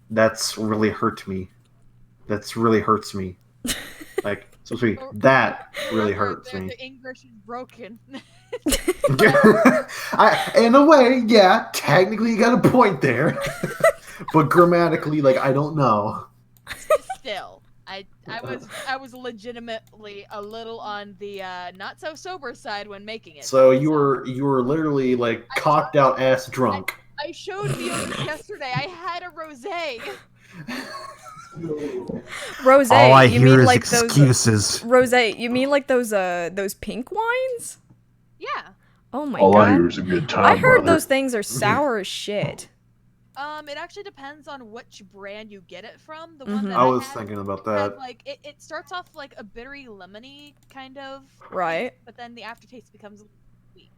That's really hurt me. That's really hurts me. Like, so sweet. That really Remember, hurts me. the English is broken. In a way, yeah, technically you got a point there. But grammatically, like, I don't know. Still, I was legitimately a little on the not so sober side when making it. So Though, you were literally like I cocked out ass I, drunk. I showed Violas yesterday. I had a rosé. All I Rosé, you hear mean is like those excuses. rosé, you mean like those pink wines? Yeah. Oh my All I hear god. is a good I time, heard brother. those things are sour as shit. It actually depends on which brand you get it from. The one that I I was had thinking about had that. like it starts off like a bittery lemony kind of Right. taste, but then the aftertaste becomes sweet.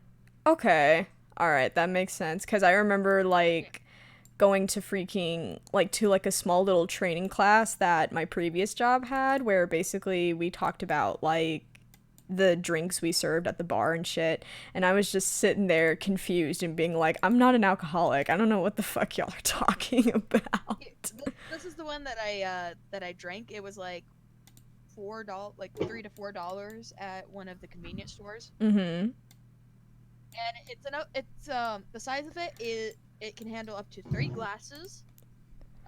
Okay. Alright, that makes sense. Cause I remember like going to freaking like to like a small little training class that my previous job had where basically we talked about like the drinks we served at the bar and shit, and I was just sitting there confused and being like, I'm not an alcoholic, I don't know what the fuck y'all are talking about. This is the one that I drank. It was like $4, like $3 to $4 at one of the convenience stores. Mm-hmm. And it's the size of it is it can handle up to 3 glasses.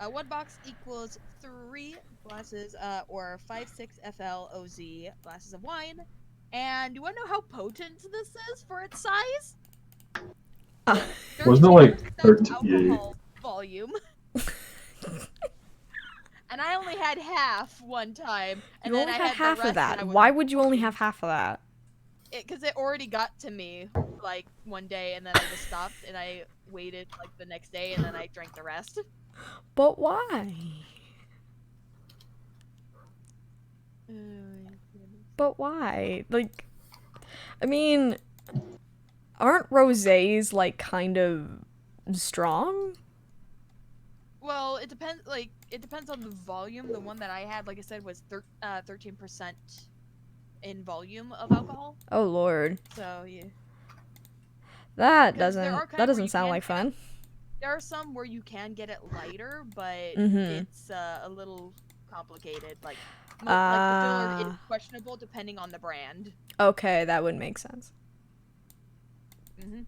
One box equals 3 glasses, or 5-6 FLOZ glasses of wine. And you want to know how potent this is for its size? Wasn't it like 13% 38? alcohol volume. And I only had half one time, and You then only I had had half the rest of that. when I was Why would you only have half of that? because it already got to me like one day, and then I just stopped and I waited like the next day, and then I drank the rest. But why? But why? Like, I mean, aren't rosés like kind of strong? Well, it depends. Like, it depends on the volume. The one that I had, like I said, was 13% in volume of alcohol. Oh lord. So yeah. That 'Cause there are doesn't kind that where doesn't you sound can like get fun. There are some where you can get it lighter, but Mm-hmm. it's a little complicated. Like the filler is questionable depending on the brand. Okay, that would make sense. Mm-hmm.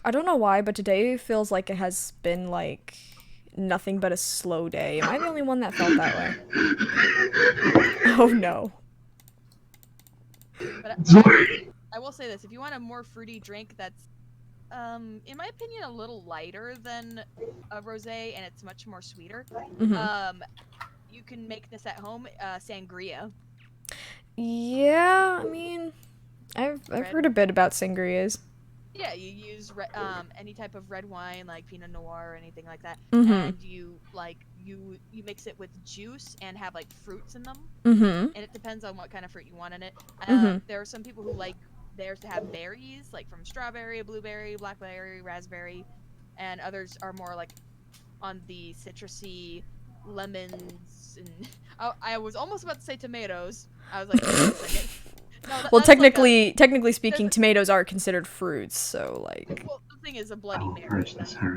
I don't know why, but today feels like it has been like nothing but a slow day. Am I the only one that felt that way? Oh no. But I will say this: if you want a more fruity drink that's, in my opinion, a little lighter than a rosé and it's much more sweeter, Mm-hmm. you can make this at home. Sangria. Yeah, I mean, I've heard a bit about sangrias. Yeah, you use any type of red wine like Pinot Noir or anything like that, Mm-hmm. and you mix it with juice and have like fruits in them. Mm-hmm. And it depends on what kind of fruit you want in it. Mm-hmm. There are some people who like theirs to have berries, like from strawberry, blueberry, blackberry, raspberry, and others are more like on the citrusy lemons. And I was almost about to say tomatoes. I was like, wait a second. No, Well, that's like technically speaking, tomatoes are considered fruits, so like. well, the thing is a Bloody Mary.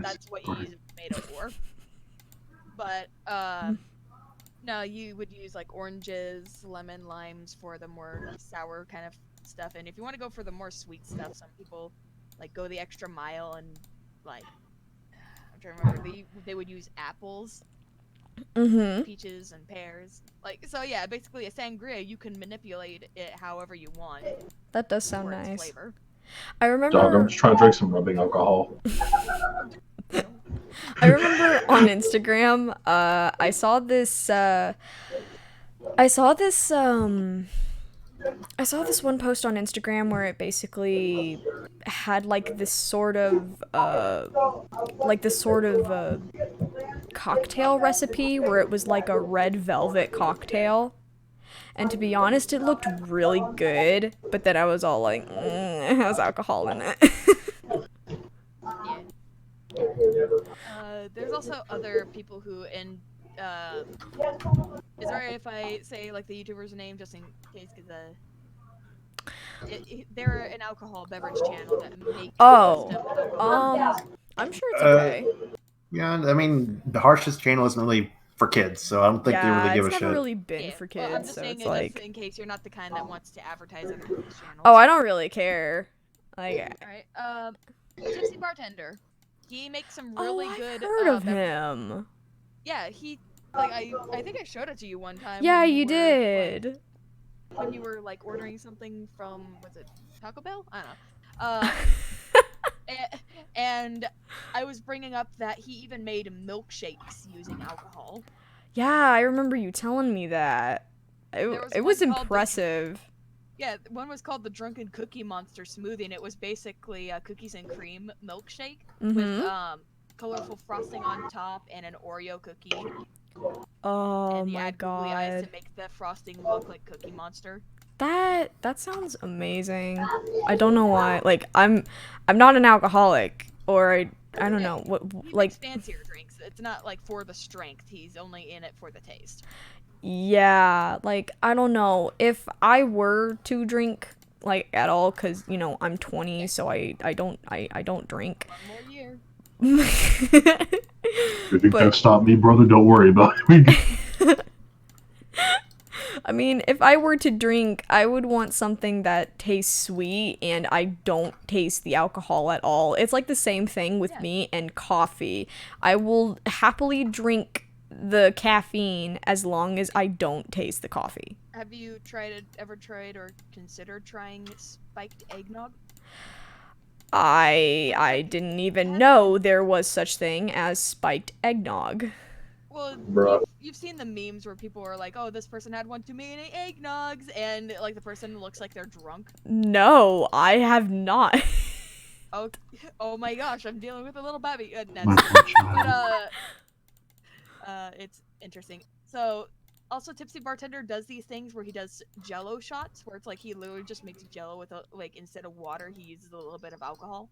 That's what you use a tomato for. But no, you would use like oranges, lemon, limes for the more sour kind of stuff. And if you want to go for the more sweet stuff, some people like go the extra mile and like I'm trying to remember they would use apples, Mm-hmm. peaches, and pears. Like so, yeah. Basically, a sangria you can manipulate it however you want. That does sound for its nice. flavor. I Dog, I'm remember. just trying to drink some rubbing alcohol. I remember on Instagram, I saw this. I saw this. I saw this one post on Instagram where it basically had like this sort of cocktail recipe where it was like a red velvet cocktail. And to be honest, it looked really good, but then I was all like, it has alcohol in it. Yeah. There's also other people who is it alright if I say like the YouTuber's name just in case? Because they're an alcohol beverage channel that make custom alcohol. I'm sure it's okay. Yeah, I mean, the harshest channel isn't really for kids, so I don't think they really give a it's never shit. really been for kids, Well, I'm just so saying it's it like... just in case you're not the kind that wants to advertise other people's channels. Oh, I don't really care. Like... Alright, Tipsy Bartender. He makes some really good, I've heard of him. Yeah, he, like, I think I showed it to you one time. Yeah, when you were, did. Like, when you were, like, ordering something from, was it Taco Bell? I don't know. And I was bringing up that he even made milkshakes using alcohol. Yeah, I remember you telling me that. It was impressive. Yeah, one was called the Drunken Cookie Monster Smoothie, and it was basically a cookies and cream milkshake with colorful frosting on top and an Oreo cookie. Oh and my googly eyes god. to make the frosting look like Cookie Monster. That sounds amazing. I don't know why. Like I'm not an alcoholic, or I don't know what He like makes fancier drinks. It's not like for the strength. He's only in it for the taste. Yeah, like I don't know if I were to drink like at all, cause you know I'm 20, so I don't drink. One more year. If you can't stop me, brother, don't worry about it. I mean, if I were to drink, I would want something that tastes sweet and I don't taste the alcohol at all. It's like the same thing with me and coffee. I will happily drink the caffeine as long as I don't taste the coffee. Have you ever tried or considered trying spiked eggnog? I didn't even know there was such thing as spiked eggnog. Well, you've seen the memes where people are like, oh, this person had one too many eggnogs, and like the person looks like they're drunk. No, I have not. Oh my gosh, I'm dealing with a little baby. It's interesting. So, also Tipsy Bartender does these things where he does Jello shots, where it's like he literally just makes Jello with instead of water, he uses a little bit of alcohol.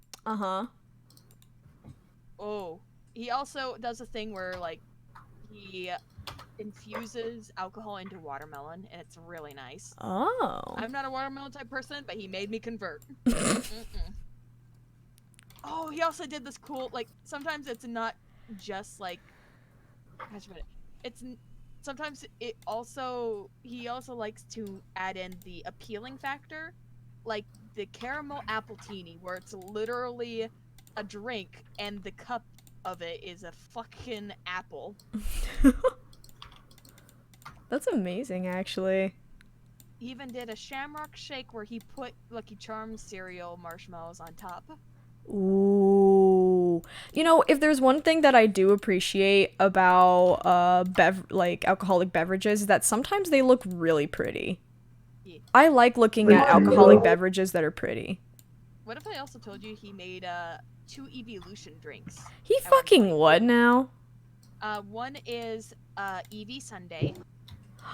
Oh, he also does a thing where like he infuses alcohol into watermelon, and it's really nice. Oh. I'm not a watermelon type person, but he made me convert. Oh, he also did this cool, like, sometimes it's not just like, sometimes he also likes to add in the appealing factor, like the caramel appletini, where it's literally a drink and the cup of it is a fucking apple. That's amazing, actually. He even did a shamrock shake where he put Lucky Charms cereal marshmallows on top. Ooh. You know, if there's one thing that I do appreciate about alcoholic beverages, is that sometimes they look really pretty. Yeah. I like looking at alcoholic beverages that are pretty. What if I also told you he made 2 evolution drinks? He fucking what now? One is Eevee Sundae,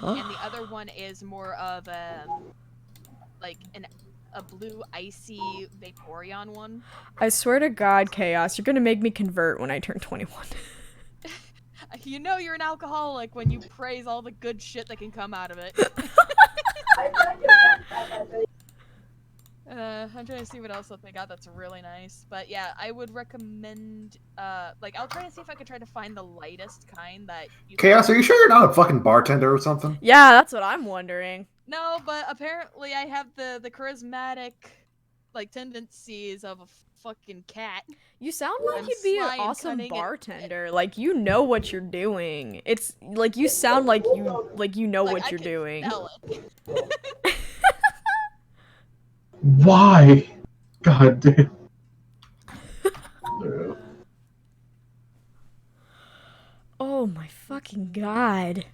and the other one is more of a blue icy Vaporeon one. I swear to God, Chaos, you're gonna make me convert when I turn 21. You know you're an alcoholic when you praise all the good shit that can come out of it. I'm trying to see what else they got that's really nice. But yeah, I would recommend, I'll try to see if I could try to find the lightest kind that you Chaos, are you sure you're not a fucking bartender or something? Yeah, that's what I'm wondering. No, but apparently I have the charismatic, tendencies of a fucking cat. You sound like you'd be an awesome bartender. Like, you know what you're doing. It's, like, you sound like you know what you're doing. Smell it. Why? God damn. Oh my fucking god.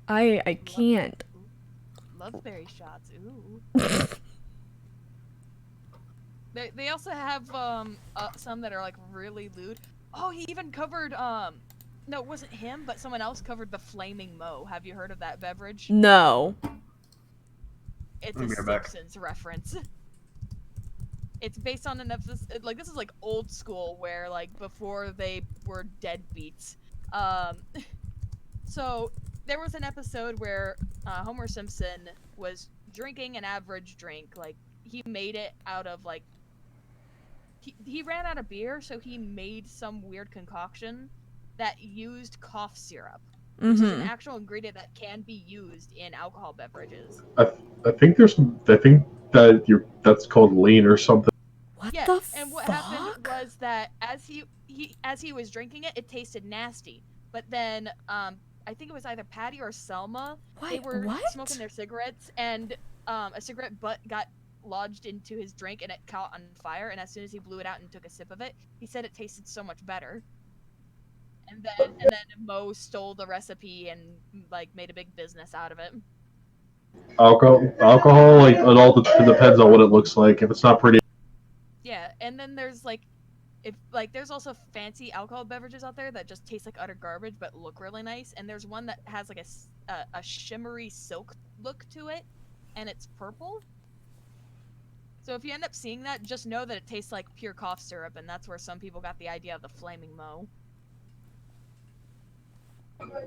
I can't. Loveberry shots, ooh. They also have some that are like really lewd. Oh, he even covered no, it wasn't him, but someone else covered the Flaming Moe. Have you heard of that beverage? No. It's a Simpsons reference. It's based on an episode, this is old school, where before they were deadbeats. So there was an episode where Homer Simpson was drinking an average drink. He made it out of he ran out of beer, so he made some weird concoction that used cough syrup, which is an actual ingredient that can be used in alcohol beverages. I think there's some. I think that's called lean or something. What Yeah, the and what fuck? happened was that as he was drinking it, it tasted nasty. But then I think it was either Patty or Selma. They were smoking their cigarettes, and a cigarette butt got lodged into his drink, and it caught on fire. And as soon as he blew it out and took a sip of it, he said it tasted so much better. And then Mo stole the recipe and like made a big business out of it. Alcohol, like it all depends on what it looks like. If it's not pretty. Yeah, and then there's like if like there's also fancy alcohol beverages out there that just taste like utter garbage but look really nice, and there's one that has like a shimmery silk look to it, and it's purple. So if you end up seeing that, just know that it tastes like pure cough syrup, and that's where some people got the idea of the flaming Mo.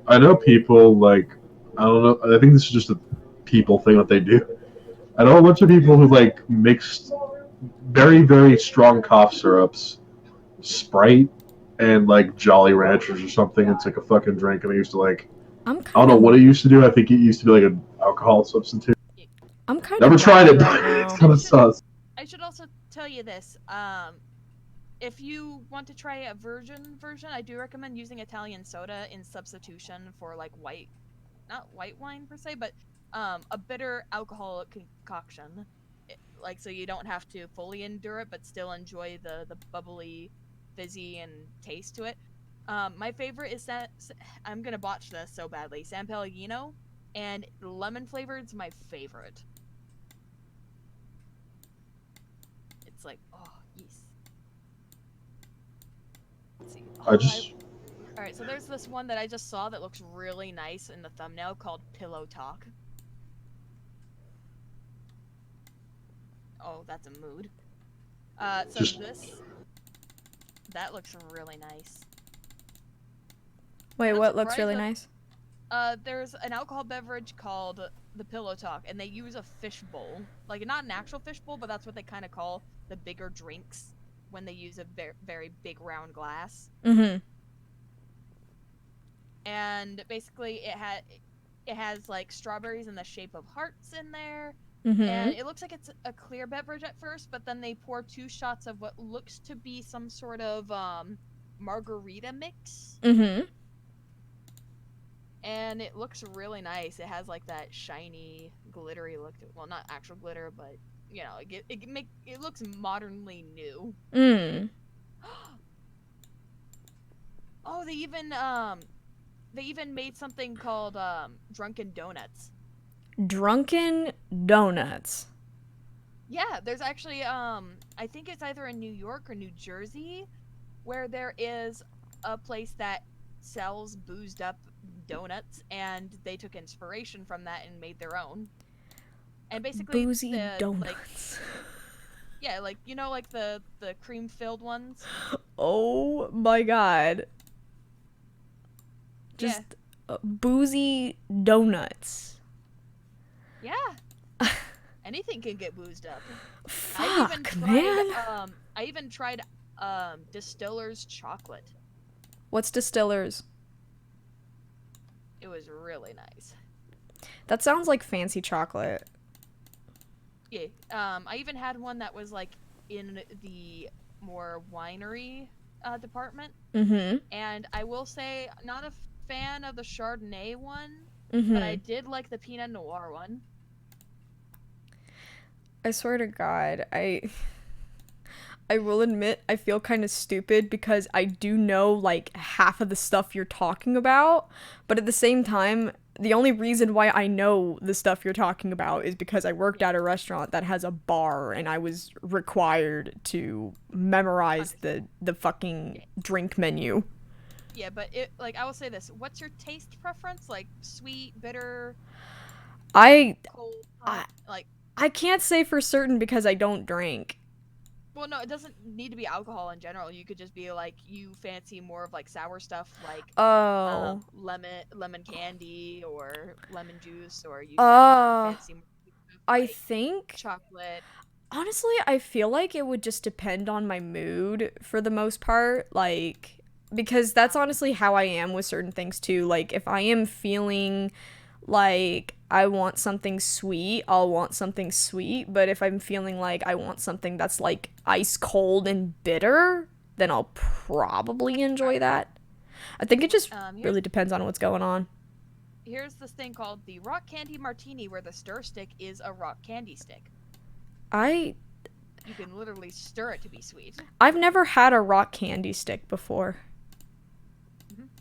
I know people like I don't know. I think this is just a people thing that they do. I know a bunch of people who like mixed very very strong cough syrups, Sprite, and like Jolly Ranchers or something. It's like a fucking drink, and they used to like. I don't know what it used to do. I think it used to be like an alcohol substitute. I'm kind Never of tried it, right but now. it's kind of sus. I should also tell you this. If you want to try a version, I do recommend using Italian soda in substitution for like not white wine per se, but a bitter alcoholic concoction. Like so you don't have to fully endure it, but still enjoy the bubbly, fizzy and taste to it. My favorite is that I'm gonna botch this so badly. San Pellegrino, and lemon flavored's my favorite. It's like, oh, yes. Let's see. All right, so there's this one that I just saw that looks really nice in the thumbnail called Pillow Talk. Oh, that's a mood. So that looks really nice. Wait, what looks really nice? There's an alcohol beverage called the Pillow Talk, and they use a fish bowl. Like, not an actual fish bowl, but that's what they kind of call the bigger drinks when they use a very big round glass. Mm-hmm. And basically, it has like strawberries in the shape of hearts in there. Mm-hmm. And it looks like it's a clear beverage at first, but then they pour 2 shots of what looks to be some sort of margarita mix. Mm-hmm. And it looks really nice. It has like that shiny, glittery look to it. Well, not actual glitter, but you know, it looks modernly new. Mm. Oh, they even made something called Drunken Donuts. Drunken Donuts. Yeah, there's actually I think it's either in New York or New Jersey where there is a place that sells boozed up donuts, and they took inspiration from that and made their own. And basically boozy donuts. Like, yeah, like you know, like the cream filled ones. Oh my god. Just boozy donuts. Yeah. Anything can get boozed up. Fuck, I even tried Distiller's chocolate. What's Distiller's? It was really nice. That sounds like fancy chocolate. Yeah. I even had one that was like in the more winery department. Mm-hmm. And I will say, not a fan of the Chardonnay one, mm-hmm. but I did like the Pinot Noir one. I swear to God, I will admit I feel kind of stupid because I do know like half of the stuff you're talking about, but at the same time, the only reason why I know the stuff you're talking about is because I worked at a restaurant that has a bar and I was required to memorize the fucking drink menu. Yeah, but I will say this, what's your taste preference? Like sweet, bitter, cold, hot? I can't say for certain because I don't drink. Well, no, it doesn't need to be alcohol in general. You could just be like, you fancy more of like sour stuff, like lemon candy or lemon juice, or you fancy more like I think chocolate. Honestly, I feel like it would just depend on my mood for the most part, like, because that's honestly how I am with certain things too. Like, if I am feeling like I want something sweet, I'll want something sweet, but if I'm feeling like I want something that's like ice cold and bitter, then I'll probably enjoy that. I think it just really depends on what's going on. Here's this thing called the rock candy martini, where the stir stick is a rock candy stick. You can literally stir it to be sweet. I've never had a rock candy stick before.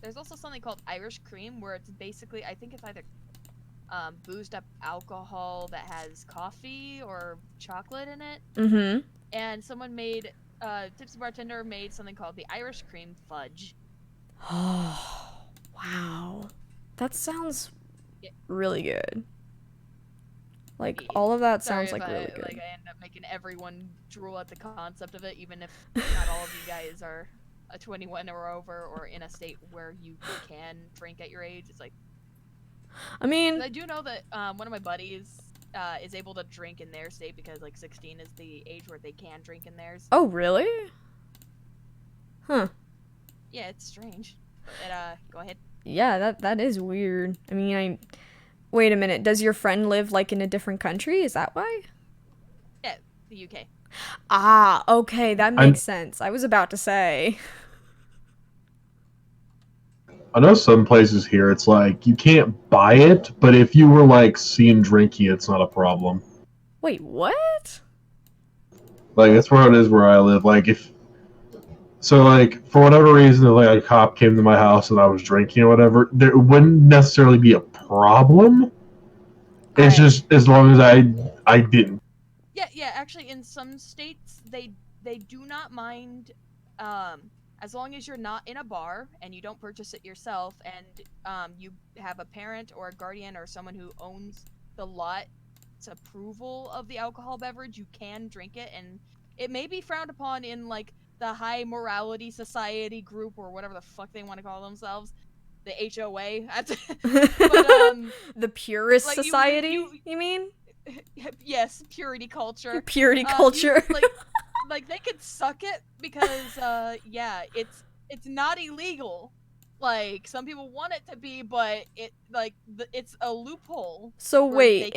There's also something called Irish cream, where it's basically, I think it's either boozed up alcohol that has coffee or chocolate in it. And someone made, Tipsy bartender made something called the Irish cream fudge. Oh, wow. That sounds really good. Like, all of that sounds like really good. Like, I end up making everyone drool at the concept of it, even if not all of you guys are a 21 or over, or in a state where you can drink at your age. It's like, I mean, I do know that one of my buddies is able to drink in their state because, like, 16 is the age where they can drink in theirs. Oh, really? Huh. Yeah, it's strange. But, go ahead. Yeah, that is weird. I mean, wait a minute. Does your friend live, like, in a different country? Is that why? Yeah, the UK. Ah, okay, that makes sense. I was about to say. I know some places here it's like you can't buy it, but if you were like seen drinking, it's not a problem. Wait, what? Like that's where it is where I live. Like like for whatever reason, if like a cop came to my house and I was drinking or whatever, there wouldn't necessarily be a problem. It's just as long as I didn't. Yeah. Actually, in some states, they do not mind, as long as you're not in a bar and you don't purchase it yourself, and you have a parent or a guardian or someone who owns the lot's approval of the alcohol beverage, you can drink it, and it may be frowned upon in like the high morality society group or whatever the fuck they want to call themselves. The HOA. But, the purist like, society, you mean? Yes, purity culture. Purity culture. Like they could suck it because, yeah, it's not illegal. Like, some people want it to be, but it's a loophole. So wait,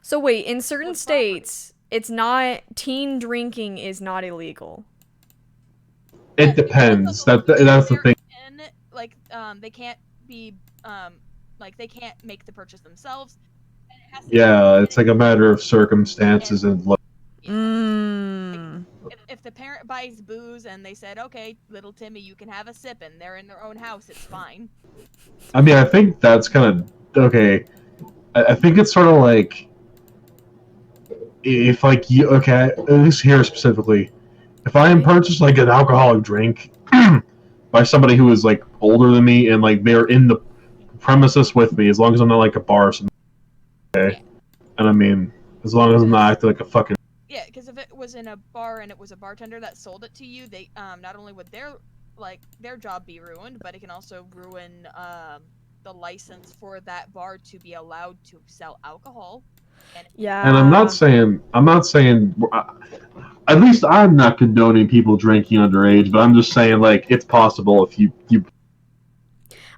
So wait, in certain states, it's not, teen drinking is not illegal. It depends. That's the thing. Like, they can't be, like, they can't make the purchase themselves. And it has to it's like a matter of circumstances and. If the parent buys booze and they said, okay, little Timmy, you can have a sip, and they're in their own house, it's fine. I mean, I think that's kind of okay. I think it's sort of like if like you at least here specifically, if I am purchased like an alcoholic drink by somebody who is like older than me and like they're in the premises with me, as long as I'm not like a bar or something, okay. Yeah. And I mean, as long as I'm not acting like a fucking. Yeah, because if it was in a bar and it was a bartender that sold it to you, they not only would their job be ruined, but it can also ruin the license for that bar to be allowed to sell alcohol. Yeah. And I'm not saying at least I'm not condoning people drinking underage, but I'm just saying like it's possible if you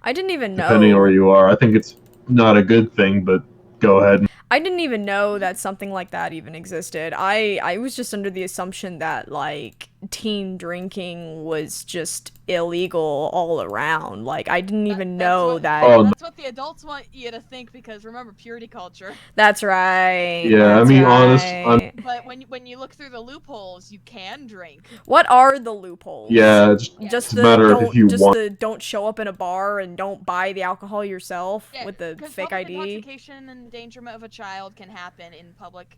I didn't even know. Depending on where you are, I think it's not a good thing, but go ahead. I didn't even know that something like that even existed. I was just under the assumption that, like, teen drinking was just illegal all around. Like, I didn't even know that. That's what the adults want you to think, because remember, purity culture. That's right. Yeah, that's I mean, right. But when you look through the loopholes, you can drink. What are the loopholes? Yeah, just a matter of if you want. The don't show up in a bar and don't buy the alcohol yourself with the fake ID. Intoxication and endangerment of a child can happen in public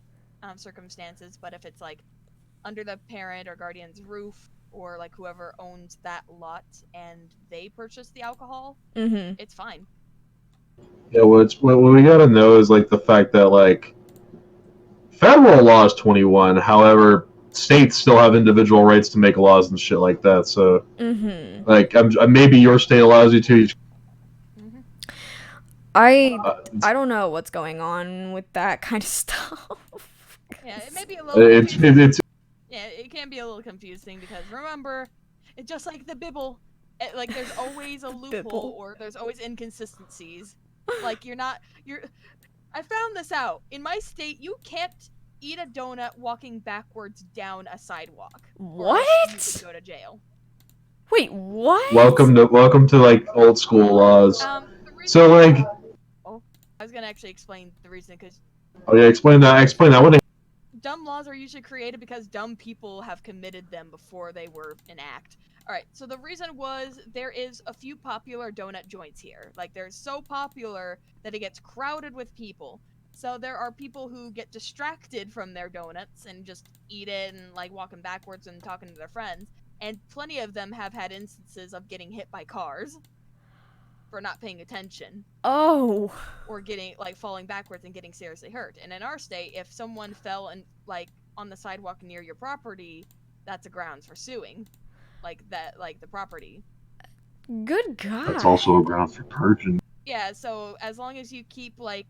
circumstances, but if it's like under the parent or guardian's roof, or like whoever owns that lot and they purchase the alcohol, it's fine. Yeah, what we gotta know is like the fact that like federal law is 21, however states still have individual rights to make laws and shit like that. So like maybe your state allows you to. I don't know what's going on with that kind of stuff. Yeah, it may be a little confusing. Yeah, it can be a little confusing because remember, it's just like the Bibble. Like there's always a loophole or there's always inconsistencies. Like I found this out. In my state, you can't eat a donut walking backwards down a sidewalk. What? You could go to jail. Wait, what? Welcome to like old school laws. So like. Oh, I was gonna actually explain the reason because. Oh yeah, explain that. What? Dumb laws are usually created because dumb people have committed them before they were an act. Alright, so the reason was there is a few popular donut joints here. Like, they're so popular that it gets crowded with people. So there are people who get distracted from their donuts and just eat it and, like, walking backwards and talking to their friends. And plenty of them have had instances of getting hit by cars for not paying attention. Oh. Or getting, like, falling backwards and getting seriously hurt. And in our state, if someone fell and, like, on the sidewalk near your property, that's a grounds for suing. Like, the property. Good God. That's also a ground for purging. Yeah, so as long as you keep, like,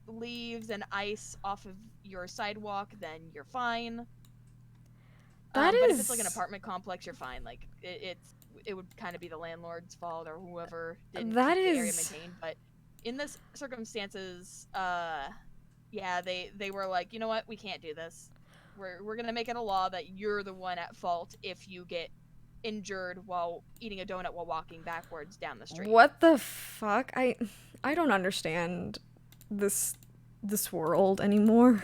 leaves and ice off of your sidewalk, then you're fine. But if it's, like, an apartment complex, you're fine. Like, it would kind of be the landlord's fault or whoever didn't keep the area maintained. But in this circumstances, yeah, they were like, you know what, we can't do this. We're gonna make it a law that you're the one at fault if you get injured while eating a donut while walking backwards down the street. What the fuck? I don't understand this world anymore.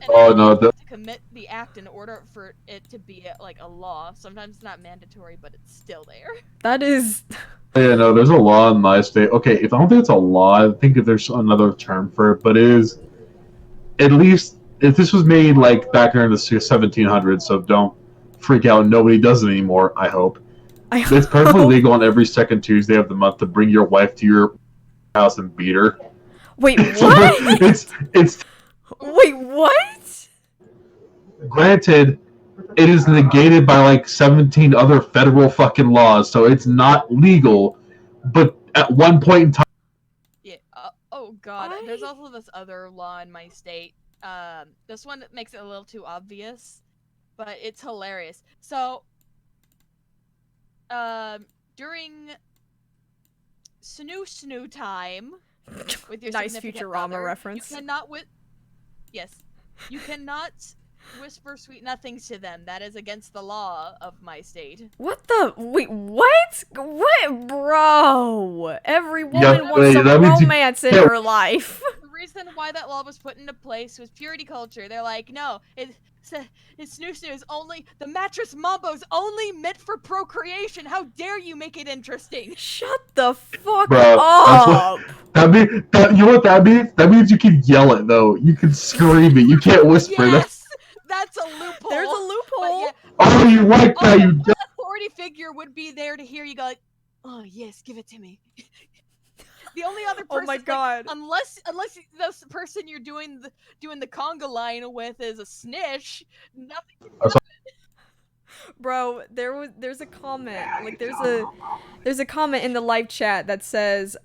To commit the act in order for it to be like a law. Sometimes it's not mandatory, but it's still there. That is. Yeah, no, there's a law in my state. Okay, if I don't think it's a law, I think there's another term for it, but it is at least if this was made like back in the 1700s, so don't freak out. Nobody does it anymore. I hope. It's perfectly legal on every second Tuesday of the month to bring your wife to your house and beat her. Wait, what? it's. Wait, what? Granted, it is negated by like 17 other federal fucking laws, so it's not legal. But at one point in time. Yeah. Oh God. There's also this other law in my state. This one makes it a little too obvious, but it's hilarious. So, during snoo time with your nice significant Futurama other, reference. You cannot whisper sweet nothings to them. That is against the law of my state. What the? Wait, what? What, bro? Every woman wants some romance in her life. The reason why that law was put into place was purity culture. They're like, no, it's snoo is only, the mattress mambo's only meant for procreation. How dare you make it interesting? Shut the fuck up. You know what that means? That means you can yell it, though. You can scream it. You can't whisper. Yes! That's a loophole. There's a loophole. Yeah, oh, you like that, you the authority figure would be there to hear you go like, oh, yes, give it to me. The only other person, oh my God. Like, unless the person you're doing the conga line with is a snitch, nothing can happen. Bro, there's a comment, like there's a comment in the live chat that says,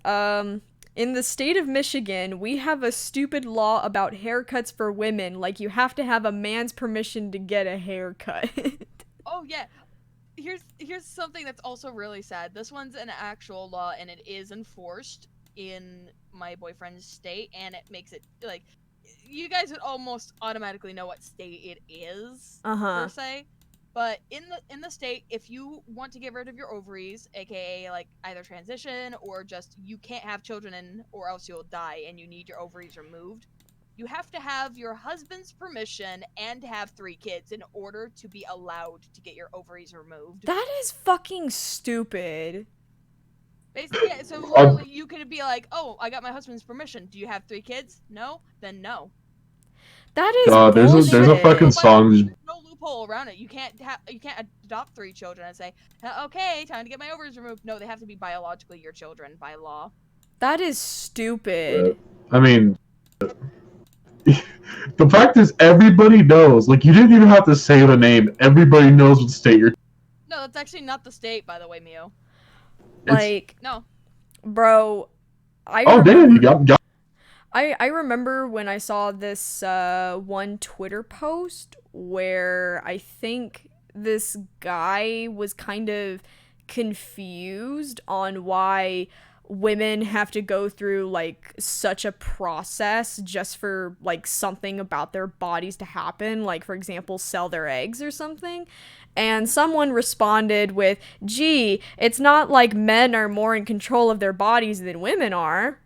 in the state of Michigan, we have a stupid law about haircuts for women, like you have to have a man's permission to get a haircut. Oh yeah. Here's something that's also really sad. This one's an actual law and it is enforced in my boyfriend's state, and it makes it like you guys would almost automatically know what state it is per se. But in the state, if you want to get rid of your ovaries, aka like either transition or just you can't have children or else you'll die and you need your ovaries removed, you have to have your husband's permission and have 3 kids in order to be allowed to get your ovaries removed. That is fucking stupid. Basically, yeah, so literally you could be like, oh, I got my husband's permission. Do you have 3 kids? No? Then no. That is there's a fucking song. There's no loophole around it. You can't adopt 3 children and say, okay, time to get my ovaries removed. No, they have to be biologically your children by law. That is stupid. I mean, the fact is everybody knows. Like, you didn't even have to say the name. Everybody knows what state you're. No, that's actually not the state, by the way, Mio. Like, no, bro, damn, you got. I remember when I saw this one Twitter post where I think this guy was kind of confused on why women have to go through like such a process just for like something about their bodies to happen, like for example sell their eggs or something. And someone responded with, gee, it's not like men are more in control of their bodies than women are.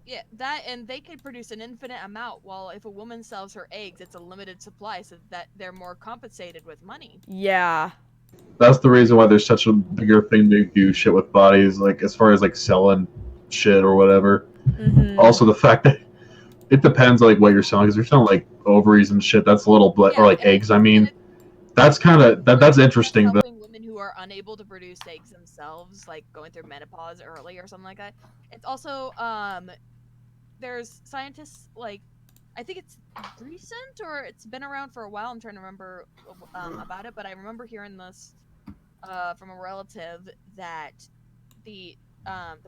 Yeah, that, and they can produce an infinite amount, while if a woman sells her eggs, it's a limited supply, so that they're more compensated with money. Yeah. That's the reason why there's such a bigger thing to do shit with bodies, like as far as like selling shit or whatever. Mm-hmm. Also, the fact that it depends like what you're selling. Because you're selling like ovaries and shit, that's a little or like eggs. I mean, that's kind of that's interesting. Helping women who are unable to produce eggs themselves, like going through menopause early or something like that. It's also there's scientists, like, I think it's recent or it's been around for a while. I'm trying to remember about it, but I remember hearing this from a relative that the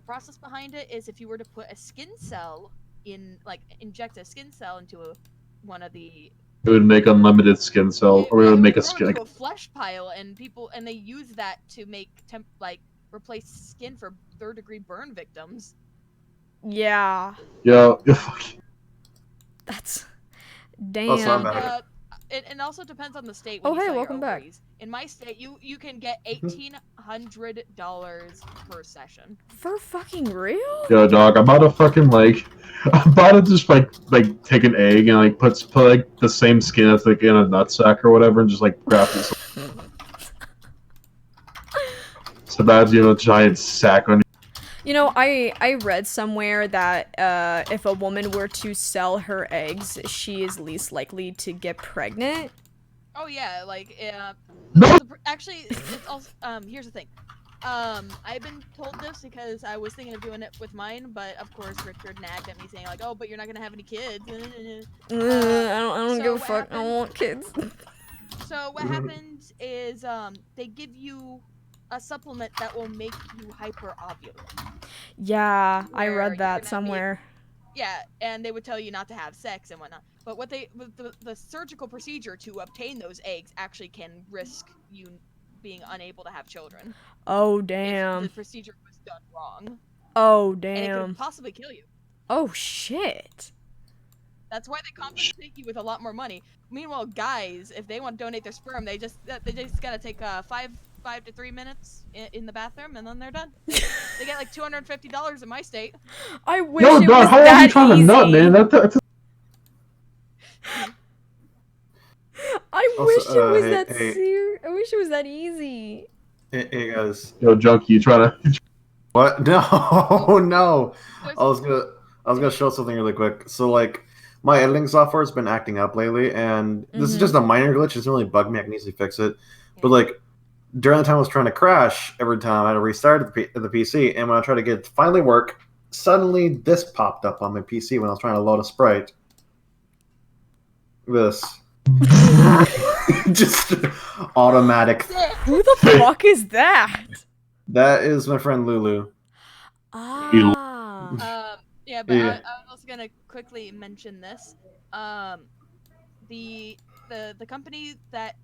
process behind it is if you were to put a skin cell in, like, inject a skin cell into one of the, it would make unlimited skin cells, or it would make a skin. Into a flesh pile, and they use that to make replace skin for third-degree burn victims. Yeah. Yeah. That's Damn. damn. It also depends on the state. Oh, hey, welcome back. In my state, you can get $1,800 per session. For fucking real? Yo, dog, I'm about to fucking like, I'm about to just like take an egg and like put like the same skin that's like in a nutsack or whatever and just like graft it. So imagine, you know, a giant sack on. You know, I read somewhere that if a woman were to sell her eggs, she is least likely to get pregnant. Oh yeah, like No! actually, it's also, here's the thing. I've been told this because I was thinking of doing it with mine, but of course Richard nagged at me saying like, "Oh, but you're not gonna have any kids." I don't give a fuck. I don't want kids. So what happens is they give you a supplement that will make you hyperovulate. Yeah, I read that somewhere. Yeah, and they would tell you not to have sex and whatnot. But the surgical procedure to obtain those eggs actually can risk you being unable to have children. Oh damn. If the procedure was done wrong. Oh And it damn. could possibly kill you. Oh shit. That's why they compensate you with a lot more money. Meanwhile, guys, if they want to donate their sperm, they just gotta take 5 to 3 minutes in the bathroom, and then they're done. They get like $250 in my state. I wish Yo, it dog, was how are that you trying easy. to nut, man? That's I Also, wish it was hey, that hey. I wish it was that easy. Hey guys. Yo, Junkie, you trying to? What? No, no. I was gonna show something really quick. So like, my editing software has been acting up lately, and this is just a minor glitch. It doesn't really bug me. I can easily fix it. But like, during the time I was trying to crash, every time I had to restart the PC, and when I tried to get it to finally work, suddenly this popped up on my PC when I was trying to load a sprite. This. Just automatic. Who the fuck is that? That is my friend Lulu. Ah. Yeah, but I was also gonna quickly mention this. The company that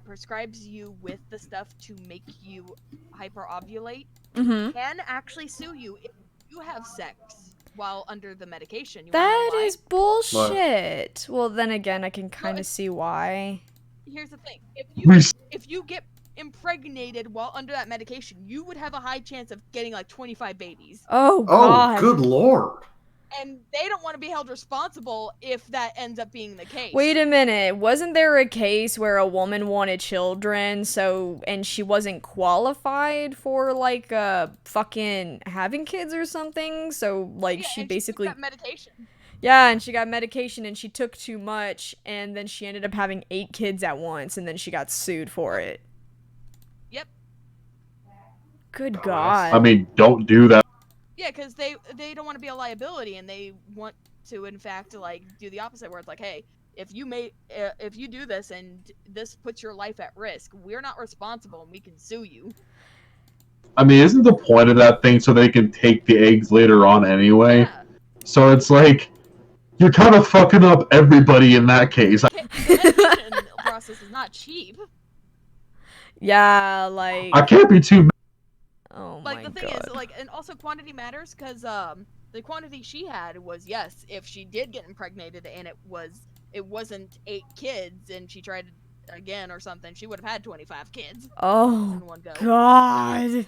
prescribes you with the stuff to make you hyperovulate can actually sue you if you have sex while under the medication. That is bullshit. Well, then again, I can kind of see why. Here's the thing: if you get impregnated while under that medication, you would have a high chance of getting like 25 babies. Oh god. Oh, good lord. And they don't want to be held responsible if that ends up being the case. Wait a minute. Wasn't there a case where a woman wanted children, and she wasn't qualified for like fucking having kids or something? So like she basically she took that medication. Yeah, and she got medication and she took too much, and then she ended up having 8 kids at once, and then she got sued for it. Yep. Good god. I mean, don't do that. Yeah, because they don't want to be a liability, and they want to, in fact, like do the opposite, where it's like, hey, if you do this and this puts your life at risk, we're not responsible and we can sue you. I mean, isn't the point of that thing so they can take the eggs later on anyway? Yeah. So it's like, you're kind of fucking up everybody in that case. The medication process is not cheap. Yeah, like... I can't be too... Oh like, my the thing God. is, like, and also quantity matters, because, the quantity she had was, yes, if she did get impregnated and it wasn't 8 kids and she tried again or something, she would have had 25 kids Oh, in one go. God.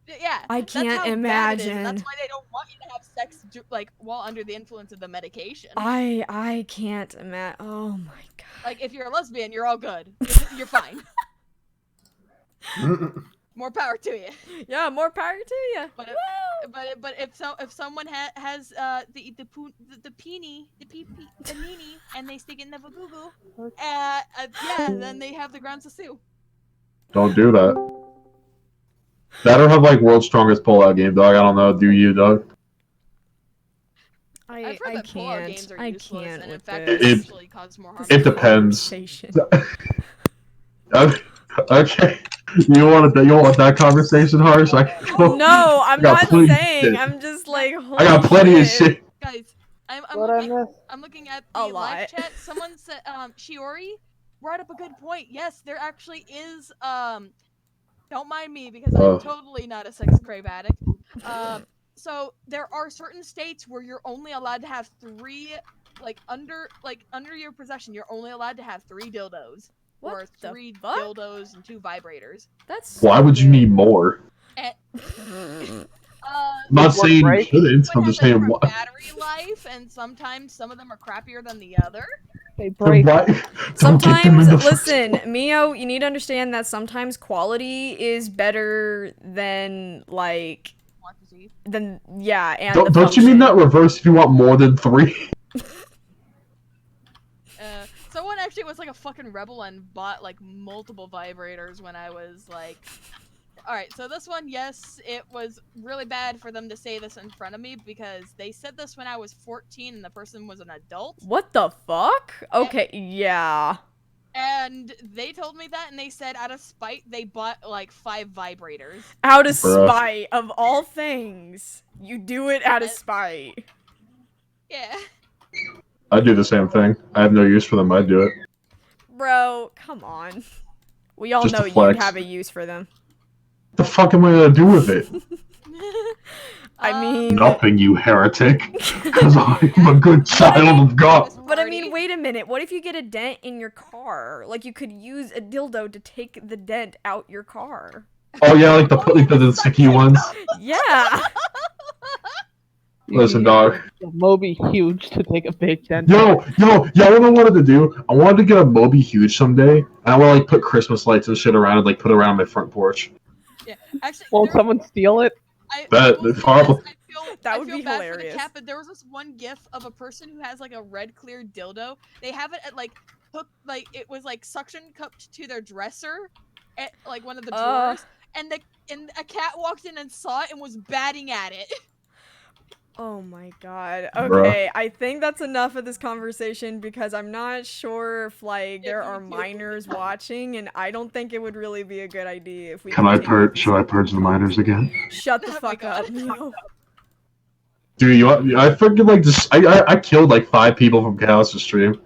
Yeah, I that's can't how bad it is, imagine. and that's why they don't want you to have sex, like, while under the influence of the medication. I can't imagine. Oh my God. Like, if you're a lesbian, you're all good. You're fine. More power to you. Yeah, more power to you. But if someone has the peenie, the nini, and they stick it in the vagugu, yeah, then they have the grounds to sue. Don't do that. That or have like world's strongest pullout game, dog. I don't know. Do you, dog? I've heard that pullout games are useless, can't and in with fact, this. they actually cause more harm. It depends. Conversation. Okay. You want that conversation, Harsh? No, I'm got not plenty of saying. shit. I'm just like, I got plenty of shit. Guys, I'm looking at A the live chat. Someone said, Shiori brought up a good point. Yes, there actually is, don't mind me because I'm totally not a sex crave addict. So there are certain states where you're only allowed to have 3, under your possession, you're only allowed to have 3 dildos. What or the 3 fuck? dildos and 2 vibrators. That's Why would you need more? And, I'm not saying you shouldn't. I'm just saying what. Battery life, and sometimes some of them are crappier than the other. They break. Sometimes, listen, Mio, you need to understand that sometimes quality is better than, like, yeah, and don't you mean that reverse if you want more than 3? Someone actually was like a fucking rebel and bought like multiple vibrators when I was like... Alright, so this one, yes, it was really bad for them to say this in front of me because they said this when I was 14 and the person was an adult. What the fuck? Okay, yeah. And they told me that, and they said out of spite, they bought like 5 vibrators. Out of spite, of all things. You do it out of spite. Yeah. I'd do the same thing. I have no use for them, I'd do it. Bro, come on. We all Just know to flex. you'd have a use for them. What the fuck am I gonna do with it? I mean... Nothing, you heretic. Because I'm a good child of God. But I mean, wait a minute. What if you get a dent in your car? Like, you could use a dildo to take the dent out your car. Oh yeah, like the sticky ones? Yeah! Listen, dog. Moby huge to take a big dent. Yo, what I wanted to do? I wanted to get a Moby Huge someday, and I want to like put Christmas lights and shit around and like put it around my front porch. Yeah, actually, won't someone steal it? That would be hilarious. For the cat, but there was this one gif of a person who has like a red clear dildo. They have it at like hooked, like it was like suction cupped to their dresser, at like one of the drawers, and a cat walked in and saw it and was batting at it. Oh my god. Okay, I think that's enough of this conversation because I'm not sure if, like, there are minors watching, and I don't think it would really be a good idea if we... Should I purge the minors again? Shut the fuck up, no. Dude, I freaking like just... I killed like 5 people from Chaos' stream.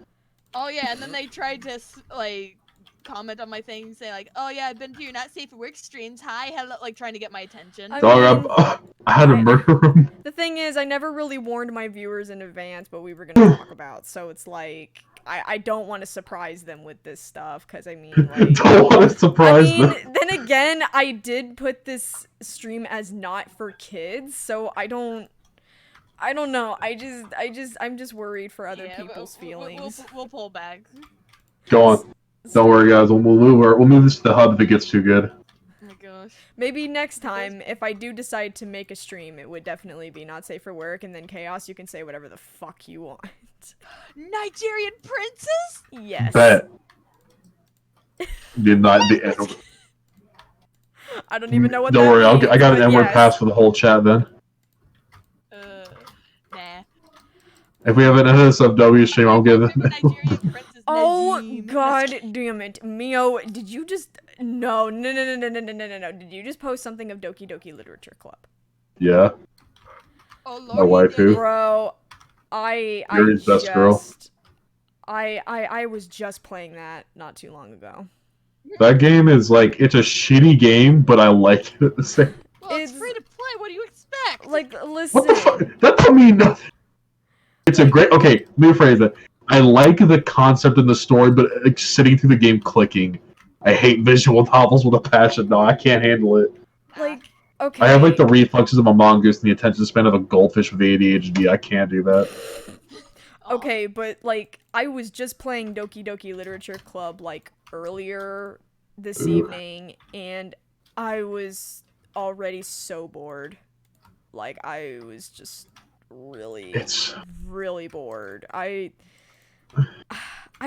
Oh yeah, and then they tried to, like... comment on my thing and say like, oh yeah, I've been to your not safe for work streams. Hi, hello, like trying to get my attention. I had to murder him. The thing is, I never really warned my viewers in advance what we were gonna talk about, so it's like I don't want to surprise them with this stuff because I mean, like, don't want to surprise them. Then again, I did put this stream as not for kids, so I don't know. I'm just worried for other people's feelings. We'll pull back. Go on. Don't worry, guys. We'll move this to the hub if it gets too good. Oh my gosh. Maybe next time, if I do decide to make a stream, it would definitely be not safe for work, and then Chaos, you can say whatever the fuck you want. Nigerian princess? Yes. Bet. Did not the end. I don't even know what. Don't worry, means, I got an N-word yes. pass for the whole chat then. Nah. If we have an NSFW stream, I'll give it. Oh god damn it. Mio, did you just... No. Did you just post something of Doki Doki Literature Club? Yeah. Oh My lord, he did waifu. it. Bro, I Yuri's best girl. I was just playing that not too long ago. That game is like, it's a shitty game, but I like it at the same. Well, it's free to play. What do you expect? Like, What the fuck? listen. That don't mean nothing. It's a great. Okay, let me rephrase that. I like the concept and the story, but like, sitting through the game clicking. I hate visual novels with a passion. No, I can't handle it. Like, okay. I have like the reflexes of a mongoose and the attention span of a goldfish with ADHD. I can't do that. Okay, but like, I was just playing Doki Doki Literature Club like earlier this evening, and I was already so bored. Like, I was just really bored. I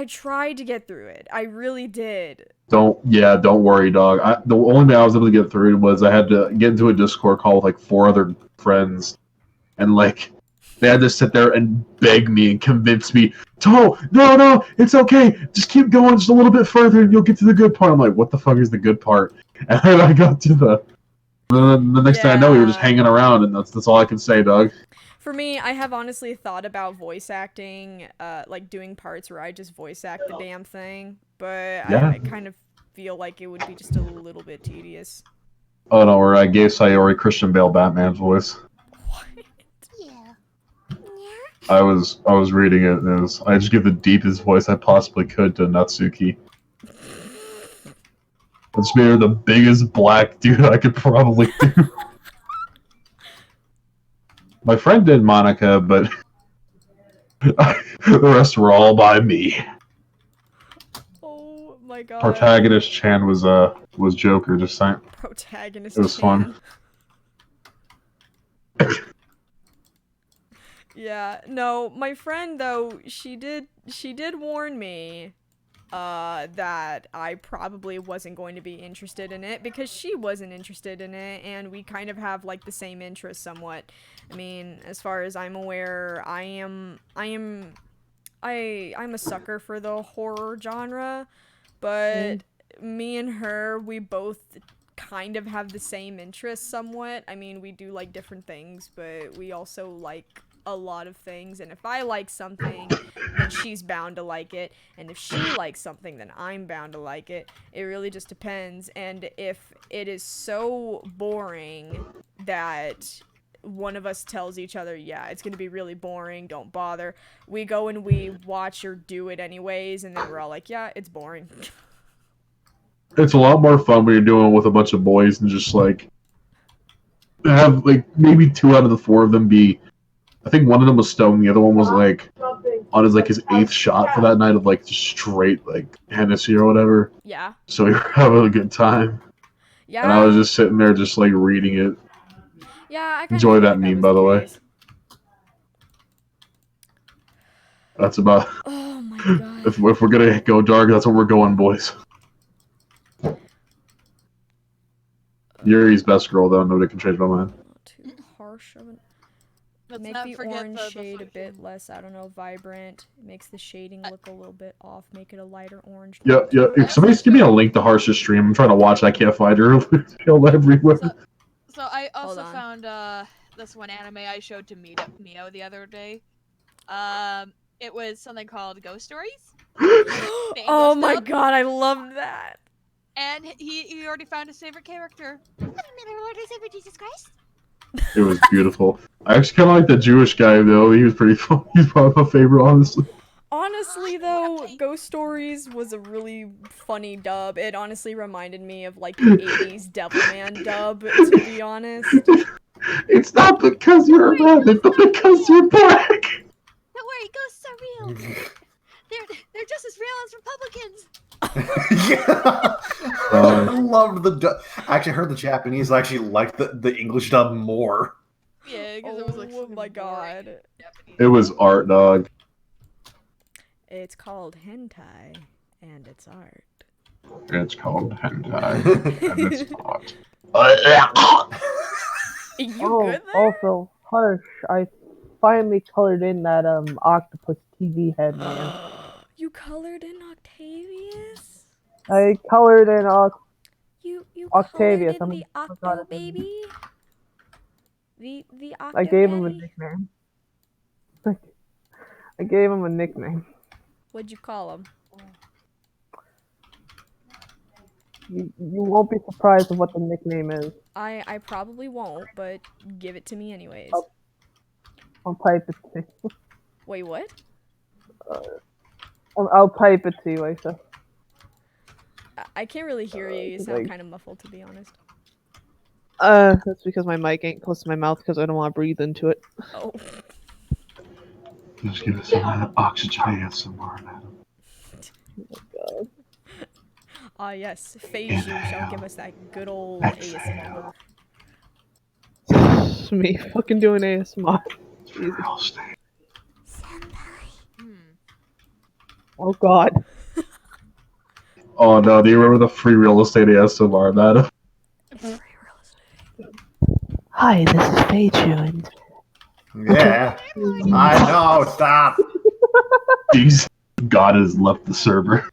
tried to get through it. I really did. Don't worry, dog. The only way I was able to get through it was I had to get into a Discord call with like 4 other friends, and like they had to sit there and beg me and convince me, no, it's okay. Just keep going just a little bit further and you'll get to the good part. I'm like, what the fuck is the good part? And then I got to the next thing I know, we were just hanging around, and that's all I can say, dog. For me, I have honestly thought about voice acting, like doing parts where I just voice act the damn thing, but I kind of feel like it would be just a little bit tedious. Oh, don't worry, I gave Sayori Christian Bale Batman's voice. What? Yeah. I was reading it, and I just give the deepest voice I possibly could to Natsuki. It's made her the biggest black dude I could probably do. My friend did Monica, but the rest were all by me. Oh my god. Protagonist Chan was Joker, just saying. Protagonist It was Chan. fun. Yeah, no, my friend though, she did warn me that I probably wasn't going to be interested in it because she wasn't interested in it, and we kind of have like the same interests somewhat. I mean, as far as I'm aware, I'm a sucker for the horror genre, but me and her, we both kind of have the same interests somewhat. I mean, we do like different things, but we also like a lot of things, and if I like something, then she's bound to like it, and if she likes something, then I'm bound to like it. It really just depends, and if it is so boring that one of us tells each other, yeah, it's gonna be really boring, don't bother, we go and we watch or do it anyways, and then we're all like, yeah, it's boring. It's a lot more fun when you're doing it with a bunch of boys and just like have like maybe 2 out of the 4 of them be. I think one of them was stoned, the other one was like on his 8th shot for that night of like just straight like Hennessy or whatever. Yeah. So we were having a good time. Yeah. And I was just sitting there just like reading it. Yeah, I enjoy that meme, by the way. That's about. Oh my god. If we're gonna go dark, that's what we're going, boys. Yuri's best girl, though. Nobody can change my mind. Not too harsh of an. Let's Make not the forget orange the shade a fucking- bit less, I don't know, vibrant. Makes the shading look a little bit off. Make it a lighter orange. Yeah. If somebody's give me a link to Harsh's stream. I'm trying to watch it. I can't find her. Killed everywhere. So I also Hold on. found this one anime I showed to Mio the other day. It was something called Ghost Stories. Oh my god, I love that. And he already found his favorite character. I met our Lord and Savior Jesus Christ. It was beautiful. I actually kind of like the Jewish guy, though. He was pretty fun. He's probably my favorite, honestly. Honestly, though, Ghost Stories was a really funny dub. It honestly reminded me of, like, the 80s Devilman dub, to be honest. It's not because you're a rabbit, but because you're black. Don't worry, ghosts are real. They're just as real as Republicans. Yeah. I loved the dub. I actually heard the Japanese actually liked the English dub more. Yeah, because it was like. Oh my god. It was art, dog. It's called hentai, and it's art. It's called hentai, and it's art. You good there? Also, harsh. I finally colored in that octopus TV head, man. You colored in Octavius? I colored in You Octavius, colored in the forgot Octo his name. baby? The I gave him a Octodaddy? nickname. I gave him a nickname. What'd you call him? You won't be surprised of what the nickname is. I probably won't, but give it to me anyways. I'll type it to you. Wait, what? I'll type it to you, Aisha. I can't really hear you. You sound kind of muffled, to be honest. That's because my mic ain't close to my mouth because I don't want to breathe into it. Oh. Just give us some oxygen ASMR, madam. Oh my god. Ah, yes. Faeiju shall give us that good old Exhale. ASMR. Me fucking doing ASMR. Real estate. Oh god. Oh no, do you remember the free real estate ASMR, madam? Hi, this is Faeiju, and Yeah. I know. Stop. Jeez, God has left the server.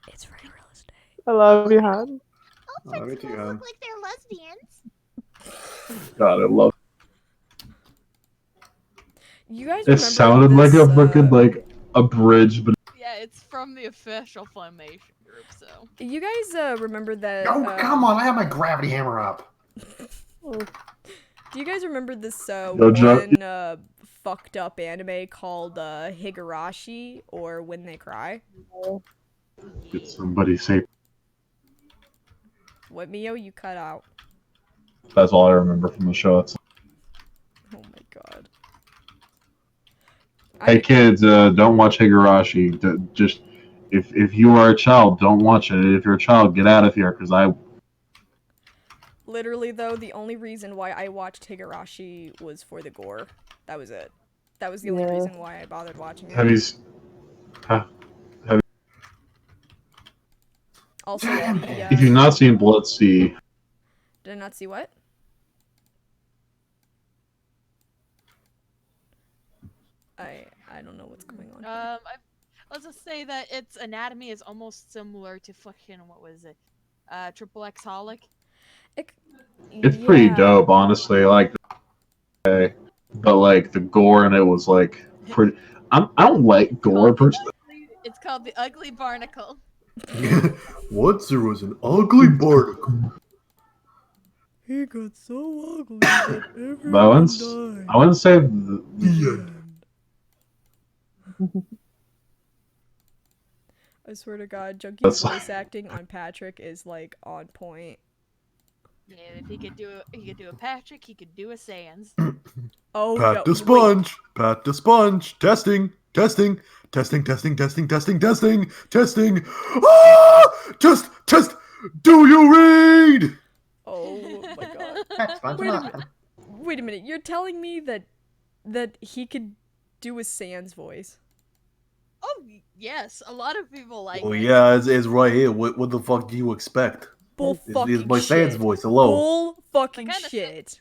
It's free real estate. I love you, hon. Oh, me too, hon. Look like they're lesbians. God, I love You guys it. It remember sounded this, like a fucking, like, a bridge, but Yeah, it's from the official Filmation group, so. You guys remember that? Oh, come on! I have my gravity hammer up. Do you guys remember this No, one fucked up anime called Higurashi or When They Cry? did somebody say What, Mio? You cut out. that's all I remember from the show. It's Oh my god. hey kids, don't watch Higurashi. Just if you are a child, don't watch it. If you're a child, get out of here, because I Literally, though, the only reason why I watched Higurashi was for the gore. That was it. That was the only reason why I bothered watching it. have you Also, if you've not seen Bloodsea, did I not see what? I don't know what's going on. Let's just say that its anatomy is almost similar to fucking what was it? Triple X Holic. it's pretty dope, honestly. I like the but like the gore in it was like pretty. I don't like gore personally. It's called the Ugly Barnacle. Once there was an ugly barnacle. He got so ugly that everyone died. I wouldn't say the end. I swear to God, Junkie's voice acting on Patrick is like on point. Yeah, if he could do a Patrick, he could do a Sans. Oh, Pat the sponge. Pat the sponge. Testing. Testing. Testing. Testing. Testing. Testing. Testing. Testing. Ah! Test. Do you read? Oh my God. Wait a minute. You're telling me that he could do a Sans voice? Oh yes, a lot of people like. Oh it. yeah, it's right here. What the fuck do you expect? Bull fucking it's my shit. Sans voice. Hello. Bull fucking shit.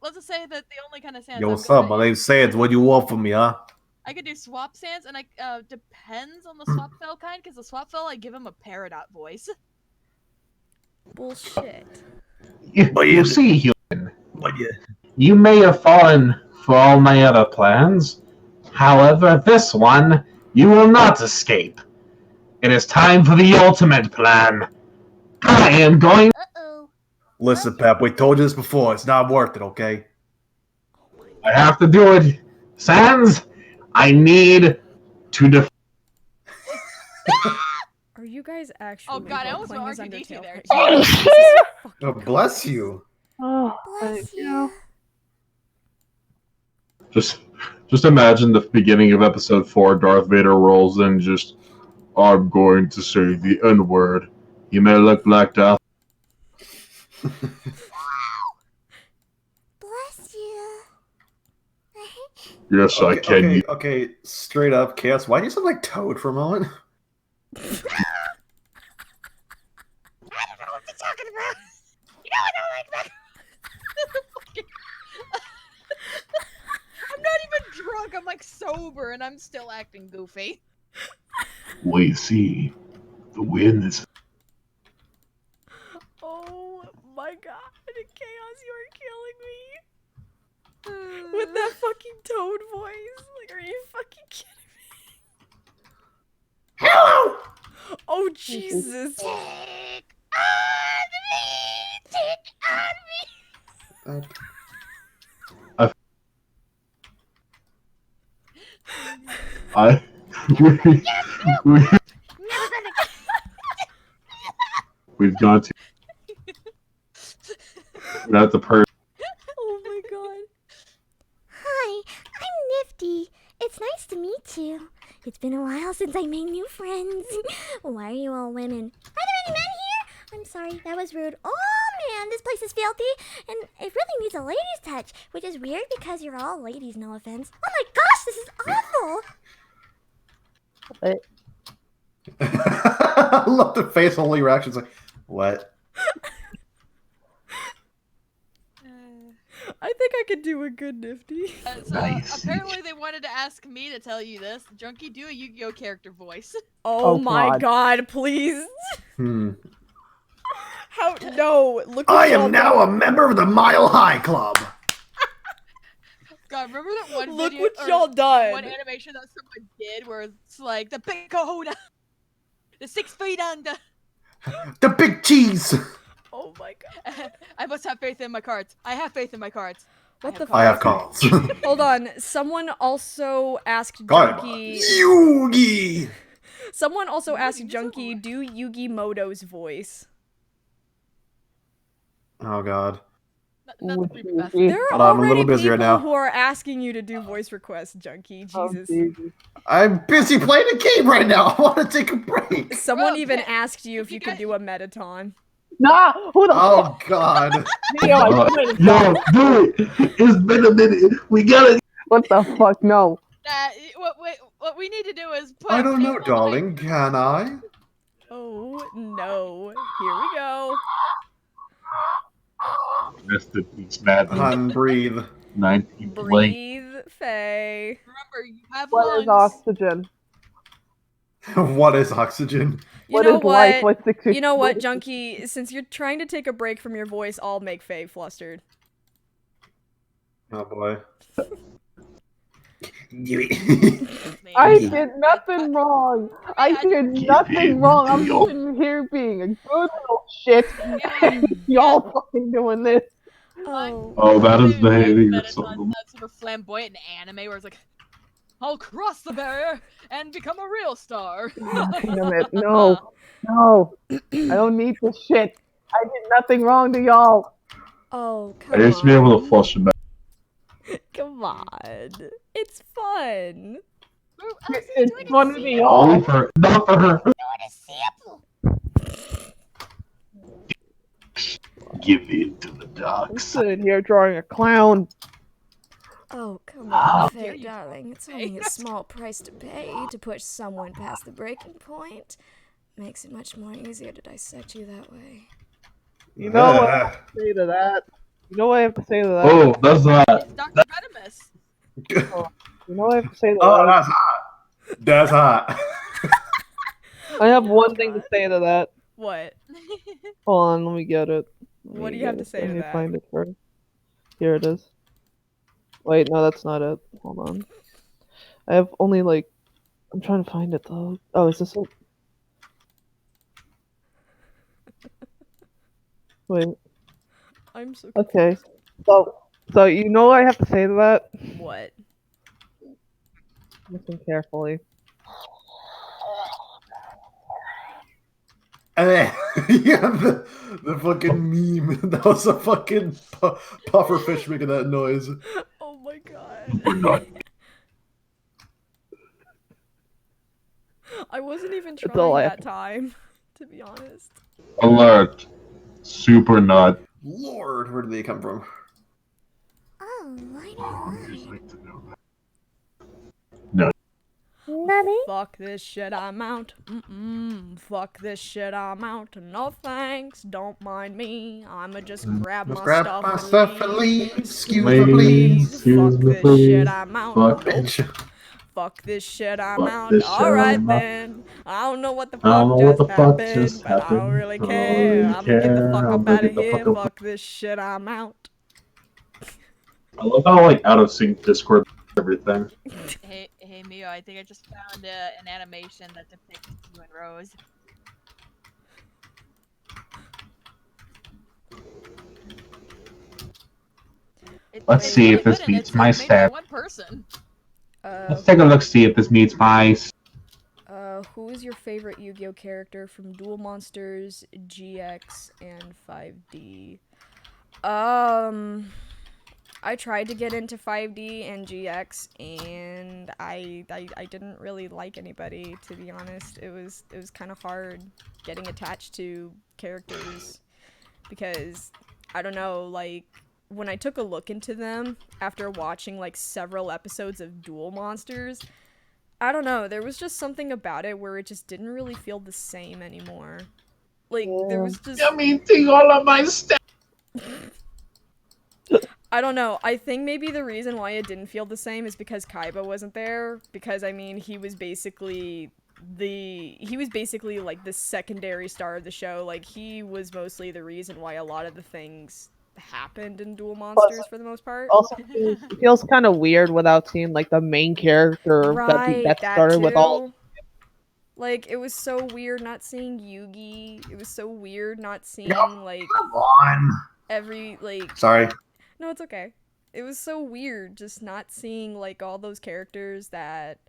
Let's just say that the only kind of Sans. Yo, what's up? My name's Sans. What do you want from me, huh? I could do swap Sans, and I depends on the swap fell kind, because the swap fell I give him a Peridot voice. Bullshit. You see, human, you may have fallen for all my other plans. However, this one, you will not escape. It is time for the ultimate plan. I am going... Listen, Pep, we told you this before. It's not worth it, okay? I have to do it. Sans, I need to Are you guys actually? Oh God, I almost went RPD there. Oh, bless you. Oh, thank you. Just imagine the beginning of episode 4, Darth Vader rolls in just, I'm going to say the N-word. You may look blacked out. Bless you. Yes, I can. Okay, straight up, Chaos, why do you sound like Toad for a moment? I don't know what you're talking about. You know I don't like that. I'm not even drunk. I'm like sober, and I'm still acting goofy. We see the wind is. Oh my God, Chaos, you are killing me. that fucking toad voice. Like, are you fucking kidding me? Hello! Oh, Jesus. Take on me! Take on me! We've gone to not the person. Oh my god. Hi, I'm Nifty. It's nice to meet you. It's been a while since I made new friends. Why are you all women? Are there any men here? I'm sorry, that was rude. Oh man, this place is filthy, and it really needs a lady's touch, which is weird because you're all ladies, no offense. Oh my gosh, this is awful! I love the face only reactions like, what? I think I could do a good Nifty. Apparently they wanted to ask me to tell you this. Junkie, do a Yu-Gi-Oh character voice. Oh, Oh, my God. god, please. How? No, look what I y'all am now a member of the Mile High Club. God, remember that one Look video? what y'all done. One animation that someone did where it's like the big kahuna, the 6 feet under. The big cheese. Oh my god. I must have faith in my cards. I have faith in my cards. What the I have fuck? calls. Hold on. Someone also asked God, Junkie. Yugi. Someone also asked this is Junkie, do Yugi Moto's voice. Oh god. Not the creepy bastard. Yugi. There are Hold on, I'm a already little busy people right now. who are asking you to do voice requests, Junkie. Oh, Jesus. Jesus. I'm busy playing a game right now. I want to take a break. Someone Bro, even okay. asked you if You you could guys- do a Metaton. Nah, who the Oh god. fuck? Yo, I swear to God. Yo, do it. It's been a minute. We gotta. What the fuck? No. What we need to do is put. I don't know, people darling. Can I? Oh no. Here we go. Rest in peace, Madden. Unbreathe. 19 blank. Breathe, Faye. Remember, you have What is lungs. oxygen? What is oxygen? You What know is life? what? What's the You know what, Junkie? Since you're trying to take a break from your voice, I'll make Faye flustered. Oh boy. I did nothing wrong. I did nothing wrong. I'm sitting here being a good little shit, and y'all fucking doing this. Oh. Oh, that is the Maybe hating that of is some of them. that sort of flamboyant anime where it's like, I'll cross the barrier and become a real star. Damn it. No. No. I don't need this shit. I did nothing wrong to y'all. Oh, I come used to be able to on. flush it back. Come on. It's fun. Who else is It's doing fun it? to y'all. Only for not for her. Doing a sample. Give in to the I'm dogs. sitting here drawing a clown. Oh, come on, Faye, dare you, darling. It's only a small price to pay to push someone past the breaking point. Makes it much more easier to dissect you that way. You know what I have to say to that? You know what I have to say to that? Oh, that's not. It's Dr. Venomous. You know what I have to say to Oh, that? that's hot. That's hot. I have one thing to say to that. What? Hold on, let me get it. What do you have to say to Let me that? find it first. Here it is. Wait, no, that's not it. Hold on. I have only like. I'm trying to find it though. Oh, is this it? Wait. I'm so Okay. So you know what I have to say to that? What? Listen carefully. Yeah, the fucking meme. That was a fucking puffer fish making that noise. Oh my god. We're not. I wasn't even That's all trying I that have. time, to be honest. Alert. Super not. Lord, where did they come from? Oh, why Oh, not? I'd like to know that. Mommy? Fuck this shit, I'm out. Fuck this shit, I'm out. No thanks, don't mind me. I'ma just grab Let's my grab stuff my and stuff and leave. leave. Excuse me, please. Excuse Fuck me, this please. shit, I'm out. Fuck. Nope. Bitch. Fuck this shit, I'm Fuck out. this shit, Alright I'm out. then. I don't know what the I don't know fuck what just the fuck happened, just but I don't happened. really I don't care. really I'ma get the care. fuck I'ma up out get of the here. fuck up. Fuck this shit, I'm out. I love how like out of sync Discord everything. Hey Mio, I think I just found an animation that depicts you and Rose. Let's see if this meets my stat. One person. Let's take a look, see if this meets my. Who is your favorite Yu-Gi-Oh character from Duel Monsters, GX, and 5D? I tried to get into 5D and GX, and I didn't really like anybody, to be honest. It was kind of hard getting attached to characters because I don't know, like when I took a look into them after watching like several episodes of Duel Monsters, I don't know, there was just something about it where it just didn't really feel the same anymore. Like there was just I'm eating all of my stuff. I don't know. I think maybe the reason why it didn't feel the same is because Kaiba wasn't there. Because I mean, he was basically like the secondary star of the show. Like he was mostly the reason why a lot of the things happened in Duel Monsters for the most part. Also, it feels kind of weird without seeing like the main character that started with all. Like it was so weird not seeing Yugi. It was so weird not seeing like Come on. every like. Sorry. No, it's okay. It was so weird just not seeing like all those characters that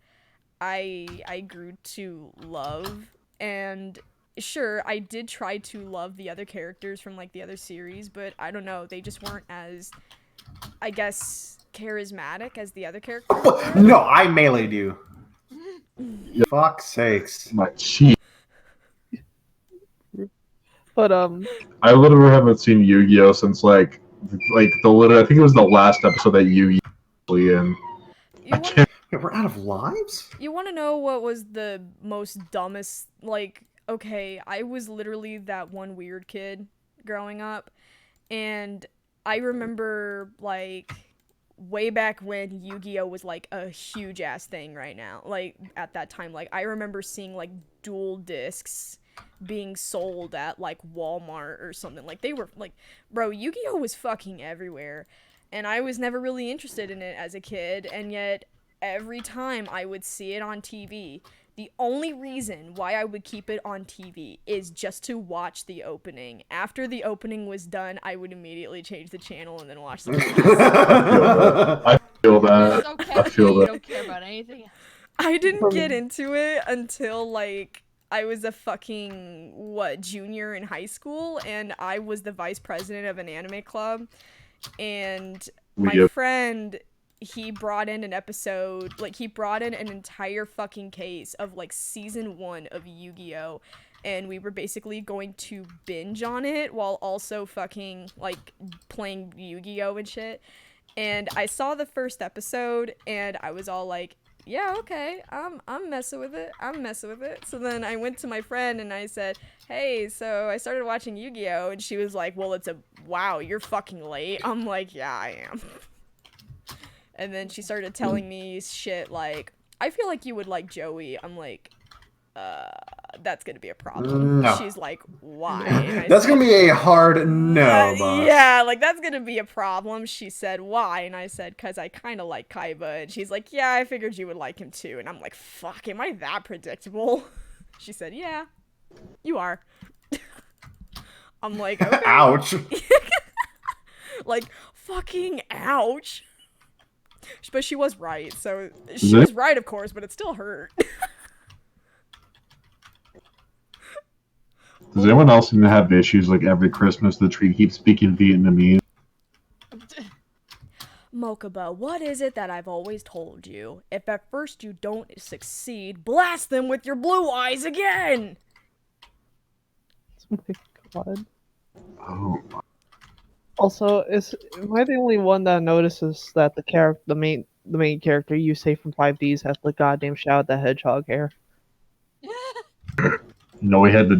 I grew to love. And sure, I did try to love the other characters from like the other series, but I don't know, they just weren't as, I guess, charismatic as the other characters were. No, I meleeed you. Fuck's sakes. My cheek. But I literally haven't seen Yu-Gi-Oh since like I think it was the last episode that Yu-Gi-Oh in. We're out of lives? You want to know what was the most dumbest, like, okay, I was literally that one weird kid growing up, and I remember, like, way back when Yu-Gi-Oh was, like, a huge-ass thing right now, like, at that time, like, I remember seeing, like, dual discs being sold at like Walmart or something. Like they were like, bro, Yu-Gi-Oh was fucking everywhere, and I was never really interested in it as a kid, and yet every time I would see it on TV, the only reason why I would keep it on TV is just to watch the opening. After the opening was done, I would immediately change the channel and then watch the I feel that. So I feel you that. don't care about anything. I didn't get into it until like I was a fucking, junior in high school, and I was the vice president of an anime club, and my friend, he brought in an episode, like, he brought in an entire fucking case of, like, season 1 of Yu-Gi-Oh!, and we were basically going to binge on it while also fucking, like, playing Yu-Gi-Oh! And shit, and I saw the first episode, and I was all like, yeah, okay, I'm messing with it. So then I went to my friend and I said, hey, so I started watching Yu-Gi-Oh! And she was like, well, wow, you're fucking late. I'm like, yeah, I am. And then she started telling me shit like, I feel like you would like Joey. I'm like, that's gonna be a problem. No. She's like, why? That's gonna be a hard no, boss. Yeah, like, that's gonna be a problem. She said, why? And I said, because I kind of like Kaiba. And she's like, yeah, I figured you would like him too. And I'm like, fuck, am I that predictable? She said, yeah, you are. I'm like, okay. Ouch. Like, fucking ouch. But she was right. So, she was right, of course, but it still hurt. Does anyone else seem to have issues like every Christmas the tree keeps speaking Vietnamese? Mokuba, what is it that I've always told you? If at first you don't succeed, blast them with your blue eyes again! Oh my god. Oh. Also, am I the only one that notices that the main character you say from 5Ds has the goddamn Shadow the Hedgehog hair? No, we had the.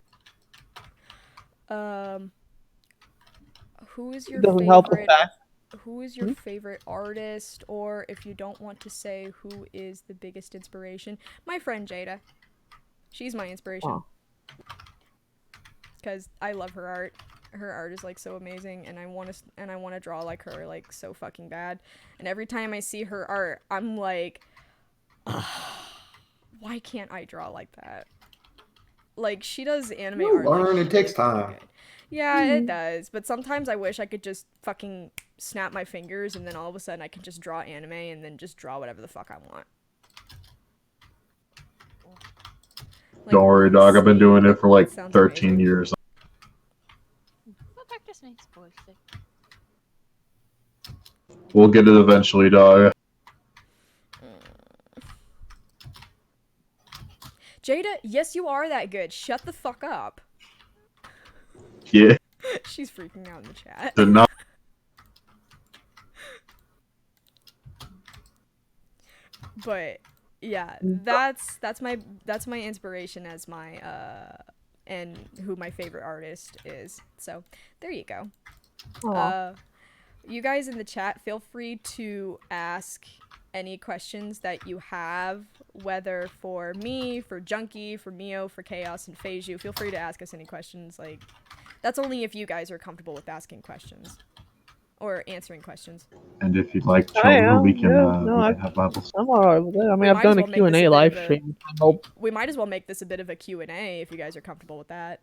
Who is your Doesn't help the favorite? fact. Who is your favorite artist, or if you don't want to say who is the biggest inspiration? My friend Jada. She's my inspiration. Because I love her art. her art is like so amazing, and I want to draw like her like so fucking bad. And every time I see her art, I'm like, why can't I draw like that? Like, she does anime art. Learn, Like, it takes really time. good. Yeah, it does. But sometimes I wish I could just fucking snap my fingers and then all of a sudden I can just draw anime and then just draw whatever the fuck I want. Like, Don't worry, dog. I've been doing it for like 13 amazing. years. What practice makes boys sick? We'll get it eventually, dog. Jada, yes, you are that good. Shut the fuck up. Yeah. She's freaking out in the chat. They're not. But yeah, that's my inspiration as my and who my favorite artist is. So there you go. You guys in the chat, feel free to ask any questions that you have, whether for me, for Junkie, for Mio, for Chaos, and Faeiju. Feel free to ask us any questions. Like, that's only if you guys are comfortable with asking questions or answering questions. And if you'd like, children, we can have Bibles. I'm alright with it. I mean, I've done a Q&A live stream. We might as well make this a bit of a Q&A if you guys are comfortable with that.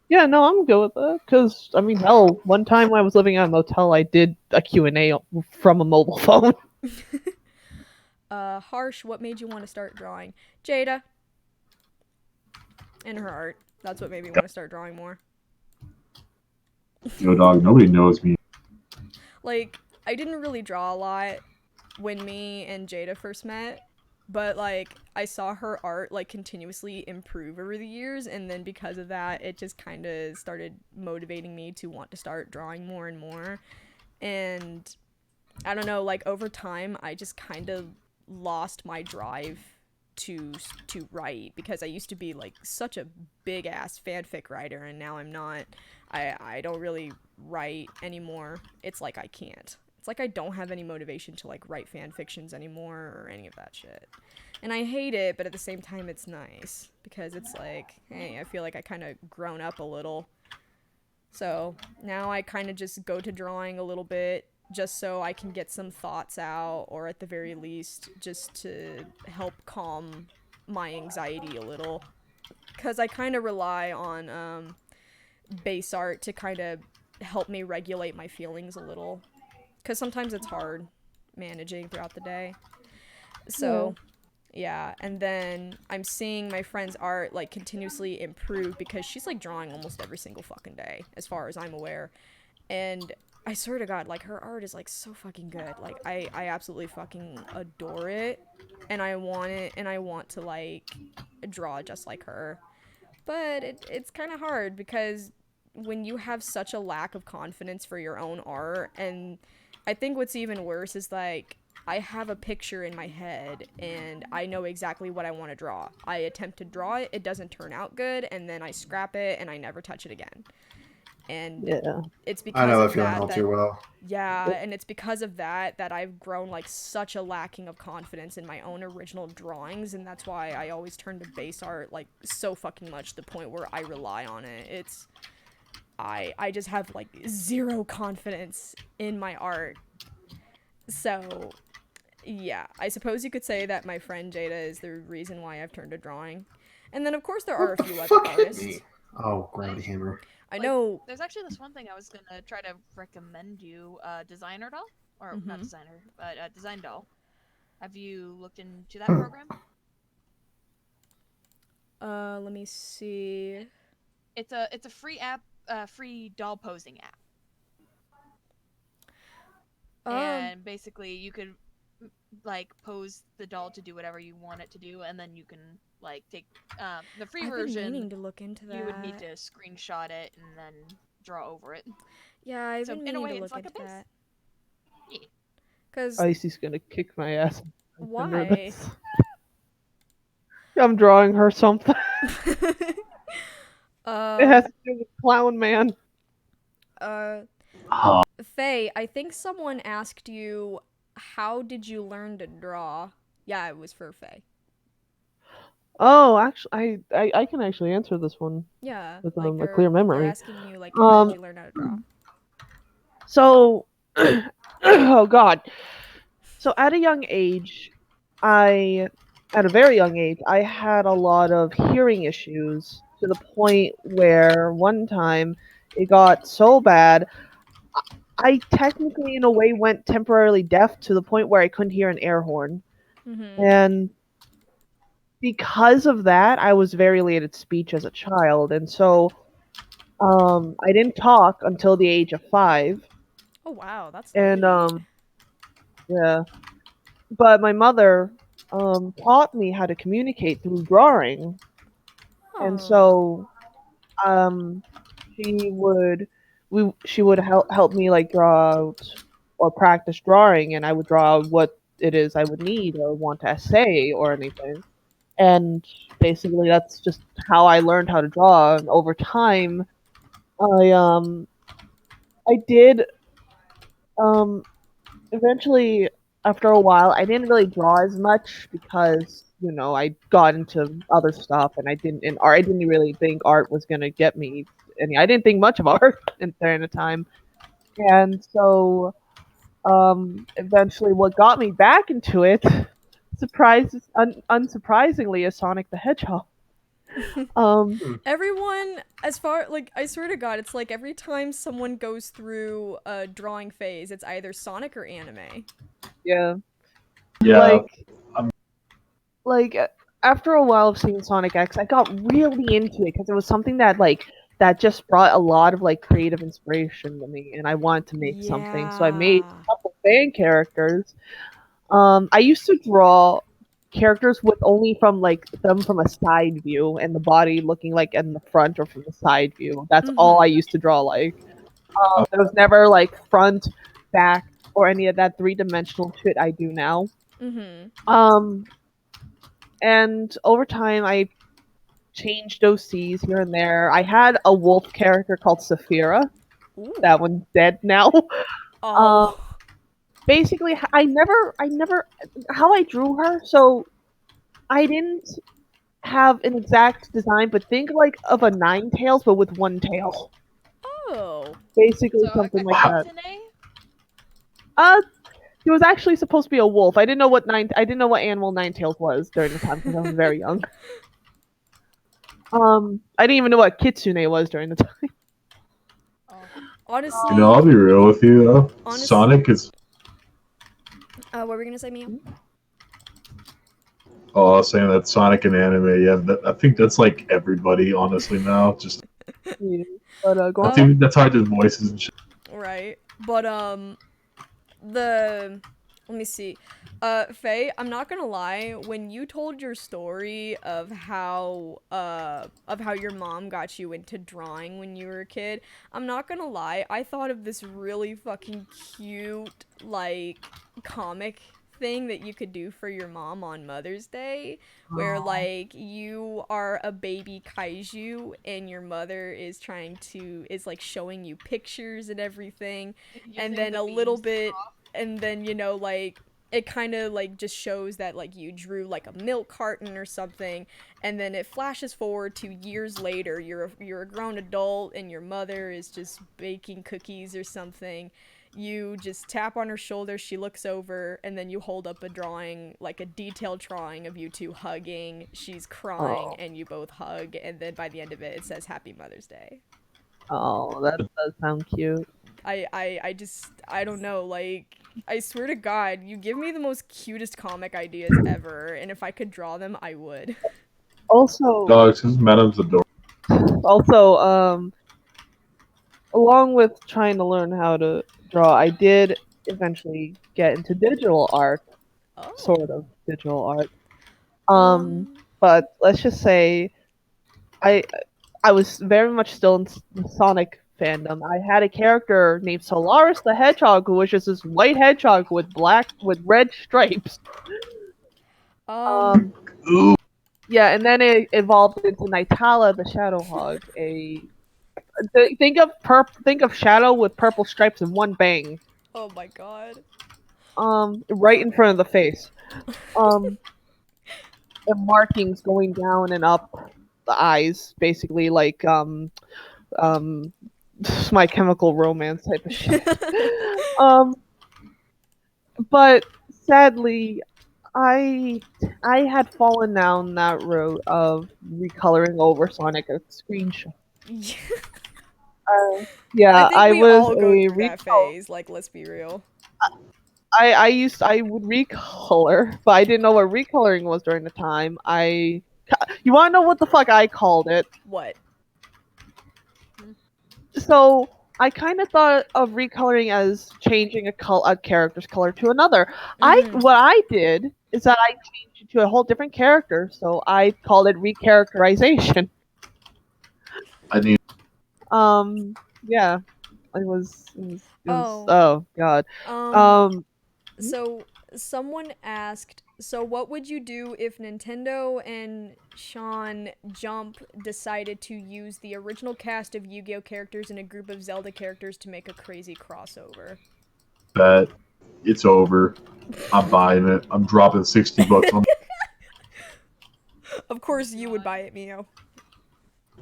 Yeah, no, I'm good with that. Because, I mean, hell, one time when I was living at a motel, I did a Q&A from a mobile phone. Harsh, what made you want to start drawing? Jada. And her art. That's what made me want to start drawing more. Yo, dog, nobody knows me. Like, I didn't really draw a lot when me and Jada first met, but, like, I saw her art, like, continuously improve over the years, and then because of that, it just kind of started motivating me to want to start drawing more and more. And I don't know, like, over time, I just kind of lost my drive to write, because I used to be, like, such a big-ass fanfic writer, and now I'm not. I don't really write anymore. It's like I can't. It's like I don't have any motivation to, like, write fan fictions anymore or any of that shit. And I hate it, but at the same time, it's nice, because it's like, hey, I feel like I kind of grown up a little. So now I kind of just go to drawing a little bit, just so I can get some thoughts out, or at the very least, just to help calm my anxiety a little. Because I kind of rely on base art to kind of help me regulate my feelings a little. Because sometimes it's hard managing throughout the day. So, yeah. And then I'm seeing my friend's art, like, continuously improve, because she's, like, drawing almost every single fucking day, as far as I'm aware. And I swear to God, like, her art is, like, so fucking good. Like, I absolutely fucking adore it. And I want it, and I want to, like, draw just like her. But it's kind of hard, because when you have such a lack of confidence for your own art, and I think what's even worse is, like, I have a picture in my head, and I know exactly what I want to draw. I attempt to draw it, it doesn't turn out good, and then I scrap it, and I never touch it again. And it's because I know of that feeling all too well. Yeah, and it's because of that I've grown, like, such a lacking of confidence in my own original drawings, and that's why I always turn to base art, like, so fucking much, to the point where I rely on it. It's... I just have, like, zero confidence in my art. So, yeah, I suppose you could say that my friend Jada is the reason why I've turned to drawing. And then, of course, there are a few other artists. Oh, Gravity Hammer. I know. There's actually this one thing I was gonna try to recommend you, Designer Doll, or not Designer, but Design Doll. Have you looked into that program? Let me see. It's a free app, free doll posing app. And basically, you could, like, pose the doll to do whatever you want it to do, and then you can, like, take the free version. I've been meaning to look into that. You would need to screenshot it and then draw over it. Yeah, I've been meaning to look into that. Yeah. Because Icy's gonna kick my ass. Why? I'm drawing her something. It has to do with Clown Man. Faye, I think someone asked you, how did you learn to draw? Yeah, it was for Faye. Oh, actually, I can actually answer this one. Yeah, With like a clear they're memory. asking you like, how did you learn how to draw? So, oh god. So at a young age, at a very young age, I had a lot of hearing issues to the point where one time it got so bad, I technically, in a way, went temporarily deaf to the point where I couldn't hear an air horn. Mm-hmm. And because of that, I was very late at speech as a child, and so I didn't talk until the age of 5. Oh wow, that's And late. yeah. But my mother taught me how to communicate through drawing. And Oh. so she would she would help me like draw out or practice drawing, and I would draw out what it is I would need or want to say or anything. And basically that's just how I learned how to draw. And over time I did um eventually, after a while, I didn't really draw as much because, I got into other stuff and I didn't really think art was gonna get me any. I didn't think much of art during the time. And so, eventually what got me back into it, unsurprisingly, is Sonic the Hedgehog. Everyone, as far like I swear to God, it's like every time someone goes through a drawing phase, it's either Sonic or anime. Yeah. Yeah. Like after a while of seeing Sonic X, I got really into it because it was something that just brought a lot of creative inspiration to me, and I wanted to make something. So I made a couple fan characters. I used to draw characters with only from them from a side view and the body looking like in the front or from the side view. That's all I used to draw. There was never front, back, or any of that 3-dimensional shit I do now. And over time I changed OCs here and there. I had a wolf character called Saphira. Ooh. That one's dead now. Oh. Basically, I never, how I drew her. So I didn't have an exact design, but think of a Ninetales, but with one tail. Oh. Basically, So something like that. Today? He was actually supposed to be a wolf. I didn't know what animal Ninetales was during the time because I was very young. I didn't even know what Kitsune was during the time. Honestly, I'll be real with you though. Sonic is. What were we gonna say, Mia? Oh, I was saying that Sonic and anime. Yeah, I think that's like everybody, honestly. Now, just. Yeah. But go on. That's hard to voices and shit. Right, but let me see. Faye, I'm not gonna lie, when you told your story of how your mom got you into drawing when you were a kid, I'm not gonna lie, I thought of this really fucking cute, comic thing that you could do for your mom on Mother's Day, where you are a baby kaiju and your mother is showing you pictures and everything, and then a little bit, and then it kind of just shows that you drew a milk carton or something, and then it flashes forward to years later. You're a grown adult and your mother is just baking cookies or something. You just tap on her shoulder, she looks over, and then you hold up a drawing, a detailed drawing of you two hugging. She's crying, and you both hug, and then by the end of it, it says Happy Mother's Day. Oh, that does sound cute. I don't know, I swear to God, you give me the most cutest comic ideas ever, and if I could draw them, I would. Also, dogs, his madam's adorable. Also, along with trying to learn how to draw, I did eventually get into digital art. Sort of digital art. But let's just say I was very much still in the Sonic fandom. I had a character named Solaris the Hedgehog who was just this white hedgehog with red stripes. Yeah, and then it evolved into Nightala the Shadowhog. Think of Shadow with purple stripes and one bang. Oh my God. Right in front of the face. the markings going down and up the eyes, basically like My Chemical Romance type of shit. But sadly, I had fallen down that road of recoloring over Sonic a screenshot. Yeah, I think we was all go a through that phase. Like, let's be real. I would recolor, but I didn't know what recoloring was during the time. You want to know what the fuck I called it? What? So I kind of thought of recoloring as changing a character's color to another. What I did is that I changed it to a whole different character, so I called it recharacterization. I need. Yeah, Oh. Oh god. So someone asked, so what would you do if Nintendo and Sean Jump decided to use the original cast of Yu-Gi-Oh characters and a group of Zelda characters to make a crazy crossover? Bet it's over. I'm buying it. I'm dropping $60 on. Of course you would buy it, Mio.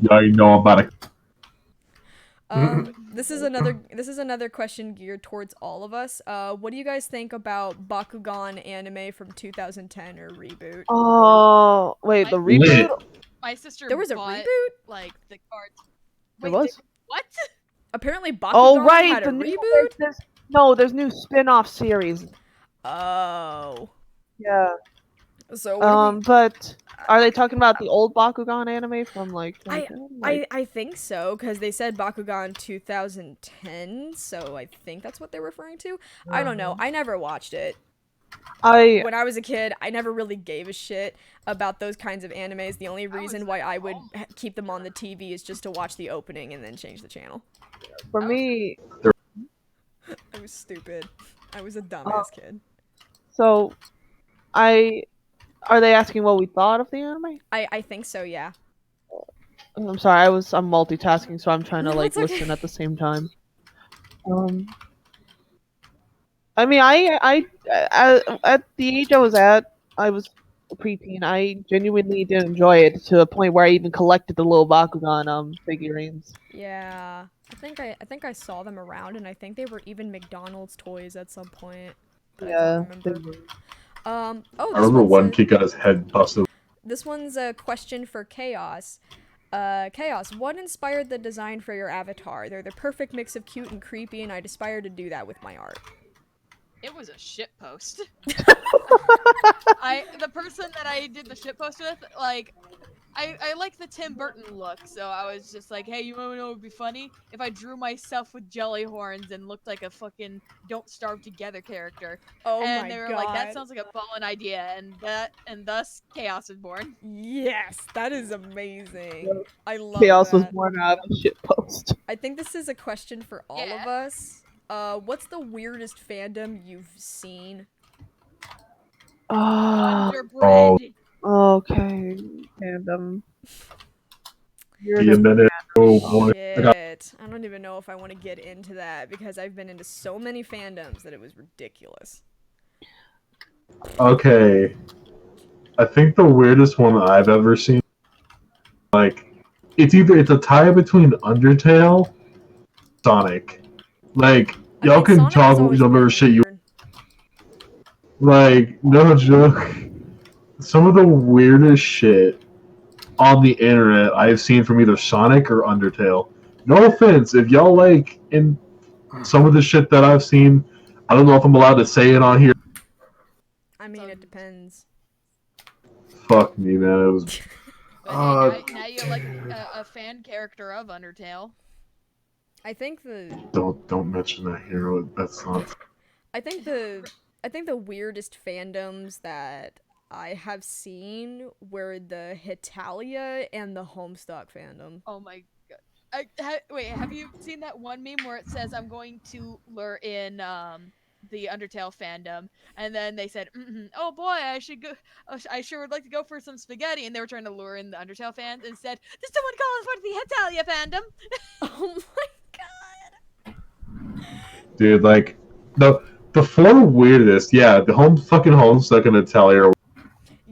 Yeah, you know I'm about to. This is another question geared towards all of us. What do you guys think about Bakugan anime from 2010 or reboot? Oh, wait, the reboot? My sister There was a bought, reboot? like, the cards. There was? What? Apparently Bakugan had a reboot? There's new spin-off series. Oh. Yeah. So but are they talking about the old Bakugan anime from like? I think so, because they said Bakugan 2010, so I think that's what they're referring to. I don't know. I never watched it. When I was a kid, I never really gave a shit about those kinds of animes. The only reason why I would keep them on the TV is just to watch the opening and then change the channel. For me, I was stupid. I was a dumbass kid. So, are they asking what we thought of the anime? I think so, yeah. I'm sorry, I'm multitasking, so I'm trying to like listen at the same time. I mean, I at the age I was a preteen. I genuinely did enjoy it to the point where I even collected the little Bakugan figurines. Yeah, I think I saw them around, and I think they were even McDonald's toys at some point. Yeah. I remember one kid got his head busted. This one's a question for Chaos. Chaos, what inspired the design for your avatar? They're the perfect mix of cute and creepy, and I'd aspire to do that with my art. It was a shit post. The person that I did the shit post with, like, I like the Tim Burton look, so I was just like, hey, you wanna know what would be funny? If I drew myself with jelly horns and looked like a fucking Don't Starve Together character. Oh and my they were god. like, that sounds like a ballin' idea, and thus Chaos was born. Yes, that is amazing. I love Chaos that. was born out of a shit post. I think this is a question for all of us. What's the weirdest fandom you've seen? Underbred. Okay, fandom. Be a minute. Oh boy. Shit. I don't even know if I want to get into that because I've been into so many fandoms that it was ridiculous. Okay. I think the weirdest one I've ever seen, like, it's a tie between Undertale, Sonic. Like, y'all can talk whatever shit you. Like, no joke. Some of the weirdest shit on the internet I've seen from either Sonic or Undertale. No offense, if y'all like in some of the shit that I've seen, I don't know if I'm allowed to say it on here. I mean, it depends. Fuck me, man. It was. Now you're like a fan character of Undertale. I think the. Don't mention that here. That's not. I think the weirdest fandoms that I have seen were the Hitalia and the Homestuck fandom. Oh my god. Wait, have you seen that one meme where it says, I'm going to lure in the Undertale fandom, and then they said, oh boy, I should go. I sure would like to go for some spaghetti, and they were trying to lure in the Undertale fans, and said, "Does someone call us for the Hitalia fandom?" Oh my god, dude! Like the four weirdest, yeah, the fucking Homestuck and Hitalia.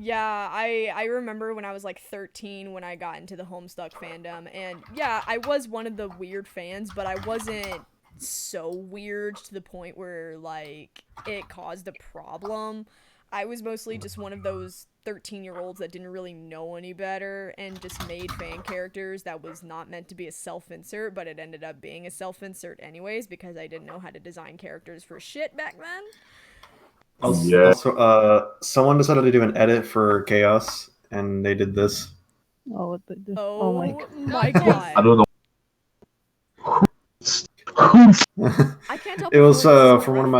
Yeah, I remember when I was like 13 when I got into the Homestuck fandom, and yeah, I was one of the weird fans, but I wasn't so weird to the point where like it caused a problem. I was mostly just one of those 13-year-olds that didn't really know any better and just made fan characters that was not meant to be a self-insert, but it ended up being a self-insert anyways because I didn't know how to design characters for shit back then. Also, someone decided to do an edit for Chaos, and they did this. Oh, what the, Oh my God. god. I don't know. I can't tell. It was from one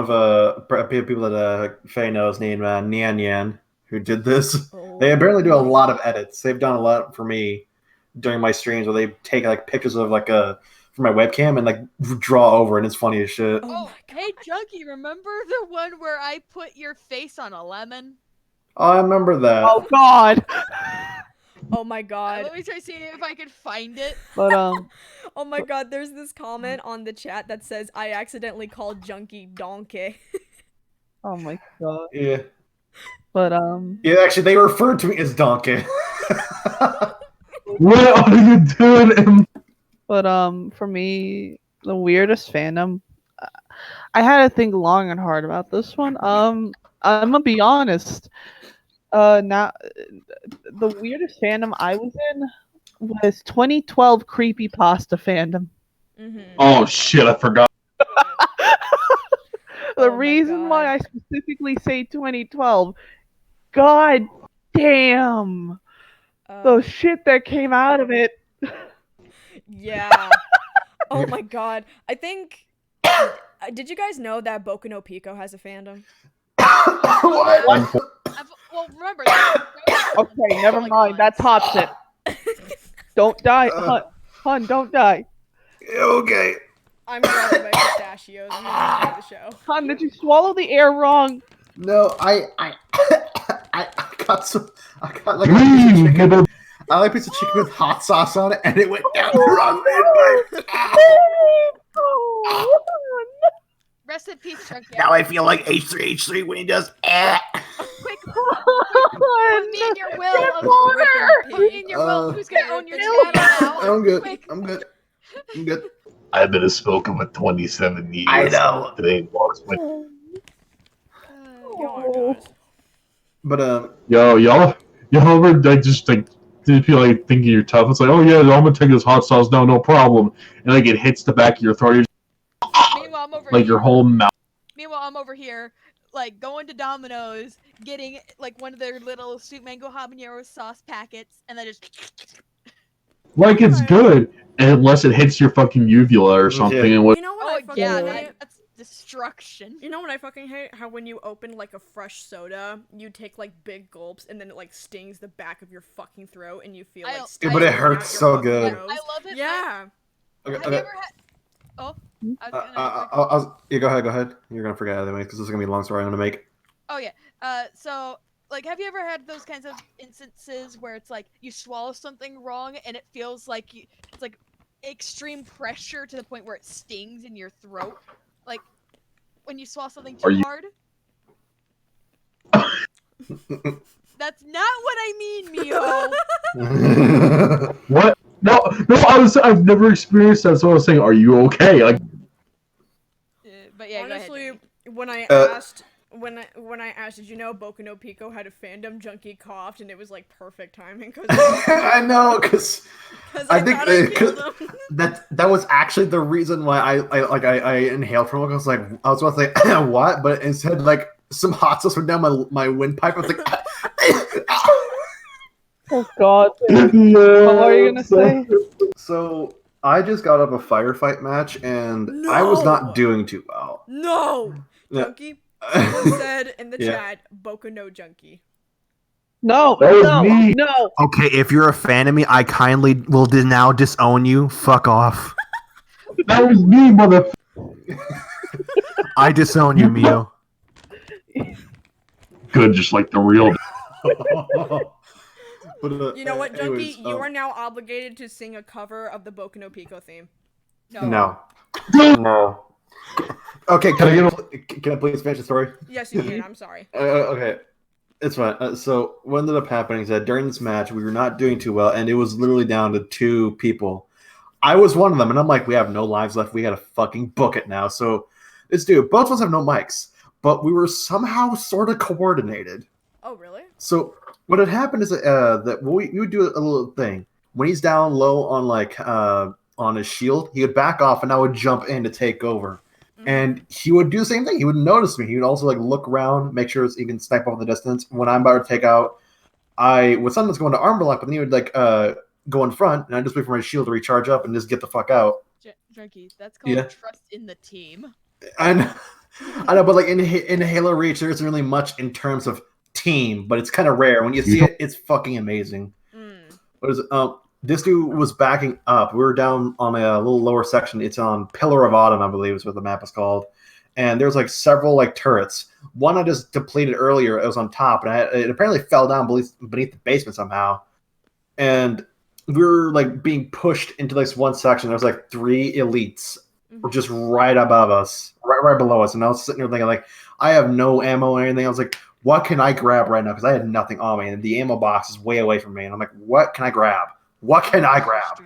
of people that Faye knows named Nian Yan who did this. Oh. They apparently do a lot of edits. They've done a lot for me during my streams where they take like pictures of like from my webcam and like draw over, and it's funny as shit. Oh, hey Junkie, remember the one where I put your face on a lemon? Oh, I remember that. Oh God. Oh my god. Let me try to see if I can find it. But Oh my god, there's this comment on the chat that says, I accidentally called Junkie Donkey. oh my God. Yeah. But Yeah, actually, they referred to me as Donkey. What are you doing? But for me, the weirdest fandom, I had to think long and hard about this one. I'm gonna be honest. Now, the weirdest fandom I was in was 2012 creepypasta fandom. Mm-hmm. Oh shit, I forgot. The Oh my reason why God. I specifically say 2012, god damn, the shit that came out of it. Yeah. Oh my god. I think. Did you guys know that Boku no Pico has a fandom? What? Well, remember. Okay, never mind. That tops it. Don't die, hun. Don't die. Okay. I'm grabbing my pistachios. I'm gonna enjoy the show. Hun, did you swallow the air wrong? No, I got some. I got like a piece of chicken. I like a piece of chicken with hot sauce on it, and it went down the wrong way. Rest in peace, Drunken. Now I feel like H3H3 when he does. Quick, put me in your will. Put me in your will. Who's gonna own your channel now? I'm good. Quick. I'm good. I'm good. I've been spoken for 27 years. I know. Today walks with. But Y'all ever like just like did feel like thinking you're tough? It's like, oh yeah, I'm gonna take this hot sauce now, no problem. And like it hits the back of your throat, Meanwhile, I'm over like here. your whole mouth. Meanwhile, I'm over here, like going to Domino's, getting like one of their little sweet mango habanero sauce packets, and then just. Like it's good unless it hits your fucking uvula or something. Yeah. And what? You know what Oh I fucking yeah, hate? that's destruction. You know what I fucking hate? How when you open like a fresh soda, you take like big gulps and then it like stings the back of your fucking throat and you feel like Yeah, but it hurts so good. I love it. Yeah. okay, Have you ever had? Oh, yeah, go ahead. You're gonna forget anyway because this is gonna be a long story I'm gonna make. Oh yeah. So like, have you ever had those kinds of instances where it's like you swallow something wrong and it feels like it's like extreme pressure to the point where it stings in your throat, like when you swallow something too hard? That's not what I mean, Mio. What? No. I've never experienced that. So I was saying, are you okay? Like, But yeah, honestly, go ahead. when I asked. When I asked, did you know Boku no Pico had a fandom? Junkie coughed, and it was like perfect timing because I know, because I think thought I killed him. that was actually the reason why I inhaled from it. I was about to say what, but instead like some hot sauce went down my windpipe. I was like, Oh God. What were you gonna say? So I just got up a firefight match, and I was not doing too well. No, Yeah. Junkie. Someone said in the chat, Boku no Junkie. No, That was me. no. Okay, if you're a fan of me, I kindly will now disown you. Fuck off. that was me, mother. I disown you, Mio. Good, just like the real. But, You know what, Junkie? anyways, You are now obligated to sing a cover of the Boku no Pico theme. No. Okay, can I please finish the story? Yes, you can. I'm sorry. Okay. It's fine. So what ended up happening is that during this match, we were not doing too well, and it was literally down to 2 people. I was one of them, and I'm like, we have no lives left. We gotta fucking book it now. So this dude, both of us have no mics, but we were somehow sort of coordinated. Oh, really? So what had happened is that we would do a little thing. When he's down low on on his shield, he would back off, and I would jump in to take over. And he would do the same thing. He would notice me. He would also like look around, make sure he can snipe off the distance. When I'm about to take out, I would sometimes go into armor lock, but then he would like go in front, and I just wait for my shield to recharge up and just get the fuck out. Junkie, that's called trust in the team. I know, but like in Halo Reach, there isn't really much in terms of team, but it's kind of rare. When you see it, it's fucking amazing. What is it? This dude was backing up. We were down on a little lower section. It's on Pillar of Autumn, I believe is what the map is called. And there's like several like turrets. One I just depleted earlier. It was on top, and it apparently fell down beneath the basement somehow. And we were like being pushed into this one section. There's like 3 elites were just right above us, right below us. And I was sitting there thinking like, I have no ammo or anything. I was like, what can I grab right now? Because I had nothing on me, and the ammo box is way away from me. And I'm like, what can I grab? What can I grab?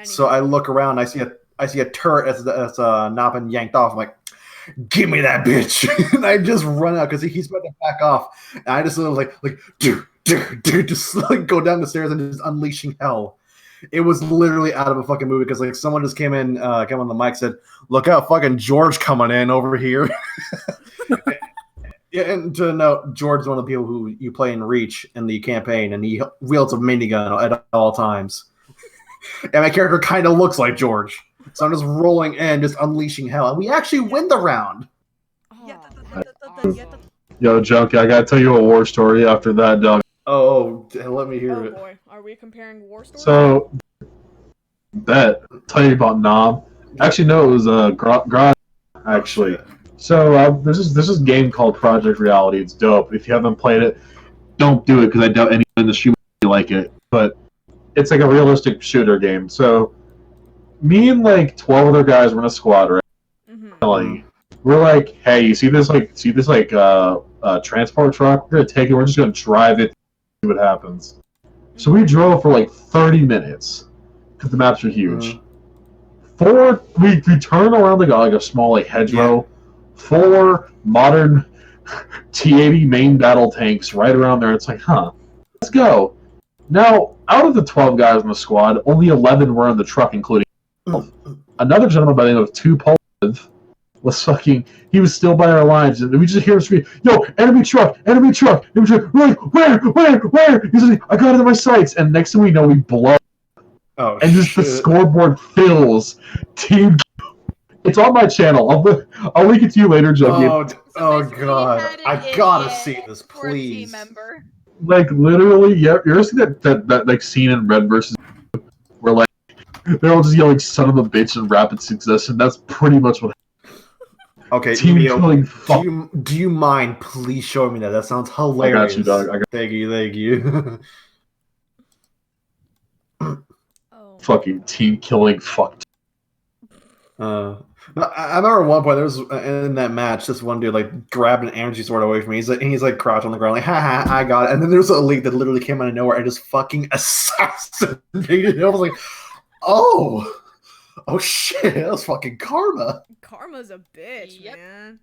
So I look around. I see a turret that's not been yanked off. I'm like, give me that bitch! And I just run out because he's about to back off. And I just sort of like dude, just like go down the stairs and just unleashing hell. It was literally out of a fucking movie because like someone just came on the mic, said, "Look out, fucking George coming in over here." Yeah, and to note, George's one of the people who you play in Reach in the campaign, and he wields a minigun at all times. And my character kind of looks like George. So I'm just rolling in, just unleashing hell. And we actually win the round. Yo, Junkie, I gotta tell you a war story after that, dog. Oh, let me hear it. Oh boy, are we comparing war stories? So, tell you about Nom. Actually, no, it was Grod, actually. So there's this game called Project Reality. It's dope. If you haven't played it, don't do it because I doubt anyone in the stream will like it. But it's like a realistic shooter game. So me and like 12 other guys were in a squad, right? We're like, hey, you see this transport truck? We're gonna take it. We're just gonna drive it, see what happens. So we drove for like 30 minutes because the maps are huge. We turn around like a small like hedgerow. 4 modern T-80 main battle tanks right around there. It's like, let's go. Now, out of the 12 guys in the squad, only 11 were in the truck, including another gentleman by the name of Two Positive was he was still by our lines, and we just hear him scream, "Yo, enemy truck, enemy truck, enemy truck!" We're like, where? He's like, I got it in my sights, and next thing we know, we blow. And just the scoreboard fills. Team. It's on my channel. I'll link it to you later, Junkie. Oh god! I gotta see this, please. Like literally, yeah. You ever see that like scene in Red vs. where like they're all just yelling "son of a bitch" in rapid succession? That's pretty much what. Okay, Team killing. Do you mind please showing me that? That sounds hilarious. I got you, dog. Thank you. Fucking team killing. Fucked. I remember at one point there was in that match, this one dude like grabbed an energy sword away from me. He's like crouched on the ground, like, haha, I got it. And then there's a elite that literally came out of nowhere and just fucking assassinated him. I was like, oh shit, that was fucking karma. Karma's a bitch, man.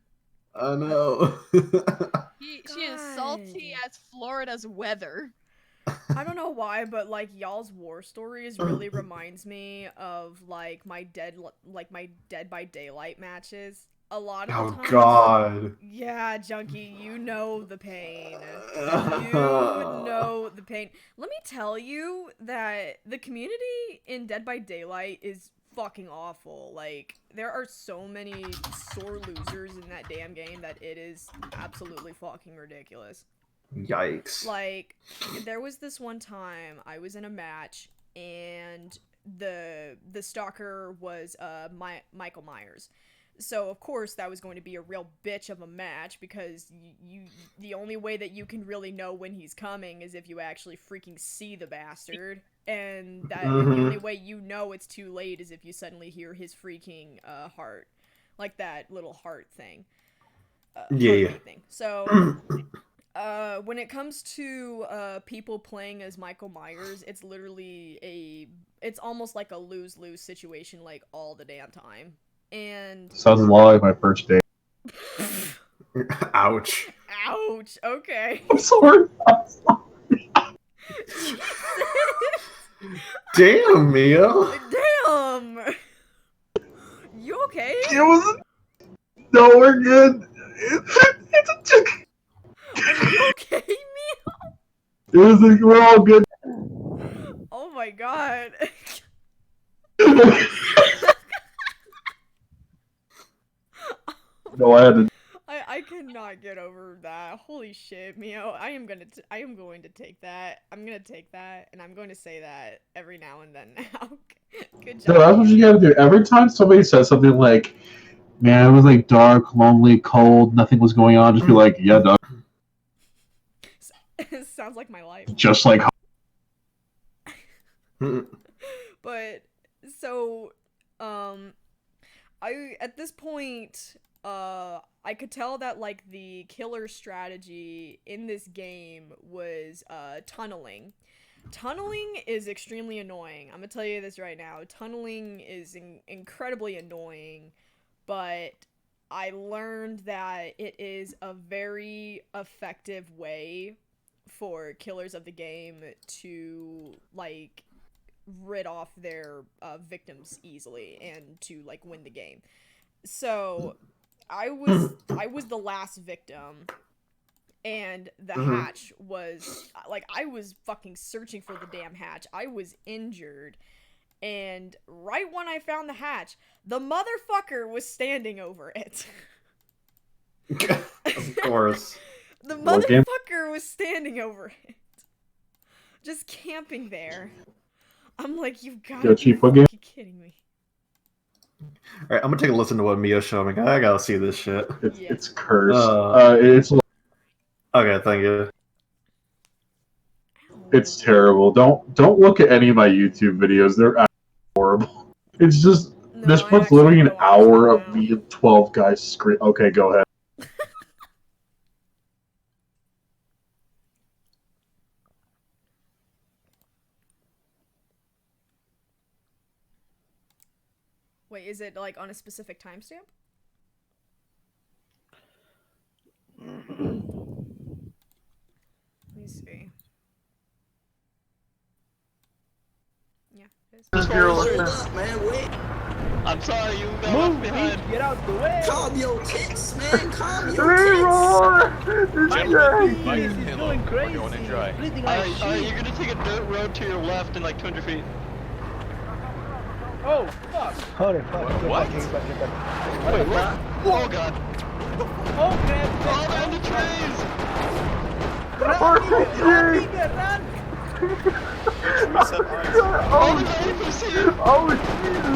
I know. She is salty as Florida's weather. I don't know why, but like y'all's war stories really reminds me of like my Dead by Daylight matches. A lot of the times. Oh god. Yeah, Junkie, you know the pain. You know the pain. Let me tell you that the community in Dead by Daylight is fucking awful. Like, there are so many sore losers in that damn game that it is absolutely fucking ridiculous. Yikes. Like, there was this one time I was in a match and the stalker was Michael Myers. So of course that was going to be a real bitch of a match because the only way that you can really know when he's coming is if you actually freaking see the bastard, and that the only way you know it's too late is if you suddenly hear his freaking heart, like that little heart thing. Yeah. Thing. So When it comes to people playing as Michael Myers, it's literally it's almost like a lose-lose situation, like, all the damn time. And sounds a lot like my first day. Ouch. Ouch. Okay. I'm sorry. Damn, Mia. Damn. You okay? It was. No, we're good. It's a chick. Are you okay, Mia? It was. We're all good. Oh my god. No, I had to. I cannot get over that. Holy shit, Mio. I am going to take that. I'm gonna take that, and I'm going to say that every now and then now. Good job. No, that's what you gotta do. Every time somebody says something like, "Man, it was like dark, lonely, cold, nothing was going on," just be like, "Yeah, dog." Sounds like my life. Just like. But so, at this point, I could tell that, like, the killer strategy in this game was tunneling. Tunneling is extremely annoying. I'm gonna tell you this right now. Tunneling is incredibly annoying, but I learned that it is a very effective way for killers of the game to, like, rid off their victims easily and to, like, win the game. So I was the last victim, and the hatch was, like, I was fucking searching for the damn hatch. I was injured, and right when I found the hatch, the motherfucker was standing over it. Of course. The motherfucker was standing over it. Just camping there. I'm like, you've got to be fucking kidding me. Alright, I'm gonna take a listen to what Mia's showing me. I gotta see this shit. It's cursed. It's. Okay, thank you. It's terrible. Don't look at any of my YouTube videos. They're horrible. It's just this one's literally an hour of me and 12 guys scream. Okay, go ahead. Wait, is it, like, on a specific timestamp? Let me see. Yeah, it is. Man, wait. I'm sorry, you got left behind. Get out the way. Calm your tits, man. Calm your tits. He's going crazy. Bleeding like shit. You're gonna take a dirt road to your left in like 200 feet. Oh, fuck. Holy fuck. What? Wait, what? Oh, God. Oh, man. Fall down the trees. Run, nigga, run. Oh, the APC. Oh, Jesus.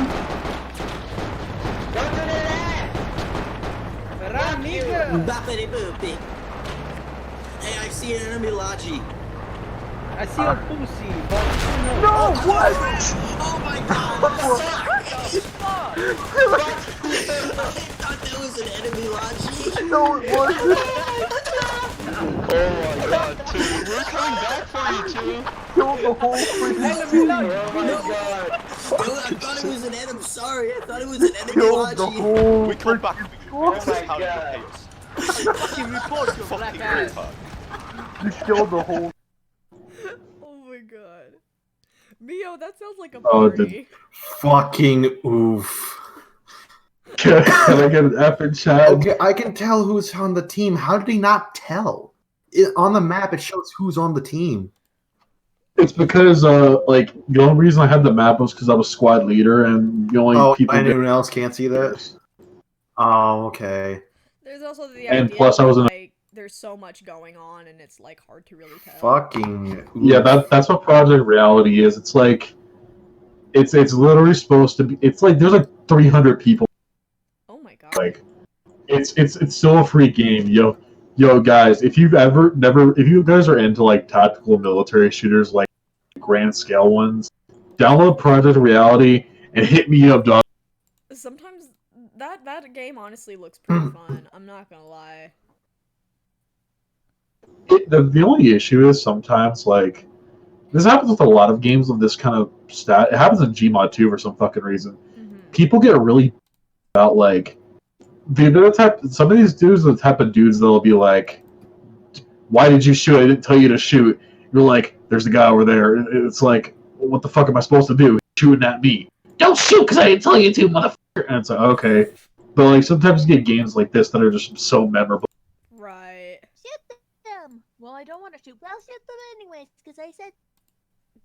Run, nigga. Bappity boopy. Hey, I see an enemy Logi. I see a pussy, but No, what? Oh my God! What? I thought that was an enemy Logi. No, it wasn't. Oh my God, dude, we're coming back for you, too. Kill the whole freaking enemy city. Logi. Oh my God. Dude, I thought it was an enemy. I'm sorry, I thought it was an enemy Kill Logi. the whole We come back. Oh my God. Fucking report your black ass. You killed the whole. Oh my god. Mio, that sounds like a Oh, party. Fucking oof. Can I get an F in chat? Okay, I can tell who's on the team. How did he not tell? On the map, it shows who's on the team. It's because, like, the only reason I had the map was because I was squad leader, and the only people. Anyone else can't see that? Oh, okay. There's also the And idea plus I was that, in- like, there's so much going on and it's, like, hard to really tell. Fucking oof. Yeah, that's what Project Reality is. It's like, it's literally supposed to be. It's like there's like 300 people. Oh my god. Like, it's still a free game, yo, guys. If you guys are into like tactical military shooters, like grand scale ones, download Project Reality and hit me up, dog. Sometimes that game honestly looks pretty fun. I'm not gonna lie. The only issue is sometimes, like, this happens with a lot of games of this kind of stat. It happens in Gmod too for some fucking reason. People get really about, like, some of these dudes are the type of dudes that'll be like, why did you shoot? I didn't tell you to shoot. You're like, there's the guy over there. It's like, what the fuck am I supposed to do? He's shooting at me. Don't shoot because I didn't tell you to, motherfucker. And it's like, okay. But, like, sometimes you get games like this that are just so memorable. Right. Shoot them. Well, I don't want to shoot. Well, shoot them anyways, because I said.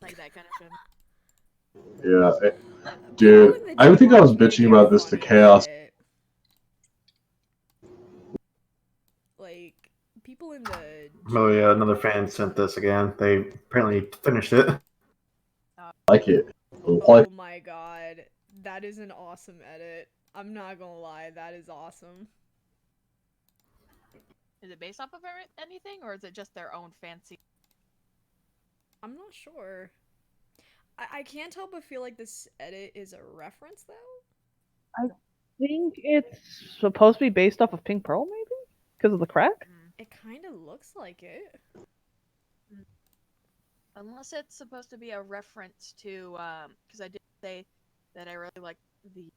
Like that kind of shit. Yeah. Dude, I think I was bitching about this to Chaos. Like, people in the... Oh yeah, another fan sent this again. They apparently finished it. Like it. Oh my god. That is an awesome edit. I'm not gonna lie, that is awesome. Is it based off of anything, or is it just their own fancy? I'm not sure. I can't help but feel like this edit is a reference, though. I think it's supposed to be based off of Pink Pearl, maybe? Because of the crack? It kind of looks like it. Unless it's supposed to be a reference to, because I did say that I really like the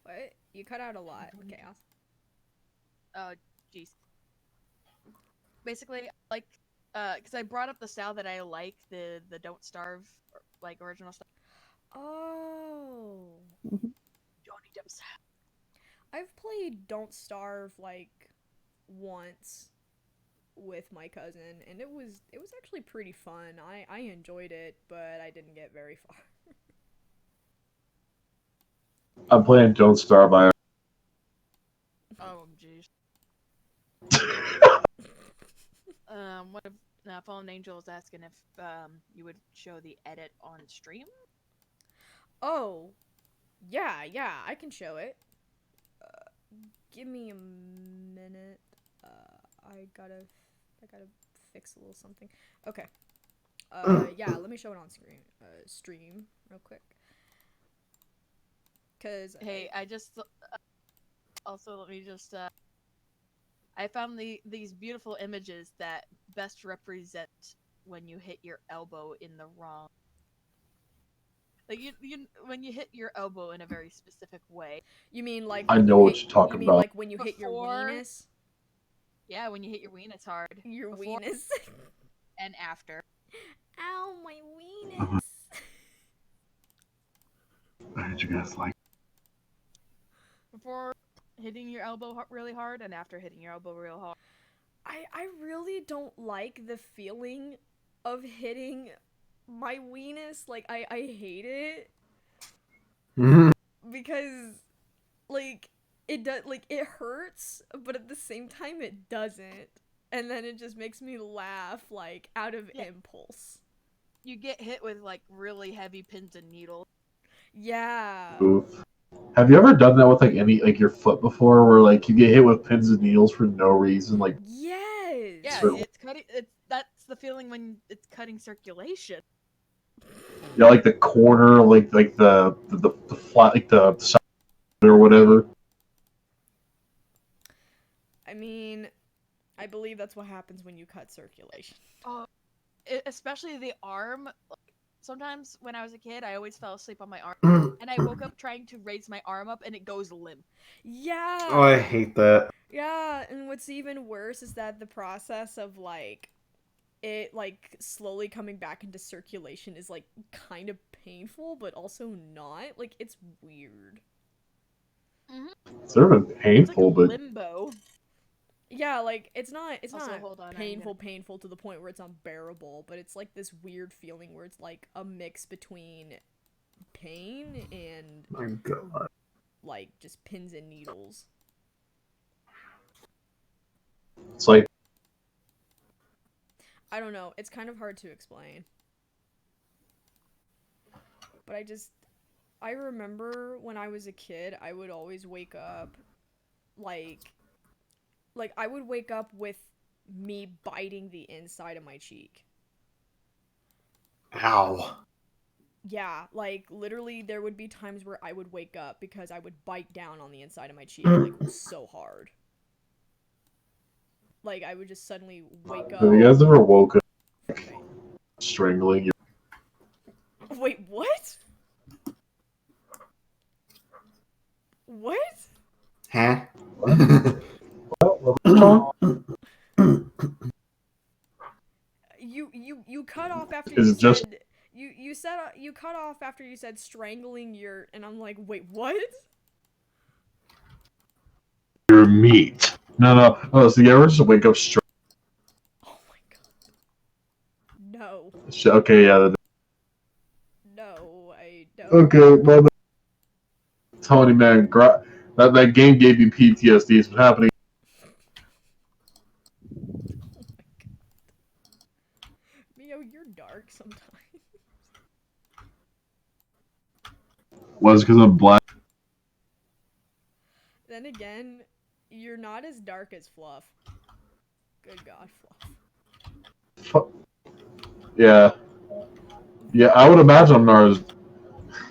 What? You cut out a lot, Chaos. Oh, jeez. Basically, like, because I brought up the style that I like, the Don't Starve, like, original style. Oh. Johnny Depp style. I've played Don't Starve, like, once with my cousin, and it was actually pretty fun. I enjoyed it, but I didn't get very far. I'm playing Don't Starve by... Oh, jeez. What if Fallen Angel is asking if you would show the edit on stream? Oh, yeah, I can show it. Give me a minute. I gotta fix a little something. Okay. Yeah, let me show it on screen. Stream real quick. Cause hey, I just also let me just I found these beautiful images that best represent when you hit your elbow in the wrong. Like you when you hit your elbow in a very specific way. You mean like I know what you're talking about. You mean like when you hit your weenus? Yeah, when you hit your weenus hard. Your weenus. And after. Ow, my weenus. I heard you guys like... Before hitting your elbow really hard and after hitting your elbow real hard. I really don't like the feeling of hitting my weenus. Like, I hate it. Because, like, it hurts, but at the same time it doesn't. And then it just makes me laugh, like, out of impulse. You get hit with, like, really heavy pins and needles. Yeah. Oof. Have you ever done that with, like, your foot before, where, like, you get hit with pins and needles for no reason, like... Yes! Yeah, it's cutting, that's the feeling when it's cutting circulation. Yeah, like the corner, like the flat, like the side or whatever. I mean, I believe that's what happens when you cut circulation. Oh, especially the arm. Sometimes when I was a kid, I always fell asleep on my arm, and I woke up trying to raise my arm up, and it goes limp. Yeah. Oh, I hate that. Yeah, and what's even worse is that the process of, like, it, like, slowly coming back into circulation is, like, kind of painful, but also not. Like, it's weird. It's sort of painful, it's like a but... limbo. Yeah, like, it's not hold on, painful to the point where it's unbearable, but it's, like, this weird feeling where it's, like, a mix between pain and... My God. Like, just pins and needles. It's like... I don't know, it's kind of hard to explain. But I remember when I was a kid, I would always wake up, like, I would wake up with me biting the inside of my cheek. Ow. Yeah, like, literally, there would be times where I would wake up because I would bite down on the inside of my cheek, like, so hard. like I would just suddenly wake up. Have you guys ever woken up like, strangling your... Wait, what? What? Huh? You cut off after Is you it just- said you cut off after you said strangling your, and I'm like, wait, what? your meat. No. Oh, so you ever just wake up strangling? Oh my god. No. Okay, yeah. No, I don't. Okay, well, Tony, man, that game gave me PTSD. It's been happening. Mio, you're dark sometimes. Was because I'm black. Then again, you're not as dark as Fluff. Good God, Fluff. Yeah. Yeah, I would imagine I'm not as...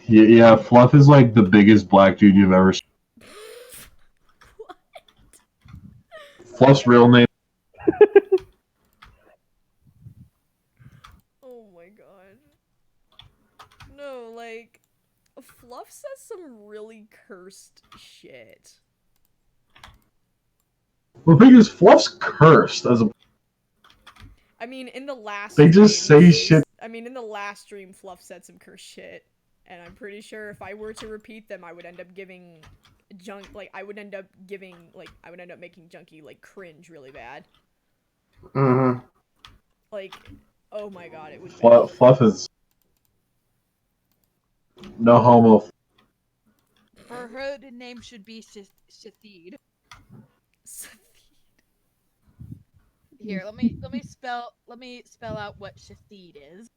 Yeah, Fluff is like the biggest black dude you've ever seen. What? Fluff's real name... Oh my god. No, like, Fluff says some really cursed shit. The thing is, Fluff's cursed as a... I mean, in the last They just stream, say shit. I mean, in the last stream, Fluff said some cursed shit. And I'm pretty sure if I were to repeat them, I would end up giving I would end up making Junkie, like, cringe really bad. Mm-hmm. Like, oh my god, it was bad. Fluff is... No homo. For her, the name should be Sithede. Here, let me spell out what Sithede is.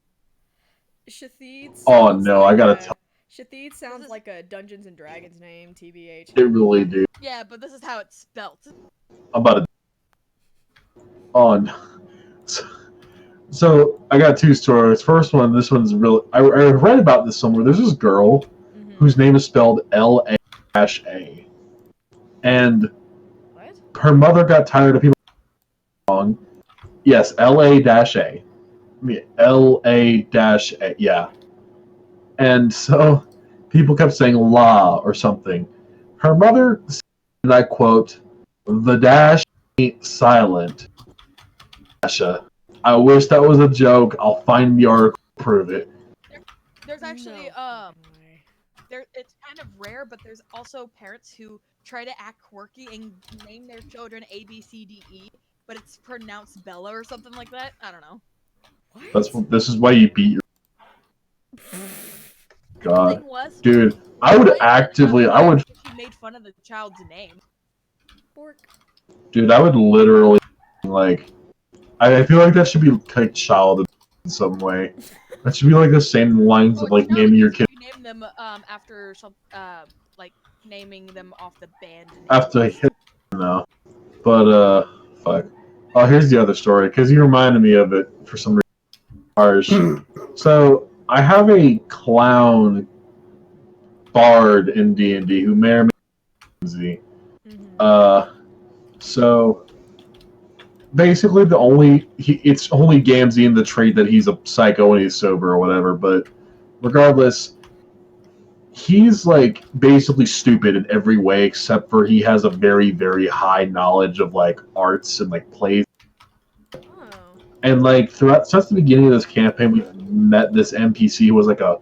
Shathid sounds Oh no, like I gotta tell... Shathid sounds like a Dungeons and Dragons name, TBH. It really do. Yeah, but this is how it's spelt. I'm about to... Oh no. So, I got two stories. First one, this one's real... I read about this somewhere. There's this girl whose name is spelled L-A-A. And What? her mother got tired of people wrong. Yes, L-A-A. L-A-A, yeah. And so, people kept saying la or something. Her mother said, and I quote, "The dash ain't silent. Dasha. I wish that was a joke. I'll find the article to prove it." There's actually it's kind of rare, but there's also parents who try to act quirky and name their children A B C D E, but it's pronounced Bella or something like that. I don't know. What? This is why you beat your... God. Was, dude, I would actively... She made fun of the child's name. Bork. Dude, I would literally, like... I feel like that should be like child in some way. That should be like the same lines of like naming your kid. You name them after some like naming them off the band. After I hit no, but fuck. Oh, here's the other story because you reminded me of it for some reason. Harsh. So I have a clown bard in D&D who may or may not be so. Basically, it's only Gamzee in the trait that he's a psycho and he's sober or whatever. But regardless, he's like basically stupid in every way except for he has a very, very high knowledge of like arts and like plays. Oh. And like since the beginning of this campaign, we've met this NPC who was like a...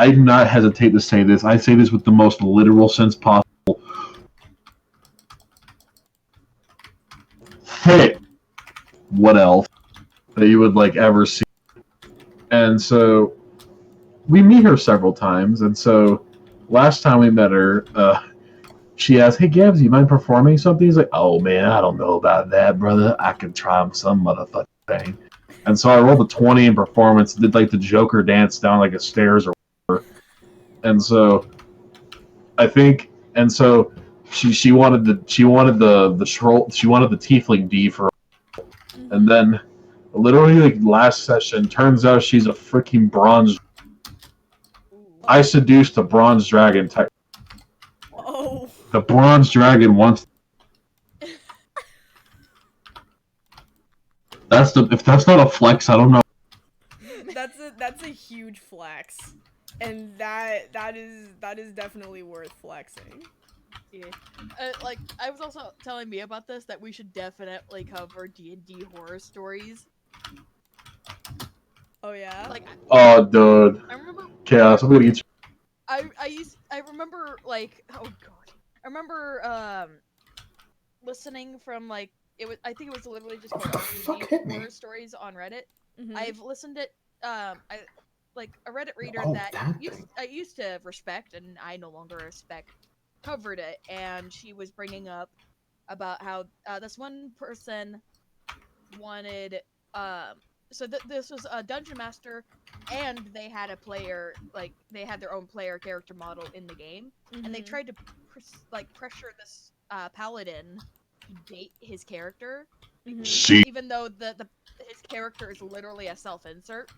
I do not hesitate to say this. I say this with the most literal sense possible. Hey. What else that you would like ever see? And so we meet her several times, and so last time we met her, she asked, "Hey Gabs, you mind performing something?" He's like, "Oh man, I don't know about that, brother. I can try some motherfucking thing." And so I rolled a 20 in performance, did like the Joker dance down like a stairs or whatever. And so I think, and so she wanted the tiefling D for. And then, literally, like last session, turns out she's a freaking bronze. I seduced a bronze dragon. Oh. The bronze dragon wants. if that's not a flex, I don't know. That's a huge flex, and that is definitely worth flexing. Yeah. Like, I was also telling me about this, that we should definitely cover D&D horror stories. Oh yeah? Like, Oh, dude. I remember... Chaos, I'm gonna get you. I remember, like... Oh, God. I remember, listening from, like... I think it was literally just called D&D horror stories on Reddit. Mm-hmm. I've listened it, a Reddit reader that I used to respect, and I no longer respect, covered it, and she was bringing up about how this one person wanted this was a dungeon master, and they had a player, like they had their own player character model in the game, and they tried to pressure this paladin to date his character, even though his character is literally a self-insert.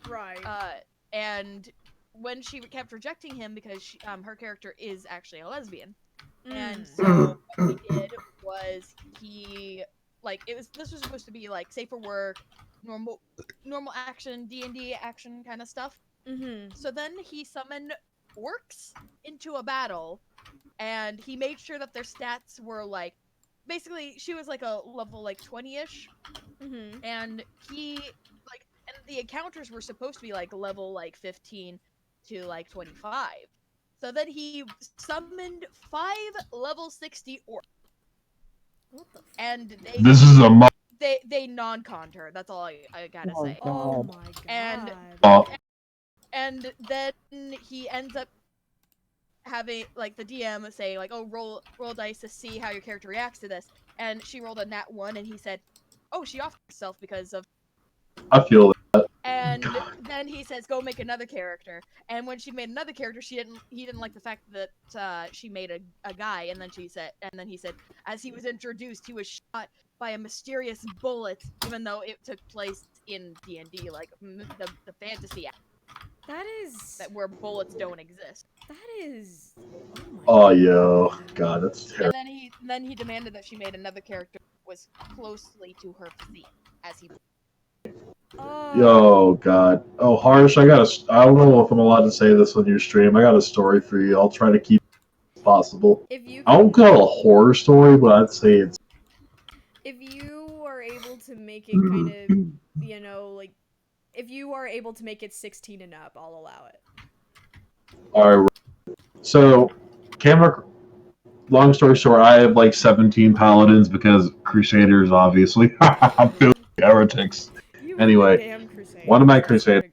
Right. And when she kept rejecting him because her character is actually a lesbian, and so what he did was this was supposed to be like safer work, normal action, D&D action kind of stuff. So then he summoned orcs into a battle, and he made sure that their stats were like, basically she was like a level like 20-ish, and and the encounters were supposed to be like level like 15 to like 25. So then he summoned 5 level 60 orcs. And they non-conned her. That's all I gotta say. Oh my god. And then he ends up having like the DM say like, oh, roll dice to see how your character reacts to this. And she rolled a nat 1, and he said, oh, she offed herself because of... I feel that. And then he says, go make another character. And when she made another character, he didn't like the fact that she made a guy. And then he said, as he was introduced, he was shot by a mysterious bullet, even though it took place in D&D, like the fantasy act. Where bullets don't exist. That is... Oh, yo. God, that's terrible. And then he demanded that she made another character that was closely to her physique, as he... Yo, God. Oh, Harsh, I don't know if I'm allowed to say this on your stream. I got a story for you. I'll try to keep it possible. I don't call it a horror story, but I'd say it's... If you are able to make it kind of, like... If you are able to make it 16 and up, I'll allow it. Alright. So, long story short, I have like 17 paladins because Crusaders, obviously. Heretics. Anyway, one of my Crusaders.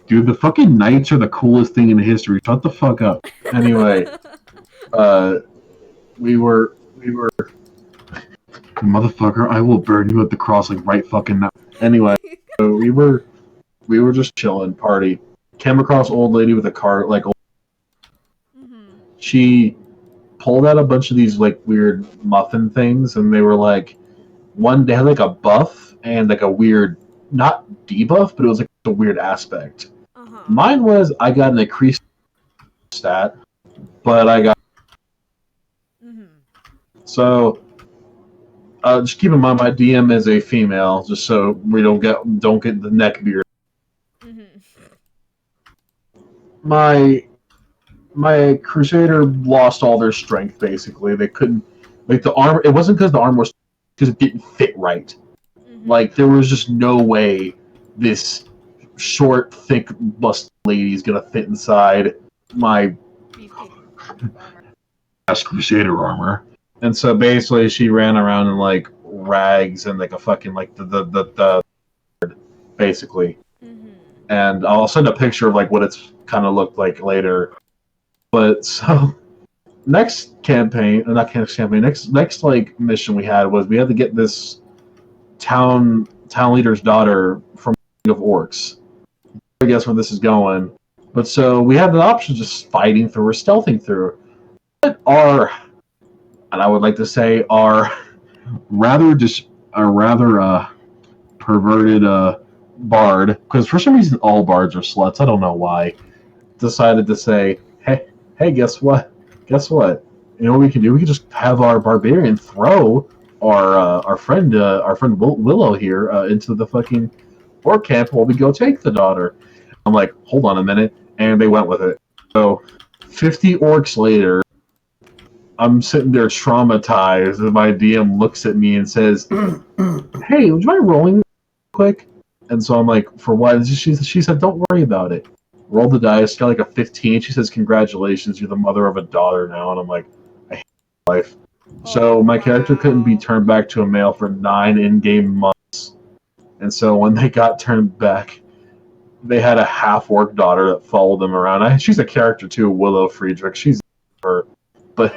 Dude, the fucking knights are the coolest thing in history. Shut the fuck up. Anyway, we were... Motherfucker, I will burn you at the cross like right fucking now. Anyway, so we were just chilling, party. Came across old lady with a cart, like she pulled out a bunch of these like weird muffin things, and they were like they had like a buff and like a weird, not debuff, but it was like a weird aspect. Mine was I got an increased stat, but I got so. Just keep in mind, my DM is a female, just so we don't get the neck beard. My Crusader lost all their strength. Basically, they couldn't the armor. It wasn't because the armor was because it didn't fit right. Like there was just no way this short, thick, busted lady is gonna fit inside my Crusader armor. And so basically, she ran around in like rags and like a fucking like the basically. And I'll send a picture of like what it's kind of looked like later. But so next like mission we had was we had to get this town leader's daughter from of orcs. I guess where this is going. But so we had the option of just fighting through or stealthing through. But and I would like to say our rather perverted bard, because for some reason all bards are sluts, I don't know why, decided to say, hey, guess what? You know what we can do? We can just have our barbarian throw our friend Willow here into the fucking orc camp while we go take the daughter. I'm like, hold on a minute, and they went with it. So 50 orcs later, I'm sitting there traumatized, and my DM looks at me and says, "Hey, would you mind rolling quick?" And so I'm like, "For what?" She said, "Don't worry about it." Roll the dice, got like a 15. She says, "Congratulations, you're the mother of a daughter now." And I'm like, I hate life. So my character couldn't be turned back to a male for 9 in-game months. And so when they got turned back, they had a half-orc daughter that followed them around. She's a character too, Willow Friedrich. She's her. But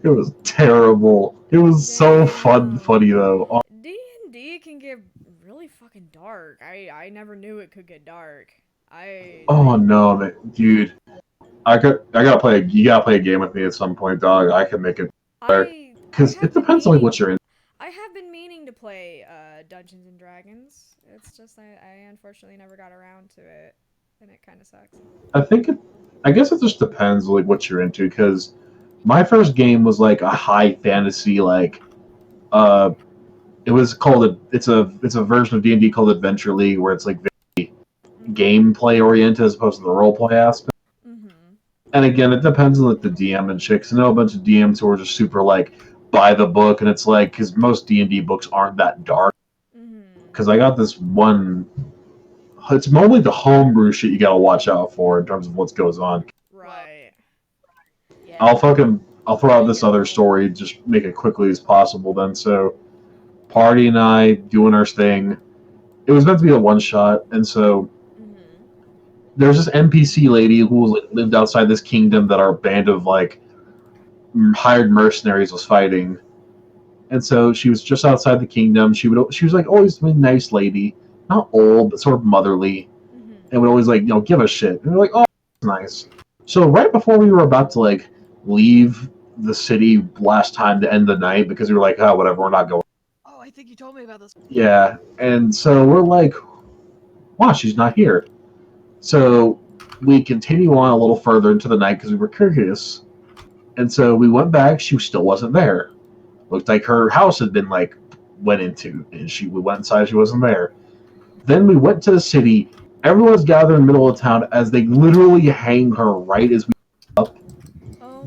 it was terrible. It was so funny though. D&D can get really fucking dark. I never knew it could get dark. Oh no, man, dude! You gotta play a game with me at some point, dog. I can make it dark because it depends on like what you're in. I have been meaning to play Dungeons and Dragons. It's just I unfortunately never got around to it, and it kind of sucks. I guess it just depends like what you're into because my first game was like a high fantasy like it was called it's a version of D&D called Adventure League where it's like very gameplay oriented as opposed to the roleplay aspect. And again, it depends on like the DM and shit. 'Cause I know a bunch of DMs who are just super like by the book, and it's like because most D&D books aren't that dark. Because I got this one. It's mostly the homebrew shit you gotta watch out for in terms of what goes on. Right. Yeah. I'll throw out this other story, just make it quickly as possible. Then so, Party and I doing our thing. It was meant to be a one shot, and so. There's this NPC lady who like, lived outside this kingdom that our band of like hired mercenaries was fighting, and so she was just outside the kingdom. She was like always a nice lady, not old but sort of motherly, and would always like give a shit. And we're like, oh, that's nice. So right before we were about to like leave the city last time to end the night because we were like, oh whatever, we're not going. Oh, I think you told me about this. Yeah, and so we're like, wow, she's not here. So we continue on a little further into the night because we were curious. And so we went back. She still wasn't there. Looked like her house had been like went into, and we went inside. She wasn't there. Then we went to the city. Everyone's gathered in the middle of town as they literally hang her right as we up.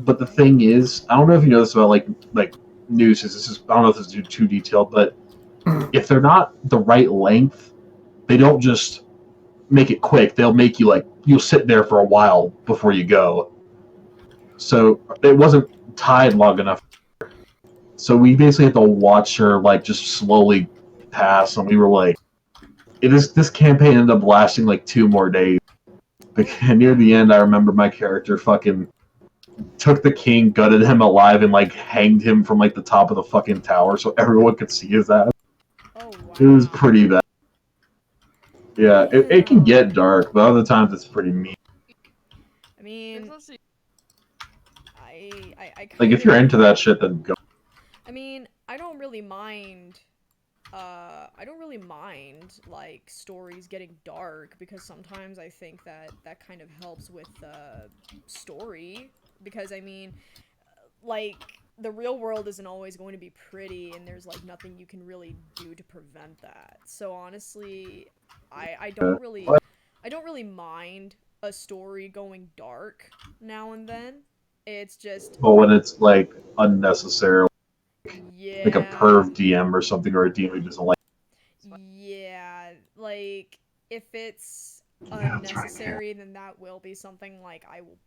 But the thing is, I don't know if you know this about like nooses. I don't know if this is too detailed, but if they're not the right length, they don't just make it quick. They'll make you you'll sit there for a while before you go. So it wasn't tied long enough. So we basically had to watch her just slowly pass, and we were like, this campaign ended up lasting 2 more days. And near the end, I remember my character fucking took the king, gutted him alive, and hanged him from the top of the fucking tower so everyone could see his ass. Oh, wow. It was pretty bad. Yeah, it can get dark, but other times it's pretty mean. I mean, I if you're into that shit, then go. I mean, I don't really mind stories getting dark because sometimes I think that kind of helps with the story because I mean, the real world isn't always going to be pretty and there's nothing you can really do to prevent that. So honestly, I don't really mind a story going dark now and then. It's just when it's unnecessary, yeah, like a perv DM or something, or a DM who doesn't like. Yeah, if it's unnecessary, then that will be something I will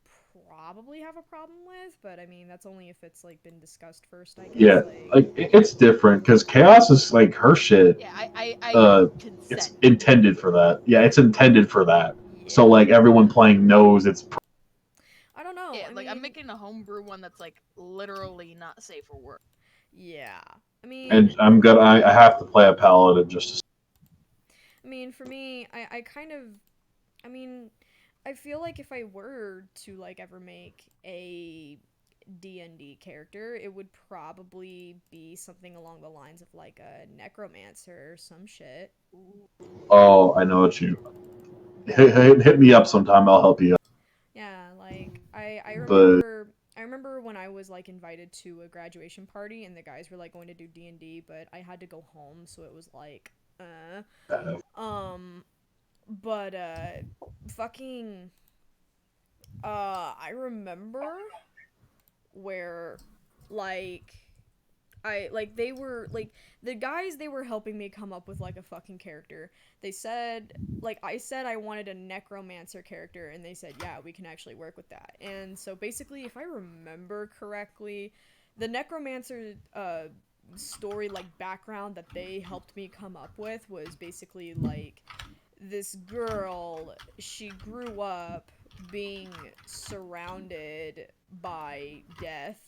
probably have a problem with. But I mean, that's only if it's been discussed first, I guess. Yeah, it's different because chaos is her shit. Yeah, it's intended for that. Yeah, it's intended for that. Yeah. So everyone playing knows it's. I don't know. Yeah, I'm making a homebrew one that's literally not safe for work. Yeah, I mean. And I have to play a paladin just to. I mean, for me, I kind of, I mean, I feel like if I were to ever make a D&D character, it would probably be something along the lines of a necromancer or some shit. Oh, I know what you. Hit me up sometime. I'll help you. Yeah, I remember when I was like invited to a graduation party and the guys were like going to do D&D, but I had to go home, so it was like, but fucking, I remember where, like, they were, like, the guys, they were helping me come up with, like, a fucking character. They said, like, I said I wanted a necromancer character, and they said, yeah, we can actually work with that. And so, basically, if I remember correctly, the necromancer, story, like, background that they helped me come up with was basically, like, this girl, she grew up being surrounded by death.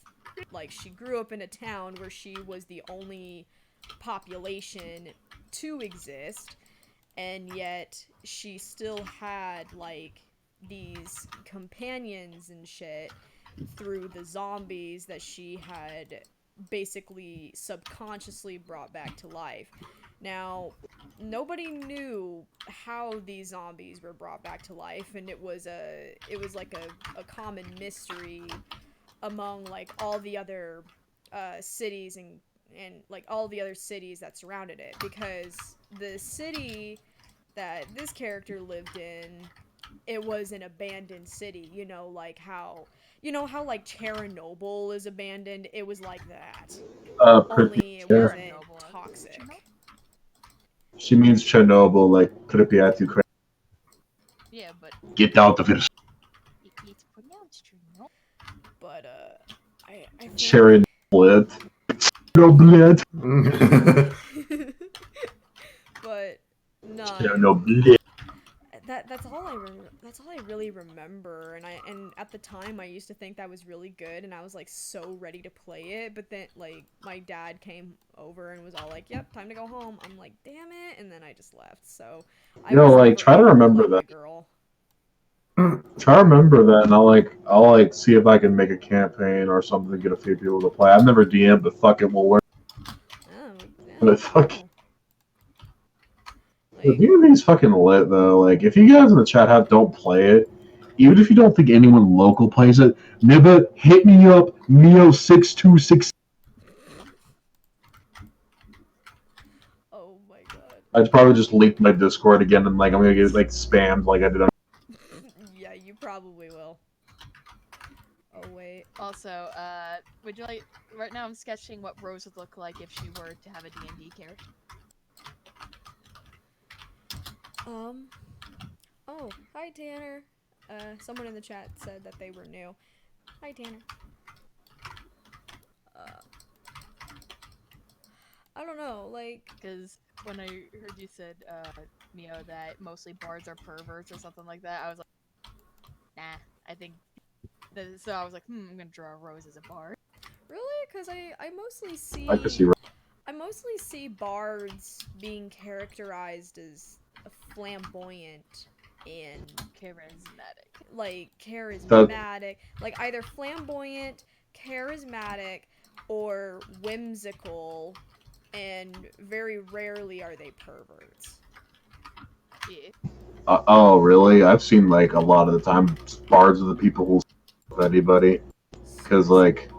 Like, she grew up in a town where she was the only population to exist, and yet she still had, like, these companions and shit through the zombies that she had basically subconsciously brought back to life. Now, nobody knew how these zombies were brought back to life, and it was like a common mystery among, like, all the other cities and like all the other cities that surrounded it, because the city that this character lived in, it was an abandoned city, like how like Chernobyl is abandoned. It was like that, only it wasn't toxic. She means Chernobyl, like Pripyat, Ukraine. Yeah, but Get out of it. it's pronounced Chernobyl. But I think... Chernobyl. Chernobyl. But no. Chernobyl. That's all I really remember, and at the time I used to think that was really good, and I was like so ready to play it, but then like my dad came over and was all like, "Yep, time to go home." I'm like, "Damn it," and then I just left. So I like try to remember that. Try to remember that, and I'll see if I can make a campaign or something to get a few people to play. I've never DM'd, but fuck it, we'll work. But fuck. D&D's fucking lit though. Like, if you guys in the chat don't play it, even if you don't think anyone local plays it, never hit me up, Mio626. Oh my god. I'd probably just leak my Discord again, and like I'm gonna get like spammed like I did on. Yeah, you probably will. Oh wait. Also, would you like? Right now, I'm sketching what Rose would look like if she were to have a D&D character. Oh, hi Tanner. Someone in the chat said that they were new. Hi Tanner. I don't know, like... Because when I heard you said, Mio, that mostly bards are perverts or something like that, I was like, nah, I think... So I was like, I'm gonna draw Rose as a bard. Really? Because I mostly see... I mostly see bards being characterized as flamboyant and charismatic. Like, charismatic. Like, either flamboyant, charismatic, or whimsical, and very rarely are they perverts. Yeah. Oh, really? I've seen, like, a lot of the time, bards are the people who with anybody. Because, like,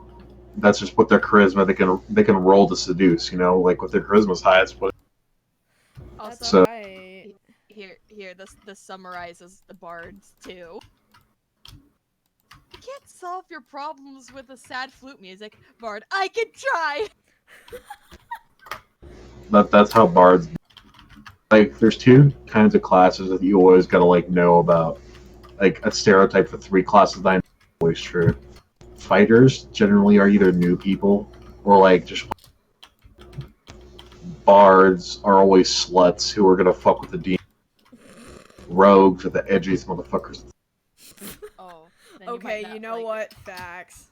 that's just what their charisma, they can roll to seduce, like, with their charisma's high, it's what... Also, so, right. Here, this summarizes the bards, too. You can't solve your problems with a sad flute music, bard. I can try! That's how bards... Like, there's two kinds of classes that you always gotta, like, know about. Like, a stereotype for 3 classes that I know is always true. Fighters generally are either new people, or, like, just... Bards are always sluts who are gonna fuck with the demon. Rogues are the edgiest motherfuckers. Oh. Okay, you know what? Facts.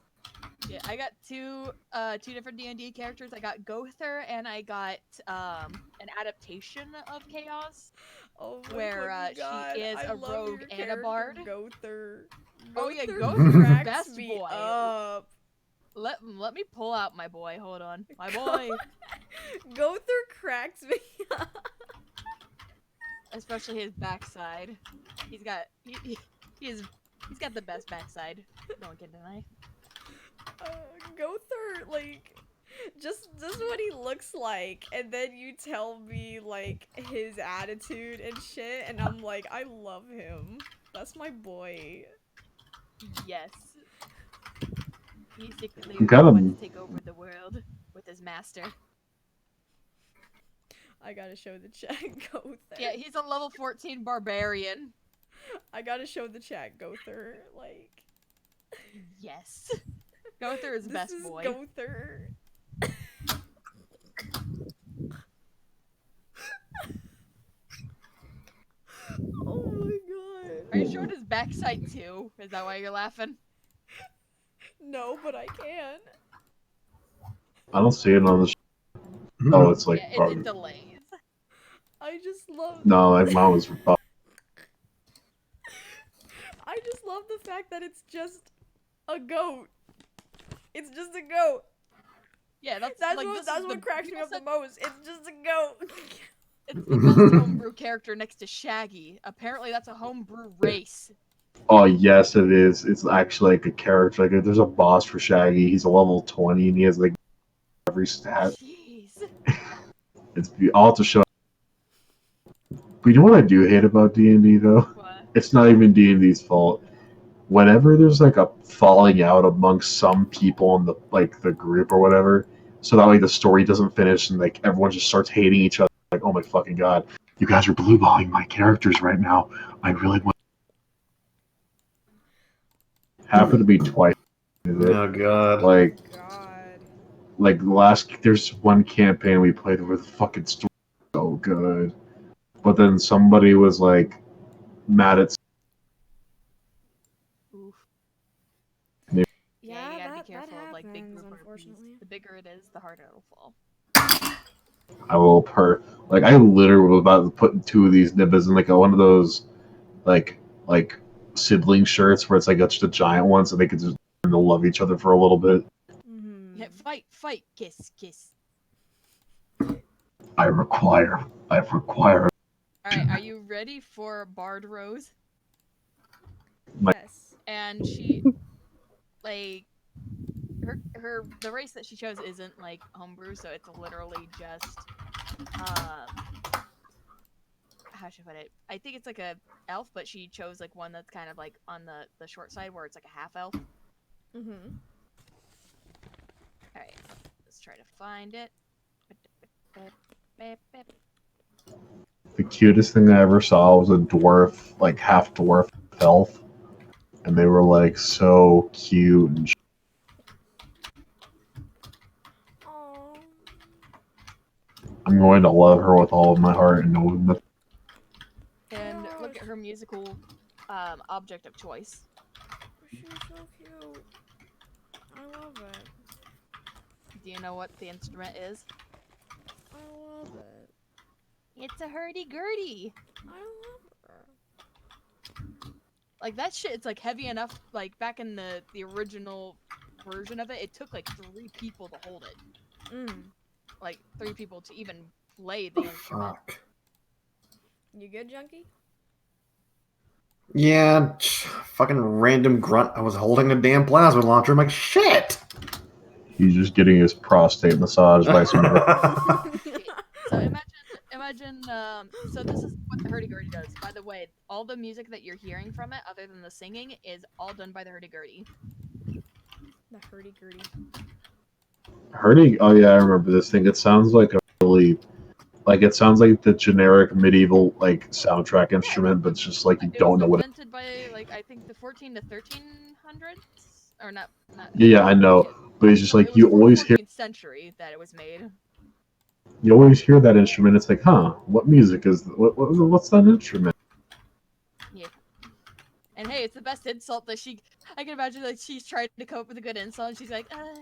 Yeah, I got two different D&D characters. I got Gother and I got an adaptation of Chaos. Oh my where God, she is a rogue and a bard. Gother. Oh yeah, Gother's best me boy. Up. Let me pull out my boy. Hold on, my boy. Gother cracks me up. Especially his backside. He's got the best backside. No one can deny. like, just what he looks like, and then you tell me, like, his attitude and shit, and I'm like, I love him. That's my boy. Yes. He secretly Got really him. wants to take over the world with his master. I gotta show the chat Gother. Yeah, he's a level 14 barbarian. I gotta show the chat Gother, like... Yes. Gother is best boy. Gother. Oh my god. Are you showing his backside too? Is that why you're laughing? No, but I can. I don't see it on the. Oh, it's like. Yeah, it delays. I just love. No, like mine was. I just love the fact that it's just a goat. It's just a goat. Yeah, that's like, what cracks me up the most. It's just a goat. It's the best homebrew character next to Shaggy. Apparently, that's a homebrew race. Oh yes, it is. It's actually like a character. Like there's a boss for Shaggy. He's a level 20, and he has like every stat. Jeez. I'll have to show. But you know what I do hate about D&D though? What? It's not even D&D's fault. Whenever there's like a falling out amongst some people in the the group or whatever, so that way the story doesn't finish and like everyone just starts hating each other. Like, oh my fucking god, you guys are blueballing my characters right now. I really want. Happened to be twice. Oh god. Like there's one campaign we played where the fucking story was so good, but then somebody was like mad at. Oof. Yeah, you gotta be careful that of like big happens, group RPs. unfortunately. The bigger it is, the harder it'll fall. I will I literally was about to put two of these nibbas in like one of those like sibling shirts where it's like just a giant one so they could just learn to love each other for a little bit. Yeah, fight, kiss. I require. Alright, are you ready for Bard Rose? Yes. And she, like, the race that she chose isn't like homebrew, so it's literally just, how should I put it? I think it's like a elf, but she chose like one that's kind of like on the short side where it's like a half elf. Mm-hmm. Alright, let's try to find it. The cutest thing I ever saw was a dwarf, like half dwarf elf, and they were like so cute. And I'm going to love her with all of my heart and know. And look at her musical object of choice. She's so cute. I love it. Do you know what the instrument is? I love it. It's a hurdy-gurdy. I love her. Like that shit, it's like heavy enough. Like back in the original version of it, it took like 3 people to hold it. Like 3 people to even play the instrument. Fuck. You good, Junkie? Yeah, fucking random grunt. I was holding a damn plasma launcher. I'm like, shit! He's just getting his prostate massaged by some. So imagine. So this is what the hurdy-gurdy does. By the way, all the music that you're hearing from it, other than the singing, is all done by the hurdy-gurdy. The hurdy-gurdy. Oh yeah, I remember this thing. It sounds like a really, it sounds like the generic medieval soundtrack instrument, but it's just like you don't know what. Invented by I think the 14 to 1300s, or not. Yeah, I know, but it's just like you always hear. 14th century that it was made. You always hear that instrument. It's like, huh? What music is? What's that instrument? Yeah. And hey, it's the best insult that I can imagine that she's trying to come up with a good insult, and she's like, I'm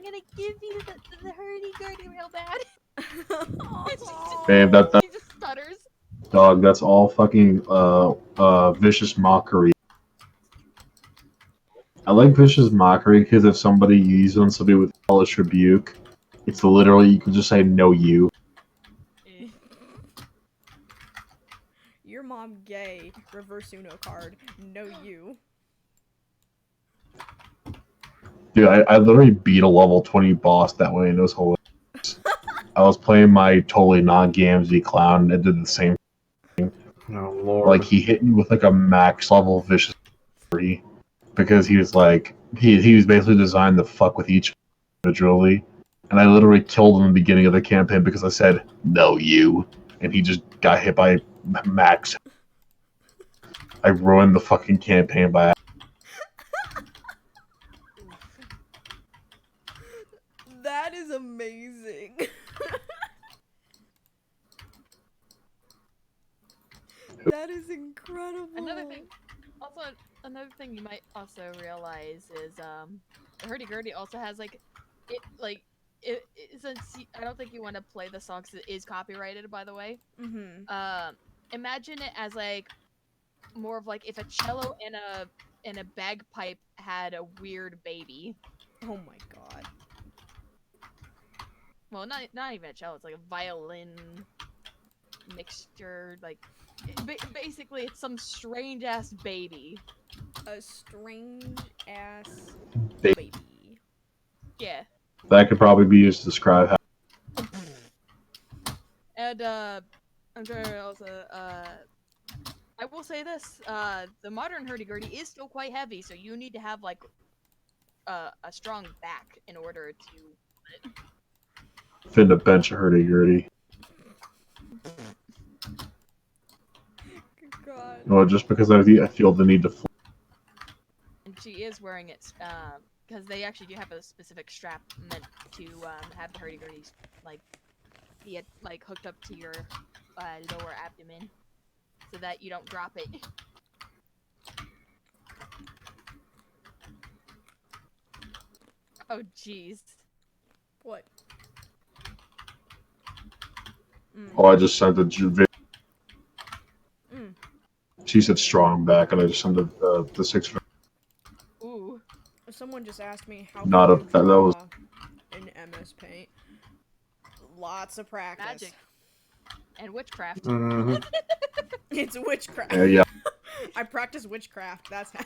gonna give you the hurdy-gurdy real bad. Babe, she just stutters. Dog, that's all fucking vicious mockery. I like vicious mockery because if somebody uses on somebody with hellish rebuke, it's literally you can just say no you. Your mom gay. Reverse Uno card. No you. Dude, I literally beat a level 20 boss that way, and it was hilarious. I was playing my totally non-Gamzee clown and did the same thing. Oh lord. Like, he hit me with like a max level vicious fury because he was like, he was basically designed to fuck with each individually. And I literally killed him in the beginning of the campaign because I said, no, you. And he just got hit by max. I ruined the fucking campaign by. That is amazing. That is incredible. Another thing you might also realize is hurdy-gurdy also has like since I don't think you want to play the song because it is copyrighted, by the way. Imagine it as like more of like if a cello and a bagpipe had a weird baby. Oh my god. Well, not even a cello. It's like a violin mixture. Like basically, it's some strange ass baby. A strange ass baby. Yeah. That could probably be used to describe how. And I'm trying to also I will say this: the modern hurdy-gurdy is still quite heavy, so you need to have like a strong back in order to. Fit a bench of hurdy-gurdy. God. Well, just because I feel the need to. And she is wearing it, because they actually do have a specific strap meant to have the hurdy-gurdies like be like hooked up to your lower abdomen, so that you don't drop it. Oh jeez. What? Oh, I just sent a video. She said strong back, and I just sent the 6. Ooh. Someone just asked me how Not can a you that was. draw in MS Paint. Lots of practice. Magic. And witchcraft. Mm-hmm. It's witchcraft. Yeah. I practice witchcraft. That's how.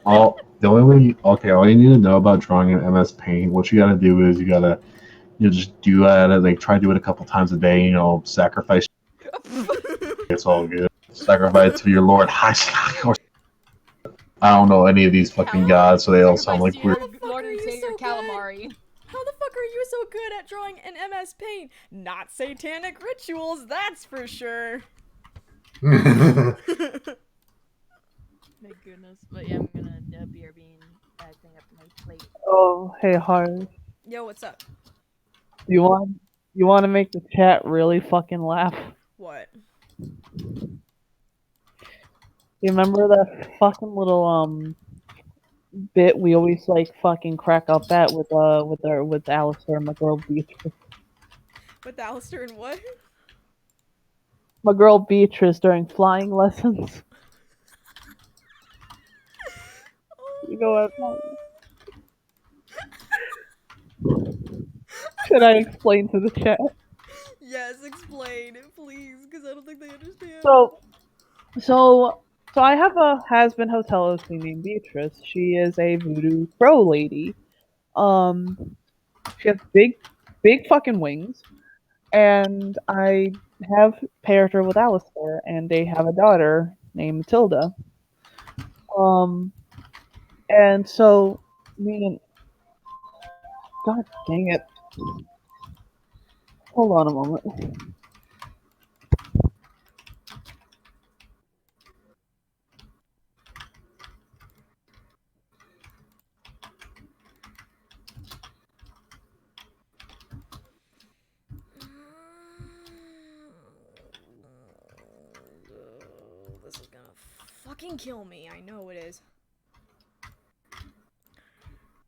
All you need to know about drawing in MS Paint, what you gotta do is you just do it, like try to do it a couple times a day, sacrifice. It's all good. Sacrifice to your lord. I don't know any of these fucking gods, so they all sound like weird. Lord and Savior Calamari. How the fuck are you so good at drawing in MS Paint? Not satanic rituals, that's for sure. My goodness. But yeah, I'm gonna BRB and thing up my plate. Oh, hey, Harv. Yo, what's up? You want to make the chat really fucking laugh? What? You remember that fucking little bit we always like fucking crack up at with Alistair and my girl Beatrice. With Alistair and what? My girl Beatrice during flying lessons. You know what? Should I explain to the chat? Yes, explain, please, because I don't think they understand. So I have a has-been hotel host named Beatrice. She is a voodoo crow lady. She has big fucking wings, and I have paired her with Alistair, and they have a daughter named Matilda. And so me and God dang it. Hold on a moment. This is gonna fucking kill me. I know it is.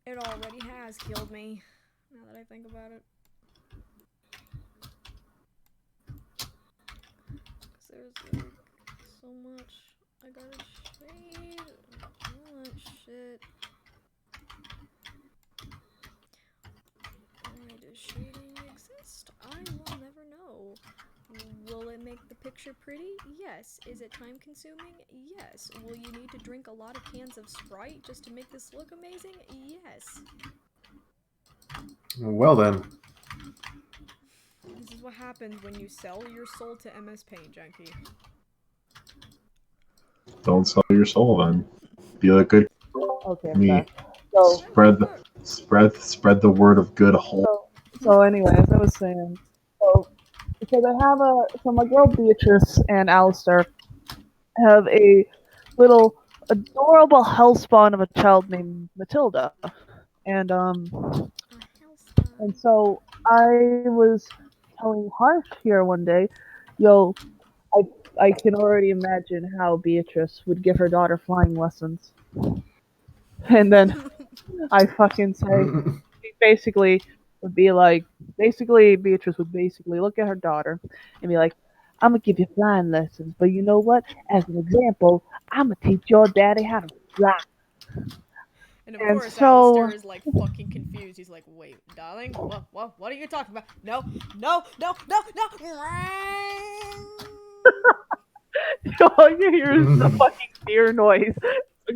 It already has killed me, now that I think about it. Cause there's like so much I gotta shade and all that shit. Why does shading exist? I will never know. Will it make make the picture pretty? Yes. Is it time consuming? Yes. Will you need to drink a lot of cans of Sprite just to make this look amazing? Yes. Well then. This is what happens when you sell your soul to MS Paint, Junkie. Don't sell your soul then. Be like good Okay, I'm me. back. So, Spread the word of good whole. so anyway, as I was saying, so my girl Beatrice and Alistair have a little adorable hellspawn of a child named Matilda, and so I was telling Harsh here one day, yo, I can already imagine how Beatrice would give her daughter flying lessons, and then I fucking say, she basically would be like, Beatrice would basically look at her daughter and be like, I'm gonna give you flying lessons, but you know what? As an example, I'm gonna teach your daddy how to fly. And of And course, so- Alistair is like fucking confused. He's like, "Wait, darling, what are you talking about? No, no, no, no, no!" All you hear is the fucking deer noise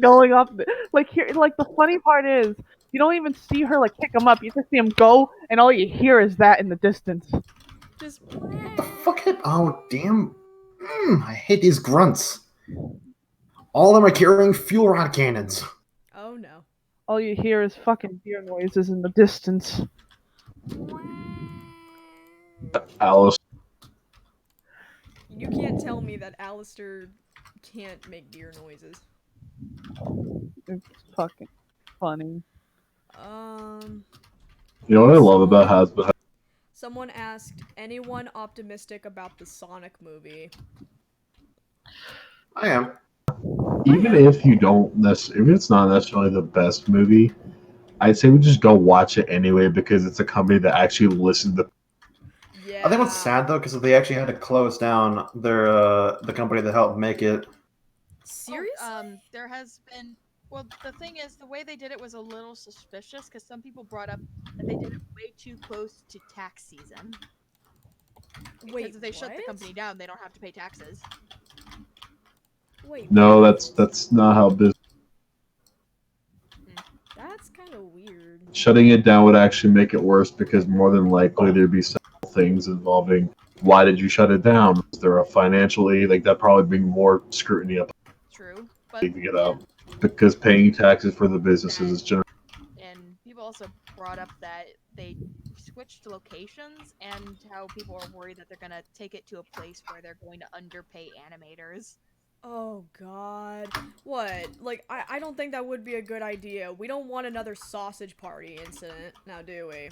going up. Like the funny part is, you don't even see her like kick him up. You just see him go, and all you hear is that in the distance. Just What the fuck? Oh, damn. I hate these grunts. All of them are carrying fuel rod cannons. Oh no. All you hear is fucking deer noises in the distance. Alice. You can't tell me that Alistair can't make deer noises. It's fucking funny. You know what I love about Hasbro? Someone asked, anyone optimistic about the Sonic movie? I am. Even if you don't if it's not necessarily the best movie, I'd say we just go watch it anyway because it's a company that actually listened to. Yeah. I think what's sad though, because they actually had to close down their the company that helped make it. Seriously? There has been. Well, the thing is, the way they did it was a little suspicious because some people brought up that they did it way too close to tax season. Wait, because if they shut the what? company down, they don't have to pay taxes. Wait. No, what? that's not how business. That's kind of weird. Shutting it down would actually make it worse because more than likely there'd be several things involving why did you shut it down? Was there a financially that probably bring more scrutiny up? True, but To get out because paying taxes for the businesses is generally. And people also brought up that they switched locations and how people are worried that they're gonna take it to a place where they're going to underpay animators. Oh god. What? Like, I don't think that would be a good idea. We don't want another sausage party incident, now do we?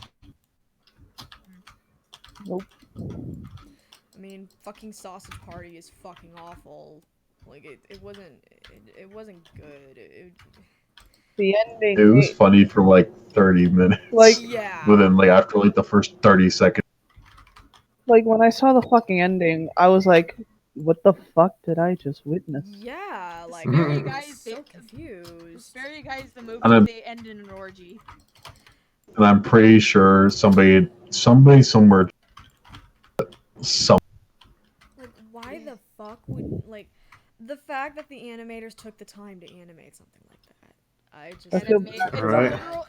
Nope. I mean, fucking sausage party is fucking awful. Like, it wasn't good. The ending. It was funny for like 30 minutes. Yeah. But then after the first 30 seconds. Like when I saw the fucking ending, I was like, what the fuck did I just witness? Yeah, like Spare you I was guys, so confused. Spare you guys the movie. They end in an orgy. And I'm pretty sure somebody somewhere. Like, why the fuck would the fact that the animators took the time to animate something like that? I just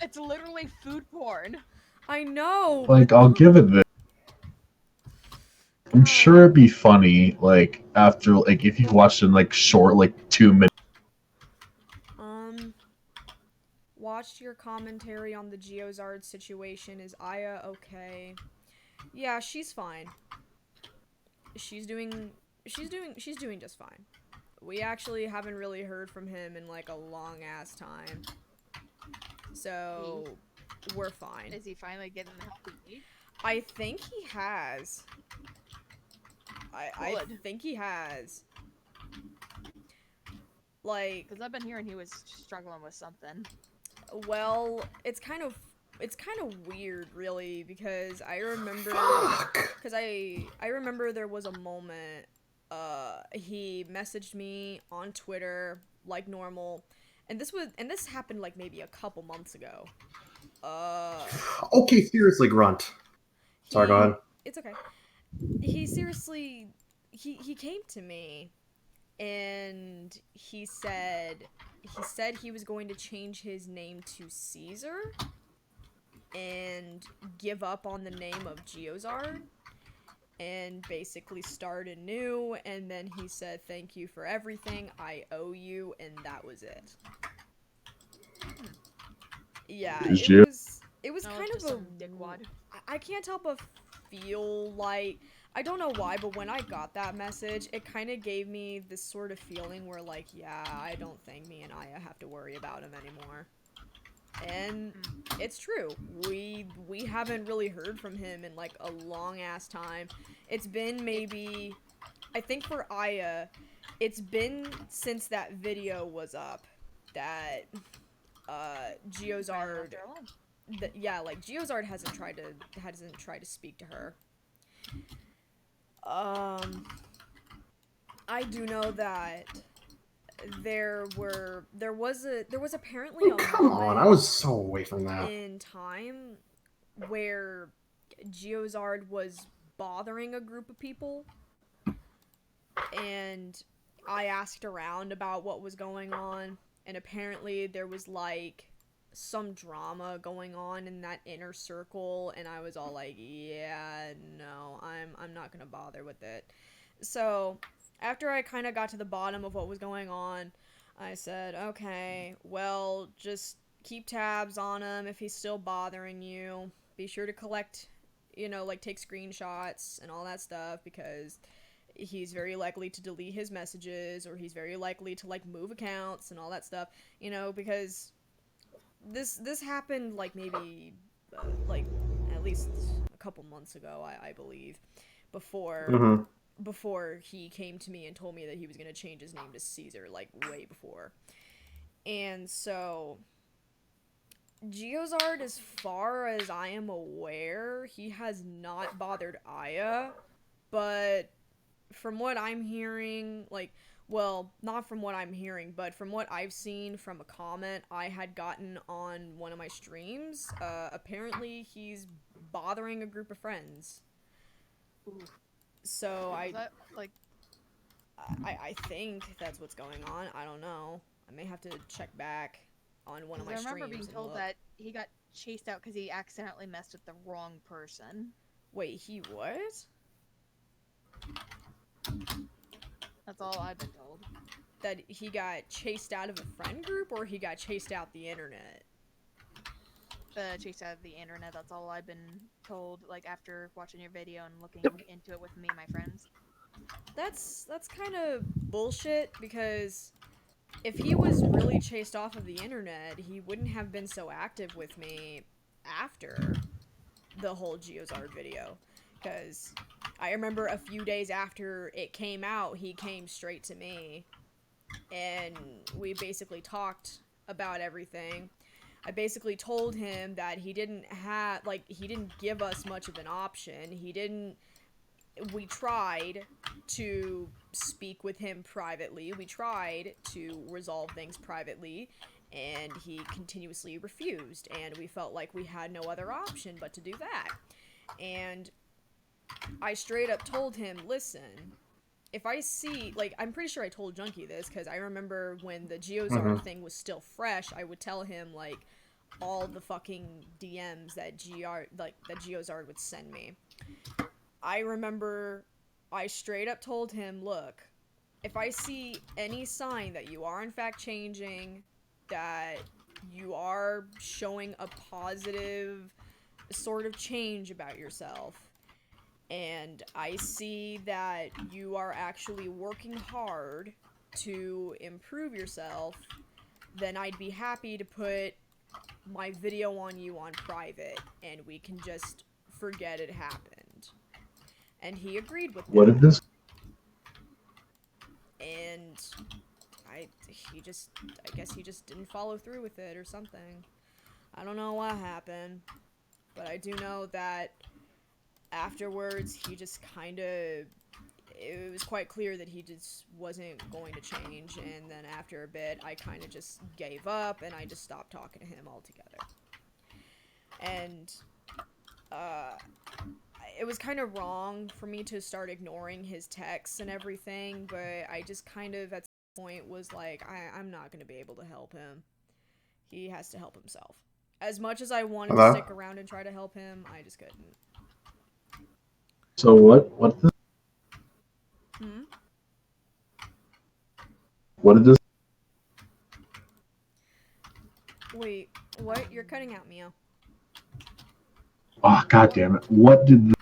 It's literally food porn. I know. I'll give it this. I'm sure it'd be funny, after, if you watched it in, short, 2 minutes. Watched your commentary on the Geozard situation. Is Aya okay? Yeah, she's fine. She's doing just fine. We actually haven't really heard from him in, a long-ass time. So, we're fine. Is he finally getting the help he needs? I think he has. I think he has. Because I've been hearing he was struggling with something. Well, it's kind of weird, really, because I remember, I remember there was a moment, he messaged me on Twitter like normal, and this happened maybe a couple months ago. Okay, seriously, Grunt. Sorry, go ahead. It's okay. He seriously he came to me and he said he was going to change his name to Caesar and give up on the name of Geozard and basically start anew, and then he said thank you for everything, I owe you, and that was it. Yeah, it was kind of a dickwad. I can't help but feel like, I don't know why, but when I got that message, it kind of gave me this sort of feeling where, like, yeah, I don't think me and Aya have to worry about him anymore. And it's true. We haven't really heard from him in, like, a long-ass time. It's been maybe, I think for Aya, it's been since that video was up that, Geozard... yeah, like, Geozard hasn't tried to speak to her. I do know that there was apparently a Come on, I was so away from that. in time where Geozard was bothering a group of people, and I asked around about what was going on, and apparently there was like some drama going on in that inner circle, and I was all like, yeah, no, I'm not gonna bother with it. So after I kind of got to the bottom of what was going on, I said, okay, well, just keep tabs on him. If he's still bothering you, be sure to collect, you know, like take screenshots and all that stuff, because he's very likely to delete his messages, or he's very likely to like move accounts and all that stuff, you know, because this happened like maybe like at least a couple months ago, I believe, before he came to me and told me that he was going to change his name to Caesar, like way before. And so Geozard, as far as I am aware, he has not bothered Aya, but from what I'm hearing, like, well, not from what I'm hearing, but from what I've seen from a comment I had gotten on one of my streams, apparently he's bothering a group of friends. Ooh. So Is that, like... I think that's what's going on. I don't know. I may have to check back on one of my streams. I remember being told look. that he got chased out because he accidentally messed with the wrong person. Wait, he what? That's all I've been told. That he got chased out of a friend group, or he got chased out the internet? Chased out of the internet, that's all I've been told, like, after watching your video and looking into it with me and my friends. That's kind of bullshit, because if he was really chased off of the internet, he wouldn't have been so active with me after the whole Geozard video. Because I remember a few days after it came out, he came straight to me, and we basically talked about everything. I basically told him that he didn't give us much of an option. We tried to speak with him privately. We tried to resolve things privately, and he continuously refused, and we felt like we had no other option but to do that. And I straight up told him, listen, if I see, like, I'm pretty sure I told Junkie this, because I remember when the Geozard thing was still fresh, I would tell him, like, all the fucking DMs that Geozard would send me. I remember I straight up told him, look, if I see any sign that you are in fact changing, that you are showing a positive sort of change about yourself, and I see that you are actually working hard to improve yourself, then I'd be happy to put my video on you on private, and we can just forget it happened. And he agreed with that. What if this? And I guess he just didn't follow through with it or something. I don't know what happened, but I do know that afterwards he just kind of, it was quite clear that he just wasn't going to change, and then after a bit I kind of just gave up and I just stopped talking to him altogether. And it was kind of wrong for me to start ignoring his texts and everything, but I just kind of, at some point, was like, I'm not going to be able to help him. He has to help himself. As much as I wanted to stick around and try to help him, I just couldn't. So what did this? Wait, what? You're cutting out, Mio. Oh, god damn it. What did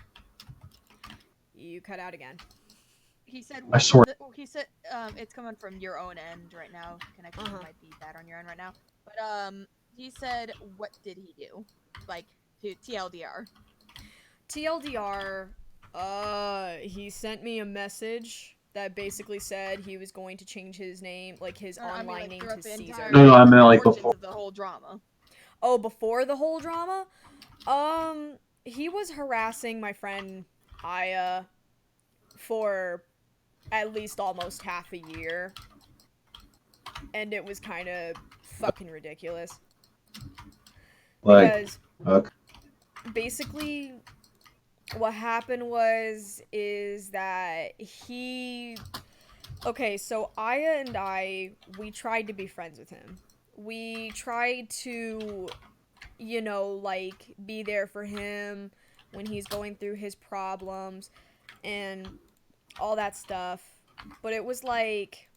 You cut out again. He said. I swear. He said. It's coming from your own end right now. Connection might be bad on your end right now. But he said, what did he do? Like, TLDR. TLDR. He sent me a message that basically said he was going to change his name, like his online name to Caesar. No, I meant like before. Of the whole drama. Oh, before the whole drama? He was harassing my friend Aya for at least almost half a year. And it was kind of fucking ridiculous. Like, because basically what happened is that okay, so Aya and we tried to be friends with him. We tried to, you know, like, be there for him when he's going through his problems and all that stuff. But it was like,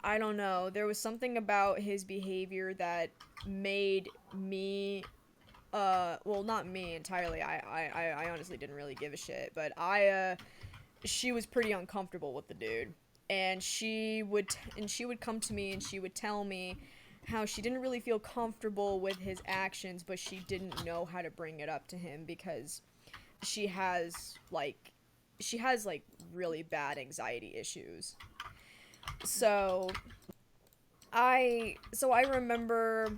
I don't know, there was something about his behavior that made me, well, not me entirely, I honestly didn't really give a shit, but she was pretty uncomfortable with the dude. And she would come to me and she would tell me how she didn't really feel comfortable with his actions, but she didn't know how to bring it up to him because she has really bad anxiety issues. So I remember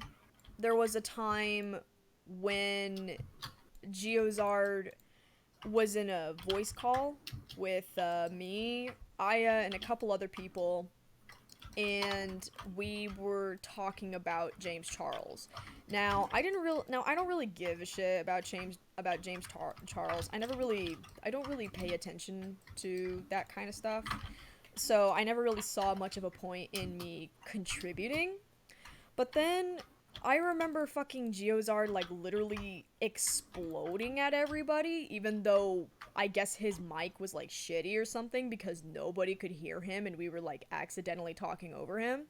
there was a time when Geozard was in a voice call with me, Aya, and a couple other people, and we were talking about James Charles. Now, I don't really give a shit about James Charles. I don't really pay attention to that kind of stuff. So I never really saw much of a point in me contributing. But then I remember fucking Geozard, like, literally exploding at everybody, even though I guess his mic was, like, shitty or something, because nobody could hear him and we were, like, accidentally talking over him.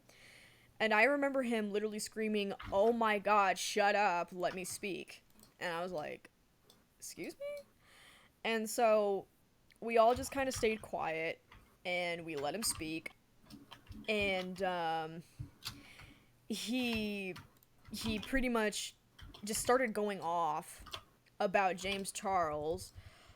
And I remember him literally screaming, "Oh my god, shut up, let me speak." And I was like, excuse me? And so we all just kind of stayed quiet and we let him speak. And he pretty much just started going off about James Charles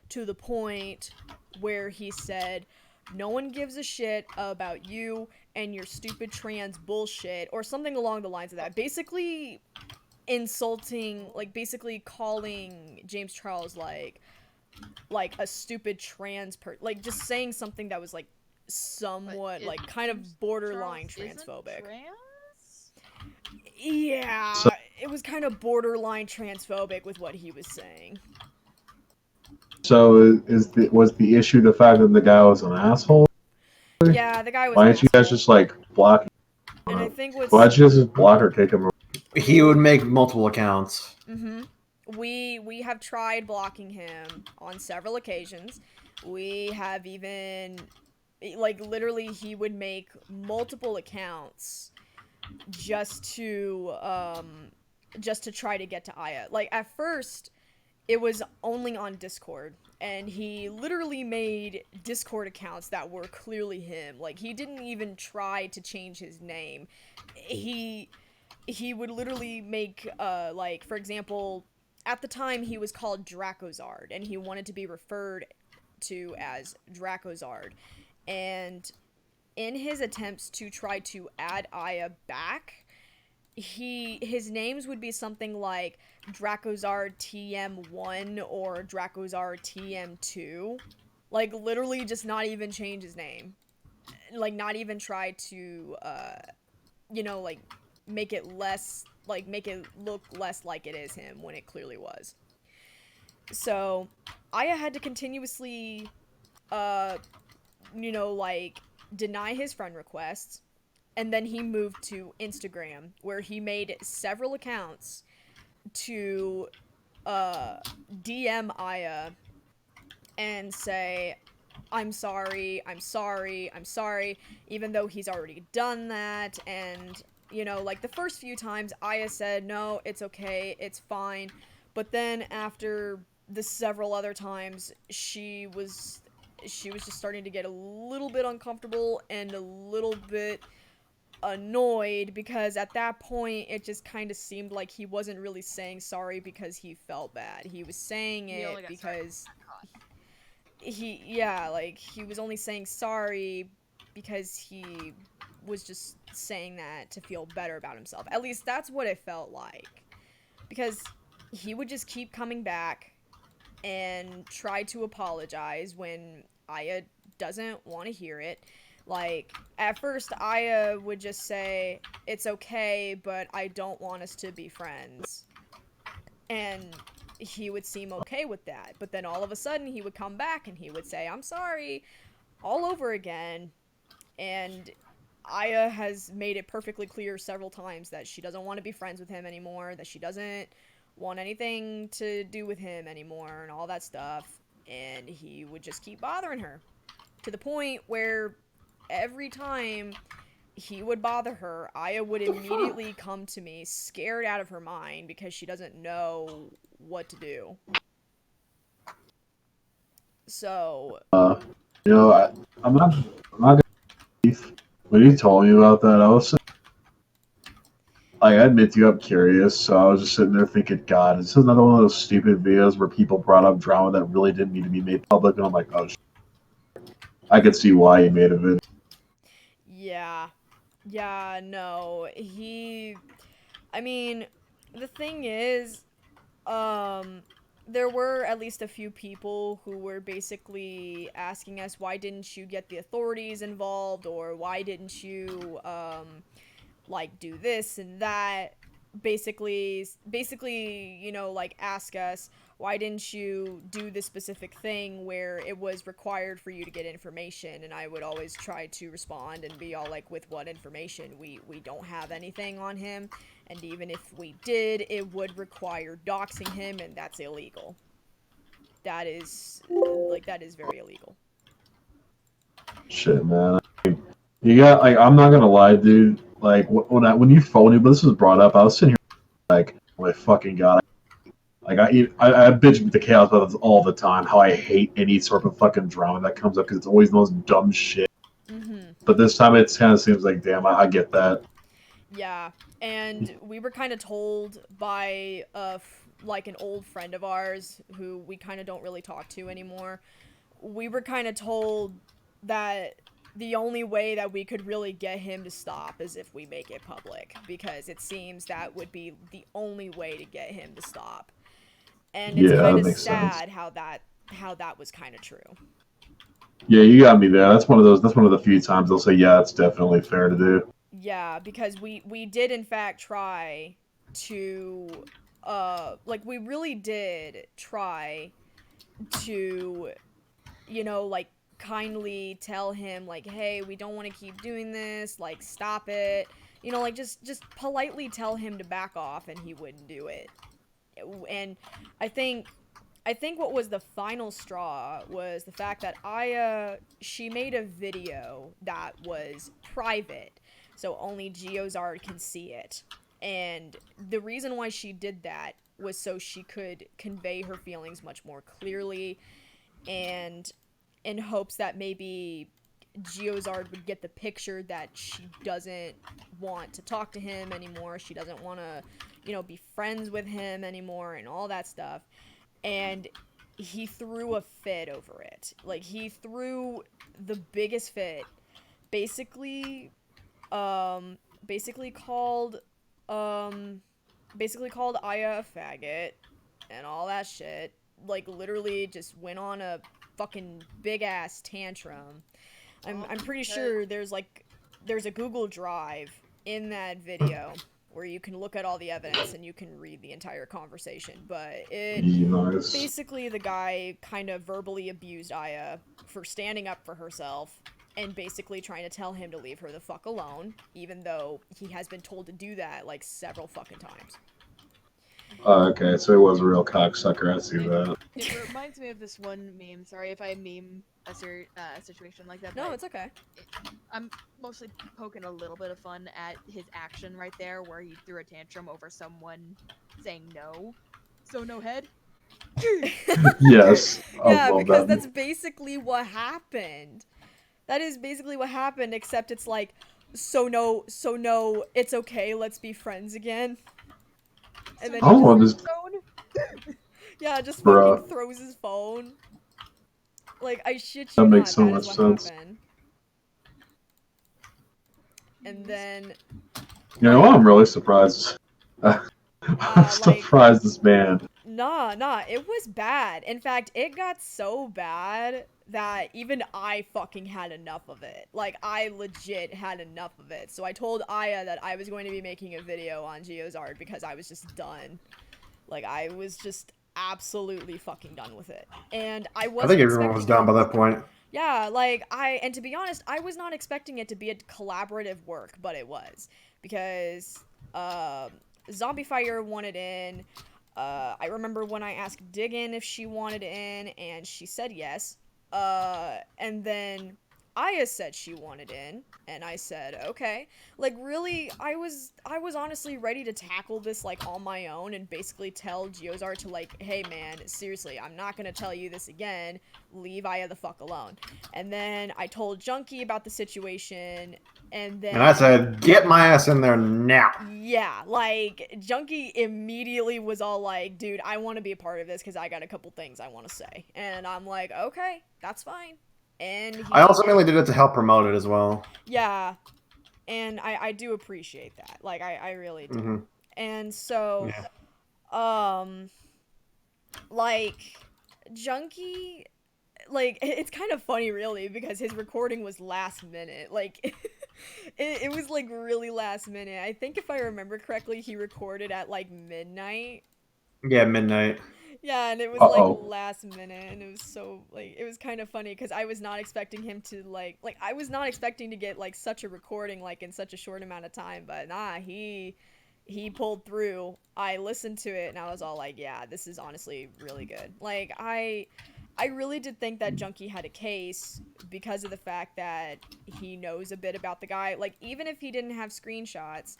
to the point where he said, "No one gives a shit about you and your stupid trans bullshit," or something along the lines of that. Basically insulting, like, basically calling James Charles like a stupid trans like, just saying something that was, like, somewhat, like, kind of borderline transphobic. Yeah, So, it was kind of borderline transphobic with what he was saying. So was the issue the fact that the guy was an asshole? Yeah, the guy was. Why didn't you guys just, like, block? And I think why didn't you guys just block or kick him? He would make multiple accounts. We have tried blocking him on several occasions. We have even, like, literally he would make multiple accounts just to try to get to Aya. Like, at first it was only on Discord, and he literally made Discord accounts that were clearly him. Like, he didn't even try to change his name. He would literally make, like, for example, at the time he was called Dracozard, and he wanted to be referred to as Dracozard. And in his attempts to try to add Aya back, his names would be something like Dracozard TM1 or Dracozard TM2. Like, literally just not even change his name. Like, not even try to, you know, like, make it look less like it is him when it clearly was. So Aya had to continuously, like, deny his friend requests, and then he moved to Instagram, where he made several accounts to, DM Aya and say, I'm sorry, I'm sorry, I'm sorry, even though he's already done that. And, like, the first few times, Aya said, no, it's okay, it's fine. But then after the several other times, she was just starting to get a little bit uncomfortable and a little bit annoyed, because at that point it just kind of seemed like he wasn't really saying sorry because he felt bad. He was saying it because he was only saying sorry because he was just saying that to feel better about himself. At least that's what it felt like, because he would just keep coming back and try to apologize when Aya doesn't want to hear it. Like, at first, Aya would just say, it's okay, but I don't want us to be friends. And he would seem okay with that. But then all of a sudden, he would come back and he would say, I'm sorry, all over again. And Aya has made it perfectly clear several times that she doesn't want to be friends with him anymore, that she doesn't want anything to do with him anymore, and all that stuff. And he would just keep bothering her, to the point where every time he would bother her, Aya would immediately come to me, scared out of her mind, because she doesn't know what to do. So, I'm not gonna. When you told me about that, I was like, I admit to you, I'm curious, so I was just sitting there thinking, God, this is another one of those stupid videos where people brought up drama that really didn't need to be made public, and I'm like, oh, I could see why he made a video. Yeah, no, I mean, the thing is, there were at least a few people who were basically asking us, why didn't you get the authorities involved, or why didn't you, like, do this and that. Basically, like, ask us, why didn't you do this specific thing where it was required for you to get information? And I would always try to respond and be all like, with what information? We don't have anything on him, and even if we did, it would require doxing him, and that's illegal. That is very illegal. Shit, man. You got, like, I'm not gonna lie, dude. Like, when you phoned me, but this was brought up, I was sitting here like, oh my fucking God. Like, I bitch with the Chaos about this all the time, how I hate any sort of fucking drama that comes up, because it's always the most dumb shit. Mm-hmm. But this time it kind of seems like, damn, I get that. Yeah, and we were kind of told by, like, an old friend of ours, who we kind of don't really talk to anymore. We were kind of told that the only way that we could really get him to stop is if we make it public, because it seems that would be the only way to get him to stop. And it's kind of sad how that was kind of true. Yeah, you got me there. That's one of the few times they'll say, yeah, it's definitely fair to do. Yeah, because we did in fact try to, like, we really did try to, like, kindly tell him, like, hey, we don't want to keep doing this, like, stop it, like, just politely tell him to back off, and he wouldn't do it. And I think what was the final straw was the fact that she made a video that was private, so only Geozard can see it. And the reason why she did that was so she could convey her feelings much more clearly, and in hopes that maybe Geozard would get the picture that she doesn't want to talk to him anymore, she doesn't want to, be friends with him anymore, and all that stuff. And he threw a fit over it. Like, he threw the biggest fit. Basically called Aya a faggot and all that shit. Like, literally just went on a fucking big ass tantrum. I'm pretty sure there's a Google Drive in that video where you can look at all the evidence and you can read the entire conversation. But it Nice. basically, the guy kind of verbally abused Aya for standing up for herself and basically trying to tell him to leave her the fuck alone, even though he has been told to do that like several fucking times. Okay, so he was a real cocksucker. I see that. It reminds me of this one meme. Sorry if I meme a situation like that. No, it's okay. I'm mostly poking a little bit of fun at his action right there, where he threw a tantrum over someone saying no. So no head? Yes. Yeah, because that's basically what happened. That is basically what happened, except it's like, so no, it's okay, let's be friends again. And then yeah, just fucking throws his phone. Like, I shit you that not, makes so that much is what sense. happened. And then... You know, I'm really surprised. I'm surprised this band. Nah, it was bad. In fact, it got so bad that even I fucking had enough of it. Like, I legit had enough of it. So I told Aya that I was going to be making a video on Geozard because I was just done. Like, I was just absolutely fucking done with it. And I think everyone was done by that point. Yeah, like, and to be honest, I was not expecting it to be a collaborative work, but it was. Because, Zombie Fire wanted in. I remember when I asked Diggin if she wanted in, and she said yes. And then Aya said she wanted in, and I said okay. Like, really, I was honestly ready to tackle this, like, on my own and basically tell Geozard to, like, hey man, seriously, I'm not gonna tell you this again, leave Aya the fuck alone. And then I told Junkie about the situation, and then... And I said, get my ass in there now! Yeah, like, Junkie immediately was all like, dude, I want to be a part of this because I got a couple things I want to say. And I'm like, okay, that's fine. And I also mainly did it to help promote it as well. Yeah, and I do appreciate that. Like, I really do. Mm-hmm. And so, like, Junkie, like, it's kind of funny, really, because his recording was last minute. Like, it was, like, really last minute. I think if I remember correctly, he recorded at, like, midnight. Yeah, midnight. Yeah, and it was, like, last minute, and it was so, like, it was kind of funny, because I was not expecting him to, like, I was not expecting to get, like, such a recording, like, in such a short amount of time, but nah, he pulled through. I listened to it, and I was all like, yeah, this is honestly really good. Like, I really did think that Junkie had a case because of the fact that he knows a bit about the guy. Like, even if he didn't have screenshots,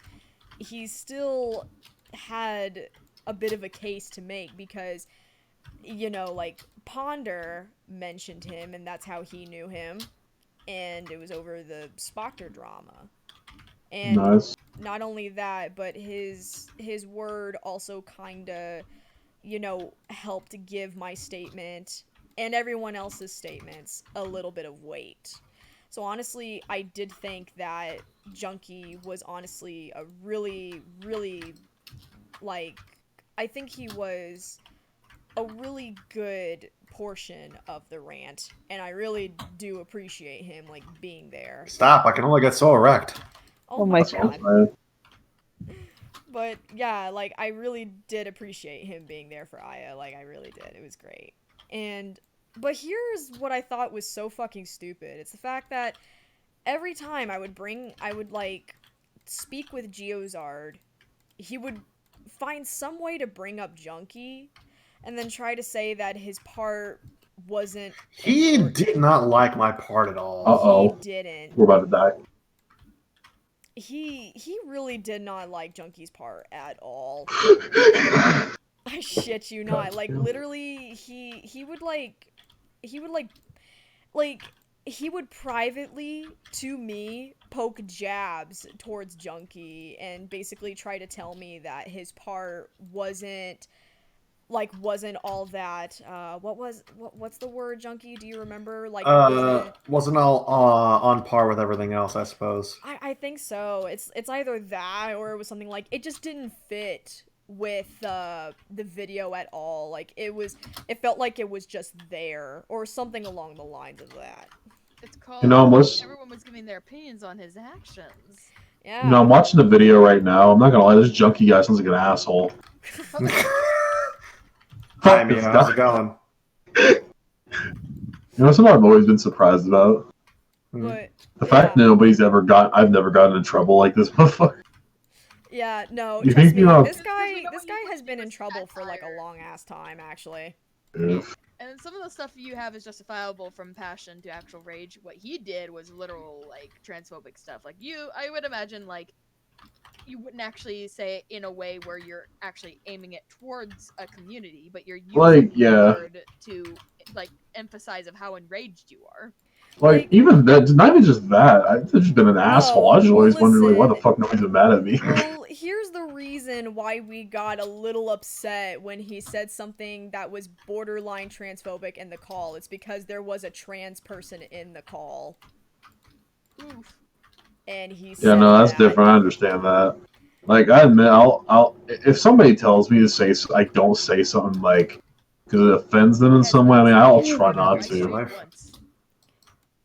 he still had a bit of a case to make because, you know, like, Ponder mentioned him, and that's how he knew him, and it was over the Spoctor drama. And not only that, but his word also kinda, you know, helped give my statement and everyone else's statements a little bit of weight. So honestly, I did think that Junkie was honestly a really, really, like, I think he was a really good portion of the rant, and I really do appreciate him, like, being there. Stop, I can only get so erect. Oh my god. But yeah, like, I really did appreciate him being there for Aya. Like, I really did. It was great. But here's what I thought was so fucking stupid. It's the fact that every time I would, like, speak with Geozard, he would find some way to bring up Junkie, and then try to say that his part wasn't... He did not like my part at all. Uh-oh. He didn't. We're about to die. He really did not like Junkie's part at all. I shit you not. Like, literally, he would privately, to me, poke jabs towards Junkie and basically try to tell me that his part wasn't all that, what's the word, Junkie? Do you remember? Like, wasn't all on par with everything else, I suppose. I think so. It's either that, or it was something like, it just didn't fit with the video at all. Like, it felt like it was just there, or something along the lines of that. It's called, you know, everyone was giving their opinions on his actions. Yeah. You know, I'm watching the video right now. I'm not gonna lie, this junkie guy sounds like an asshole. Hi, Mia. How's it going? You know, something I've always been surprised about. But The fact that I've never gotten in trouble like this before. Yeah, no, You trust think, me, you know, this guy has been in trouble for like a long ass time, actually. And some of the stuff you have is justifiable from passion to actual rage. What he did was literal, like, transphobic stuff. Like, I would imagine, like, you wouldn't actually say it in a way where you're actually aiming it towards a community, but you're using the word to, like, emphasize of how enraged you are. Like, even that, not even just that, I've just been an asshole. I just always wondered, like, why the fuck nobody's been mad at me. Well, here's the reason why we got a little upset when he said something that was borderline transphobic in the call. It's because there was a trans person in the call. Oof. And he said Yeah, no, that's different. I understand that. Like, I admit, I'll if somebody tells me to say, I don't say something like because it offends them in some way. I mean, I'll try not to.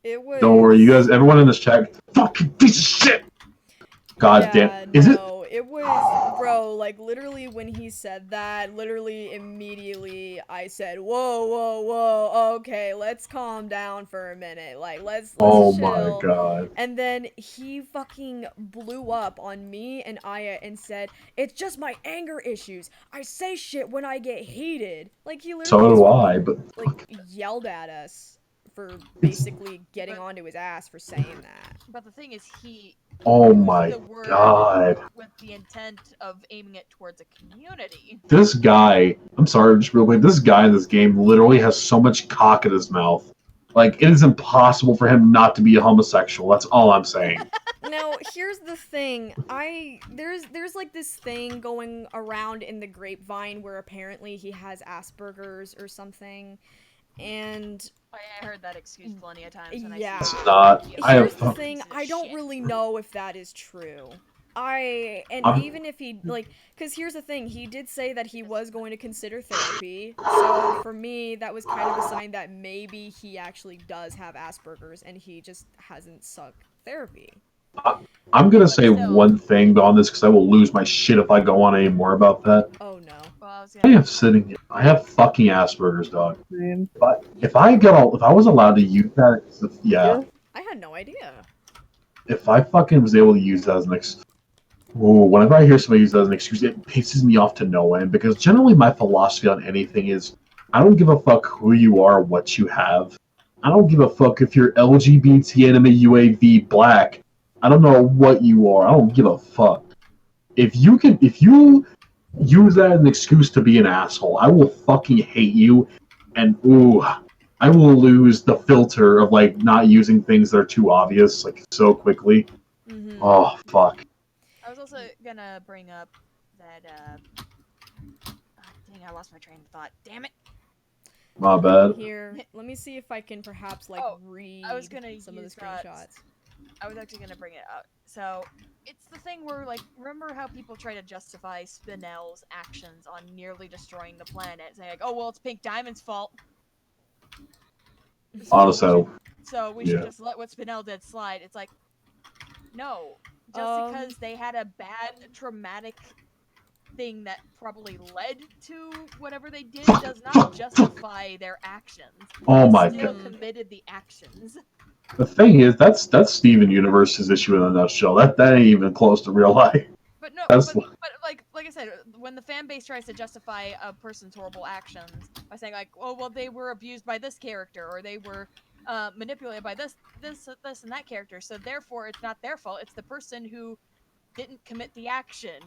It was. Don't worry, you guys. Everyone in this chat, fucking piece of shit. God damn. Is it? It was, bro, like, literally when he said that, literally immediately I said, whoa, okay, let's calm down for a minute, like, let's Oh chill. my god. And then he fucking blew up on me and Aya and said, it's just my anger issues, I say shit when I get heated. Like, he literally So do I, but like, yelled at us for basically getting onto his ass for saying that. But the thing is, he oh used my the word god. with the intent of aiming it towards a community. This guy, I'm sorry, just real quick, this guy in this game literally has so much cock in his mouth. Like, it is impossible for him not to be a homosexual. That's all I'm saying. Now, here's the thing. There's like this thing going around in the grapevine where apparently he has Asperger's or something. And I heard that excuse plenty of times when yeah. It's not. Here's the thing, I don't really know if that is true. Even if he, like, because here's the thing, he did say that he was going to consider therapy, so for me, that was kind of a sign that maybe he actually does have Asperger's, and he just hasn't sought therapy. I'm gonna say one thing on this, because I will lose my shit if I go on any more about that. Oh no. Well, I have fucking Asperger's, dog. But if I was allowed to use that, yeah. I had no idea. If I fucking was able to use that as an excuse, whenever I hear somebody use that as an excuse, it pisses me off to no end, because generally my philosophy on anything is, I don't give a fuck who you are, what you have. I don't give a fuck if you're LGBT, anime, UAV, black. I don't know what you are. I don't give a fuck. If you use that as an excuse to be an asshole, I will fucking hate you, and I will lose the filter of, like, not using things that are too obvious, like, so quickly. Mm-hmm. Oh, fuck. I was also gonna bring up that, dang, I lost my train of thought. Damn it! My bad. Here, let me see if I can perhaps, like, read some of the screenshots. I was actually gonna bring it up. So, it's the thing where, like, remember how people try to justify Spinell's actions on nearly destroying the planet, saying, like, oh, well, it's Pink Diamond's fault. So we should just let what Spinell did slide. It's like, no. Just because they had a bad, traumatic thing that probably led to whatever they did does not justify their actions. Oh my god. They still god. committed the actions. The thing is, that's Steven Universe's issue in a nutshell. That ain't even close to real life. But no, but like I said, when the fan base tries to justify a person's horrible actions by saying, like, oh, well, they were abused by this character, or they were manipulated by this and that character, so therefore it's not their fault, it's the person who didn't commit the action.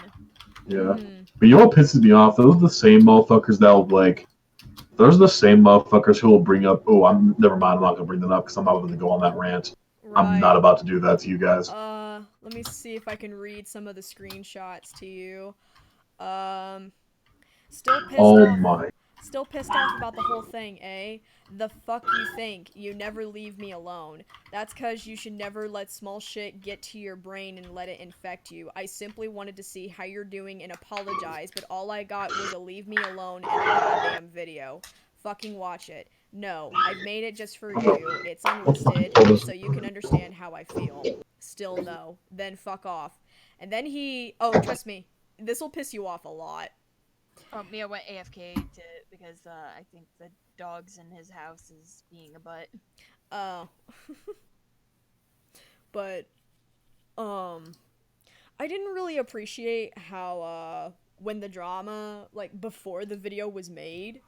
Yeah. But you know what pisses me off? Those are the same motherfuckers that will, like, those are the same motherfuckers who will bring up, never mind, I'm not gonna bring them up because I'm not going to go on that rant. Right. I'm not about to do that to you guys. Let me see if I can read some of the screenshots to you. Still pissed off about the whole thing, eh? The fuck you think? You never leave me alone. That's cause you should never let small shit get to your brain and let it infect you. I simply wanted to see how you're doing and apologize, but all I got was a leave me alone and a goddamn video. Fucking watch it. No, I've made it just for you. It's unlisted, so you can understand how I feel. Still no. Then fuck off. And then he... Oh, trust me. This will piss you off a lot. Mia went AFK because I think the dogs in his house is being a butt. Oh. But, I didn't really appreciate how, when the drama, like, before the video was made,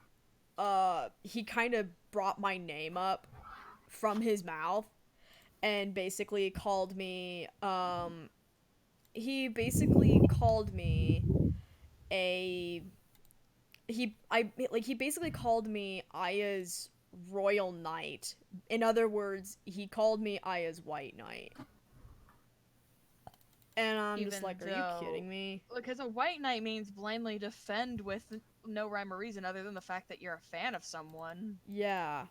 he kind of brought my name up from his mouth and basically called me, he basically called me he basically called me Aya's Royal Knight. In other words, he called me Aya's White Knight. And I'm just like, are you kidding me? Because a white knight means blindly defend with no rhyme or reason other than the fact that you're a fan of someone. Yeah.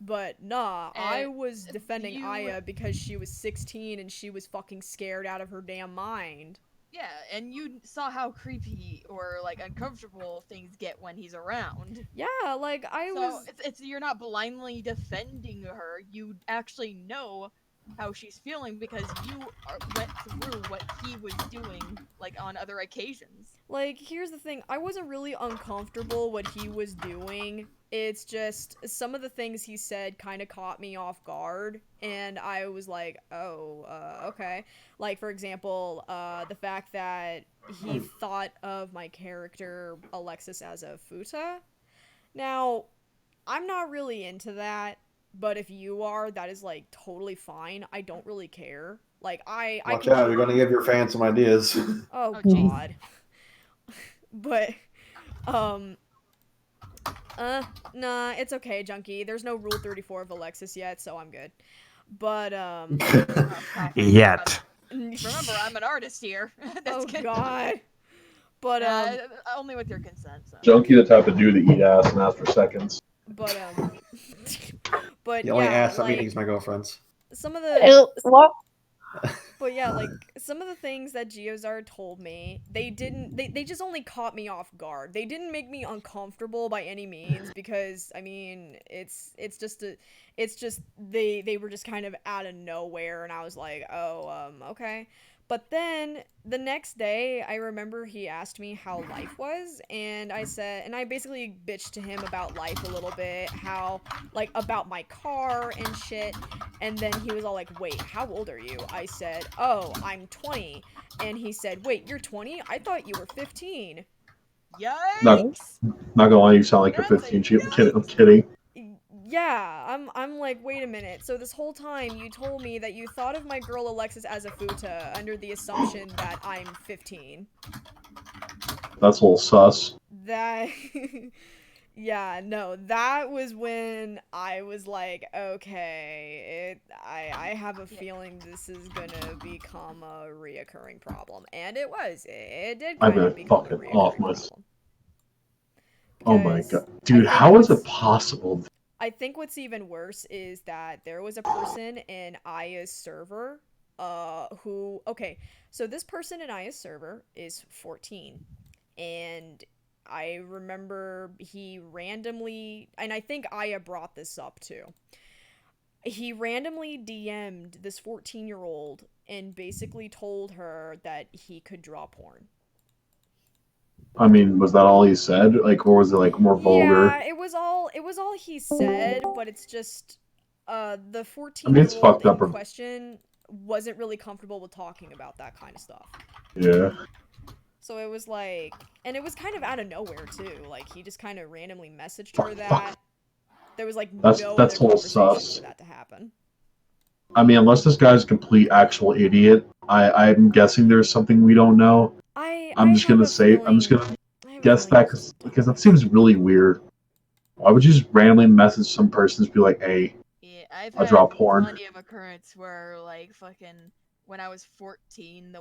But nah, I was defending Aya because she was 16 and she was fucking scared out of her damn mind. Yeah, and you saw how creepy or, like, uncomfortable things get when he's around. Yeah, like, you're not blindly defending her, you actually know how she's feeling because you went through what he was doing, like, on other occasions. Like, here's the thing, I wasn't really uncomfortable what he was doing. It's just, some of the things he said kind of caught me off guard, and I was like, oh, okay. Like, for example, the fact that he thought of my character, Alexis, as a futa. Now, I'm not really into that, but if you are, that is, like, totally fine. I don't really care. Like, Watch out, you're gonna give your fans some ideas. Oh, God. But, nah, it's okay, Junkie. There's no Rule 34 of Alexis yet, so I'm good. But, Yet. Remember, I'm an artist here. Oh, God. But, only with your consent, so. Junkie the type of dude that eat ass and ask for seconds. But, but, the only yeah, ass I'm like, eating is my girlfriend's. Some of the... What? But yeah, like, some of the things that Geozar told me, they just only caught me off guard. They didn't make me uncomfortable by any means, because, I mean, it's just they were just kind of out of nowhere, and I was like, oh, okay. But then, the next day, I remember he asked me how life was, and I basically bitched to him about life a little bit, how, like, about my car and shit, and then he was all like, wait, how old are you? I said, oh, I'm 20, and he said, wait, you're 20? I thought you were 15. Yikes! Not gonna lie, you sound like you're 15. I'm kidding. Yeah, I'm like, wait a minute. So this whole time you told me that you thought of my girl Alexis as a futa under the assumption that I'm 15. That's a little sus. That... yeah, no, that was when I was like, okay, I have a feeling this is gonna become a reoccurring problem. And it was. It did kind of become a reoccurring problem. Oh my god. Dude, how is it possible? I think what's even worse is that there was a person in Aya's server, okay, so this person in Aya's server is 14, and I remember he randomly, and I think Aya brought this up too, he randomly DM'd this 14-year-old and basically told her that he could draw porn. I mean, was that all he said? Like, or was it, like, more vulgar? Yeah, it was all he said, but it's just, the 14-year-old I mean, it's fucked up. in question wasn't really comfortable with talking about that kind of stuff. Yeah. So it was like, and it was kind of out of nowhere too. Like, he just kind of randomly messaged her that. There was like that's no other whole conversation sus. for that to happen. I mean, unless this guy's a complete actual idiot, I'm guessing there's something we don't know. I'm just gonna guess that because that seems really weird. Why would you just randomly message some person and be like, hey, yeah, I've I draw porn? Plenty of occurrence where, like, fucking, when I was 14,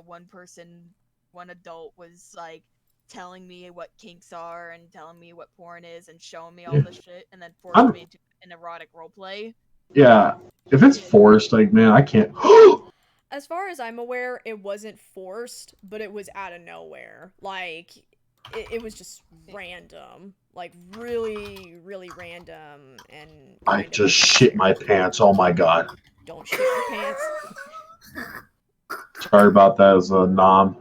one adult was, like, telling me what kinks are and telling me what porn is and showing me all this shit and then forced me to an erotic roleplay. Yeah, if it's forced, like, man, I can't. As far as I'm aware, it wasn't forced, but it was out of nowhere. Like, it was just random. Like, really, really random, and... I just shit my pants, oh my god. Don't shit your pants. Sorry about that, as a nom.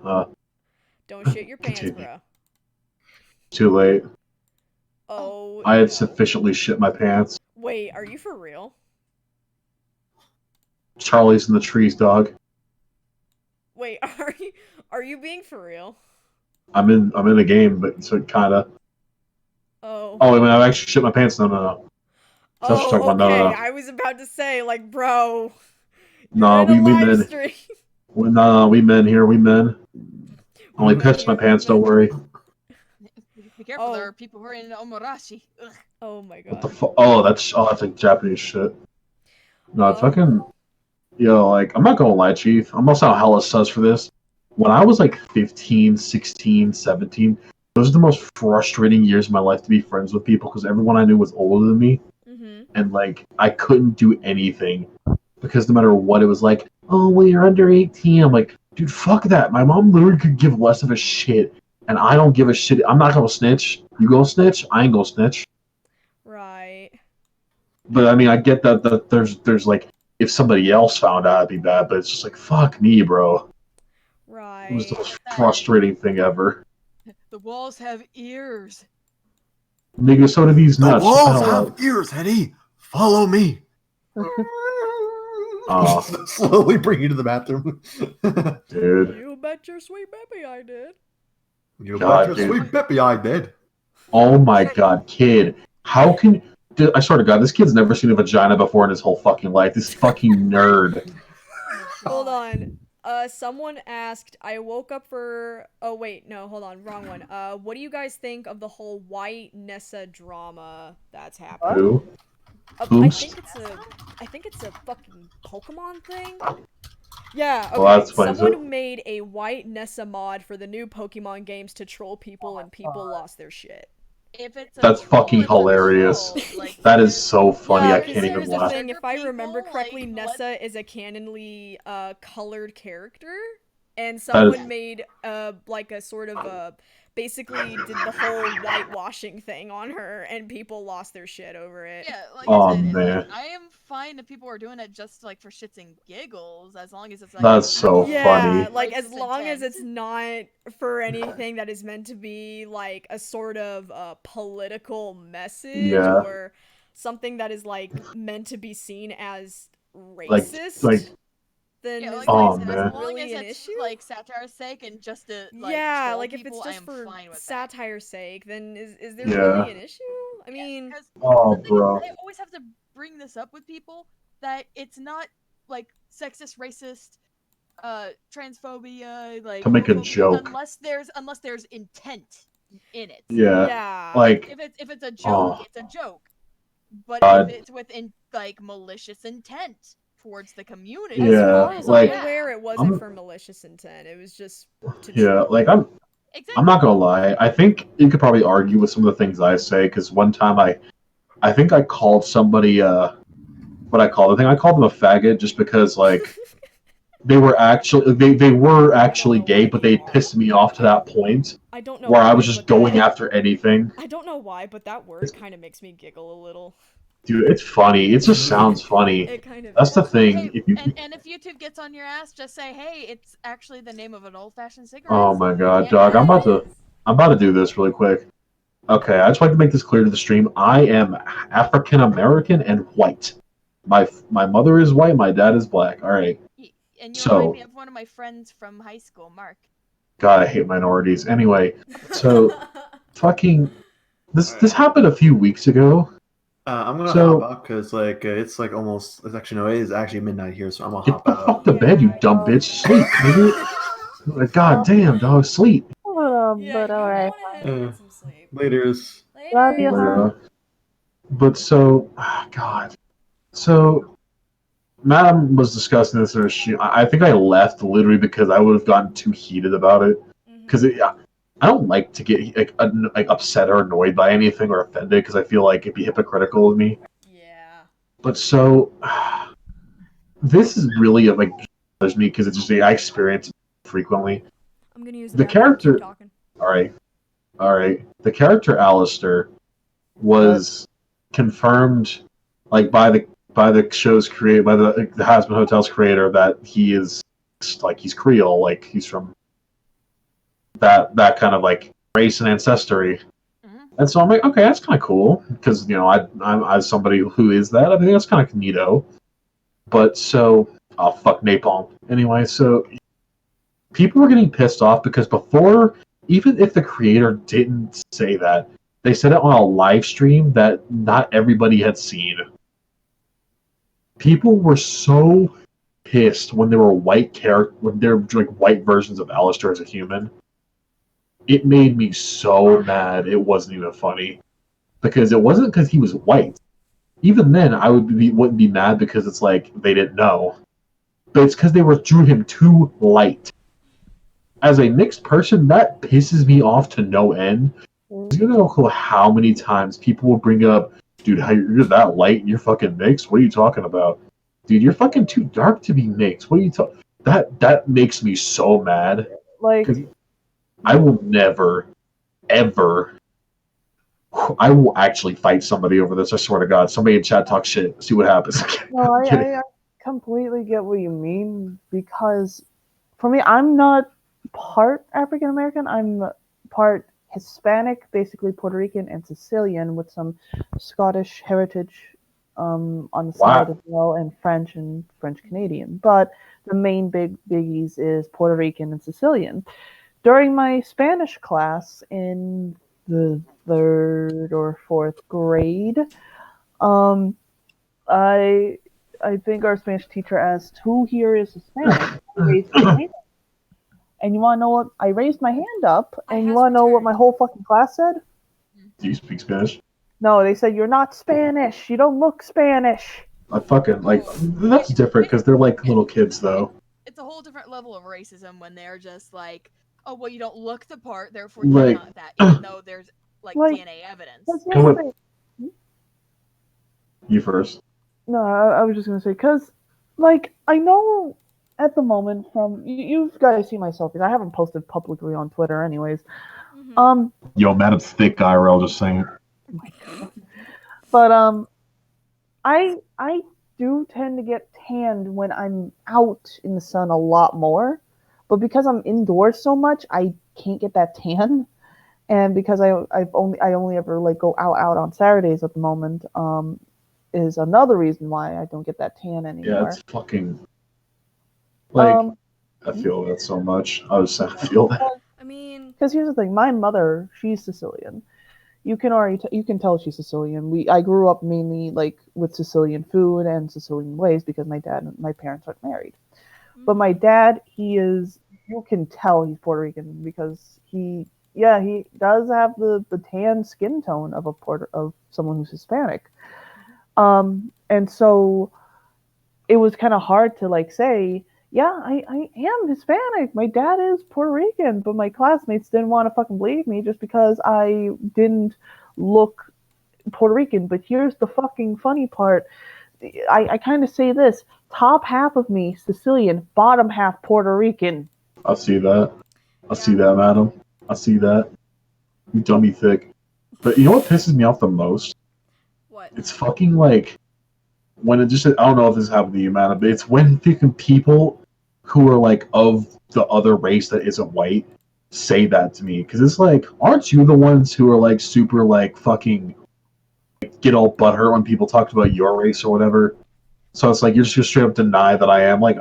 Don't shit your pants, Continue. bro. Too late. Oh. I had sufficiently shit my pants. Wait, are you for real? Charlie's in the trees, dog. Wait, are you being for real? I'm in a game, but so kinda. Oh. Oh, wait, I actually shit my pants. No. That's what you're talking about. No. I was about to say, like, bro. No, we men. No, we men here. We men. Only pissed my pants. Don't worry. Be careful, there are people who are in Omorashi. Ugh. Oh my god. What the fuck? Oh, that's like Japanese shit. No, fucking. Yo, like, I'm not gonna lie, Chief. I'm gonna sound hella sus for this. When I was like 15, 16, 17, those are the most frustrating years of my life to be friends with people because everyone I knew was older than me. Mm-hmm. And, like, I couldn't do anything because no matter what, it was like, oh, well, you're under 18. I'm like, dude, fuck that. My mom literally could give less of a shit, and I don't give a shit. I'm not gonna snitch. You gonna snitch? I ain't gonna snitch. Right. But, I mean, I get that there's like, if somebody else found out, it'd be bad, but it's just like, fuck me, bro. Right. It was the most frustrating thing ever. The walls have ears. Nigga, so do these nuts. The walls have ears, Hetty. Follow me. Slowly bring you to the bathroom. Dude. You bet your sweet baby I did. You bet your sweet baby I did. Oh my god, kid. How can... Dude, I swear to God, this kid's never seen a vagina before in his whole fucking life. This fucking nerd. Hold on. Someone asked, I woke up for... Oh, wait, no, hold on, wrong one. What do you guys think of the whole white Nessa drama that's happening? Who? I think it's a fucking Pokemon thing. Yeah, okay. Well, that's fine, Someone made a white Nessa mod for the new Pokemon games to troll people, and people lost their shit. That's fucking hilarious. That is so funny, Yeah, I can't even here's the laugh. thing, if I remember correctly, Nessa is a canonly colored character, and someone made like a sort of basically did the whole whitewashing thing on her, and people lost their shit over it. Yeah, like Oh, I said, man. like, I am fine if people are doing it just like for shits and giggles, as long as it's like That's so funny. Yeah, like as long as it's not for anything that is meant to be like a sort of political message or something that is like meant to be seen as racist. Then yeah, like, oh, as man. long as it's like satire's sake and just to like yeah, troll like if people, it's just for satire's sake, then is there really an issue? I mean, oh, bro. I always have to bring this up with people that it's not like sexist, racist, transphobia, like To make a joke. unless there's intent in it. Yeah. Like if it's a joke, it's a joke. But if it's within like malicious intent towards the community, Yeah, as far as like, I'm aware, it wasn't for malicious intent. It was just to yeah, like I'm not gonna lie. I think you could probably argue with some of the things I say because one time I think I called somebody I called them a faggot just because like they were actually gay, but they pissed me off to that point. I don't know where I why, was just but going after anything. I don't know why, but that word kind of makes me giggle a little. Dude, it's funny. It just sounds funny. It kind of That's the thing. Hey, If you... and if YouTube gets on your ass, just say, "Hey, it's actually the name of an old-fashioned cigarette." Oh my god, dog! I'm about to do this really quick. Okay, I just like to make this clear to the stream. I am African American and white. My mother is white. My dad is black. All right. And you remind me of one of my friends from high school, Mark. God, I hate minorities. Anyway, so fucking this happened a few weeks ago. I'm gonna hop out because it's like almost. It's actually no, it is actually midnight here, so I'm gonna hop out. Get the fuck to bed, you dumb bitch. Sleep, nigga. God damn, dog, sleep. But alright. Laters. Love you, huh? But so, God. So, Madam was discussing this, and I think I left literally because I would have gotten too heated about it. Because I don't like to get like upset or annoyed by anything or offended because I feel like it'd be hypocritical of me. Yeah. But so, this is really like bothers me because it's just I experience it frequently. I'm gonna use the character. All right. The character Alistair was confirmed, like by the show's creator, by the Harassment Hotel's creator, that he is like he's Creole, like he's from that kind of like race and ancestry. And so I'm like, okay, that's kind of cool because I'm as somebody who is that, I think that's kind of neato. But so, oh fuck napalm. Anyway, so people were getting pissed off because before, even if the creator didn't say that, they said it on a live stream that not everybody had seen. People were so pissed when there were when there were like white versions of Alistair as a human. It made me so mad. It wasn't even funny because it wasn't because he was white. Even then, I wouldn't be mad because it's like they didn't know, but it's because they drew him too light. As a mixed person, that pisses me off to no end. You know how many times people will bring up, dude, how you're that light and you're fucking mixed? What are you talking about? Dude, you're fucking too dark to be mixed. What are you talking? That makes me so mad. Like, I will never, ever. I will actually fight somebody over this. I swear to God. Somebody in chat talk shit. See what happens. No, I completely get what you mean because for me, I'm not part African American. I'm part Hispanic, basically Puerto Rican and Sicilian with some Scottish heritage on the side as well, and French Canadian. But the main biggies is Puerto Rican and Sicilian. During my Spanish class in the 3rd or 4th grade, I think our Spanish teacher asked who here is Hispanic. I raised my hand. And you want to know what? I raised my hand up, and you want to know what my whole fucking class said? Do you speak Spanish? No, they said, you're not Spanish. You don't look Spanish. I fucking, like, that's different because they're like little kids, though. It's a whole different level of racism when they're just like, oh, well, you don't look the part, therefore you're not that, even though there's, like DNA evidence. You first. No, I was just going to say, because, like, I know at the moment from, you guys see my selfies. I haven't posted publicly on Twitter anyways. Yo, Madam's thick guy, I'll just saying. But, I do tend to get tanned when I'm out in the sun a lot more. But because I'm indoors so much, I can't get that tan. And because I only ever, like, go out on Saturdays at the moment, is another reason why I don't get that tan anymore. Yeah, it's fucking like I feel that so much. I feel that. I mean, because here's the thing: my mother, she's Sicilian. You can you can tell she's Sicilian. I grew up mainly like with Sicilian food and Sicilian ways because my parents aren't married. But my dad, you can tell he's Puerto Rican because he does have the tan skin tone of someone who's Hispanic. And so it was kind of hard to like say, yeah, I am Hispanic. My dad is Puerto Rican, but my classmates didn't want to fucking believe me just because I didn't look Puerto Rican. But here's the fucking funny part. I kind of say this: top half of me Sicilian, bottom half Puerto Rican. I see that. I see that, madam. I see that. You dummy thick. But you know what pisses me off the most? What? It's fucking like when it just, I don't know if this happened to you, man, but it's when freaking people who are like of the other race that isn't white say that to me. Because it's like, aren't you the ones who are like super like fucking get all butthurt when people talk about your race or whatever? So it's like you're just straight up deny that I am. Like,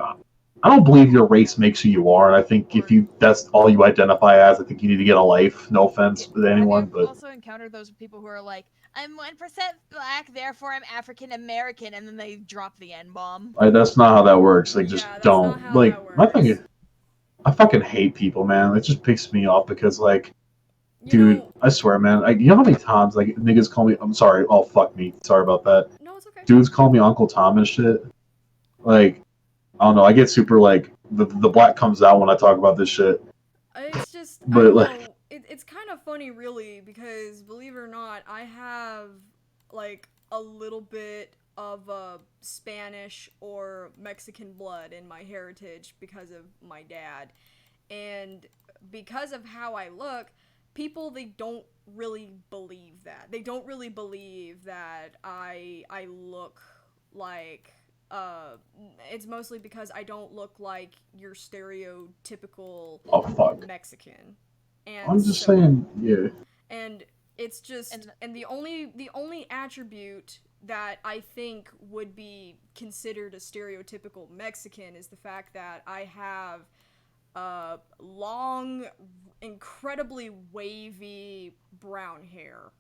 I don't believe your race makes who you are. And I think if that's all you identify as, I think you need to get a life. No offense to anyone, but also encountered those people who are like, I'm 1% black, therefore I'm African American, and then they drop the N-bomb. That's not how that works. Like, just don't. Like, my thing is, I fucking hate people, man. It just pisses me off because, like, dude, I swear, man. You know how many times, like, niggas call me, I'm sorry, oh, fuck me. Sorry about that. No, it's okay. Dudes call me Uncle Tom and shit. Like, I don't know. I get super, like, the black comes out when I talk about this shit. It's just, but, I don't like, know. It's kind of funny, really, because, believe it or not, I have, like, a little bit of Spanish or Mexican blood in my heritage because of my dad. And because of how I look, people, they don't really believe that. They don't really believe that I look like it's mostly because I don't look like your stereotypical Mexican. And I'm just saying, yeah. And it's just, and the only attribute that I think would be considered a stereotypical Mexican is the fact that I have long, incredibly wavy brown hair.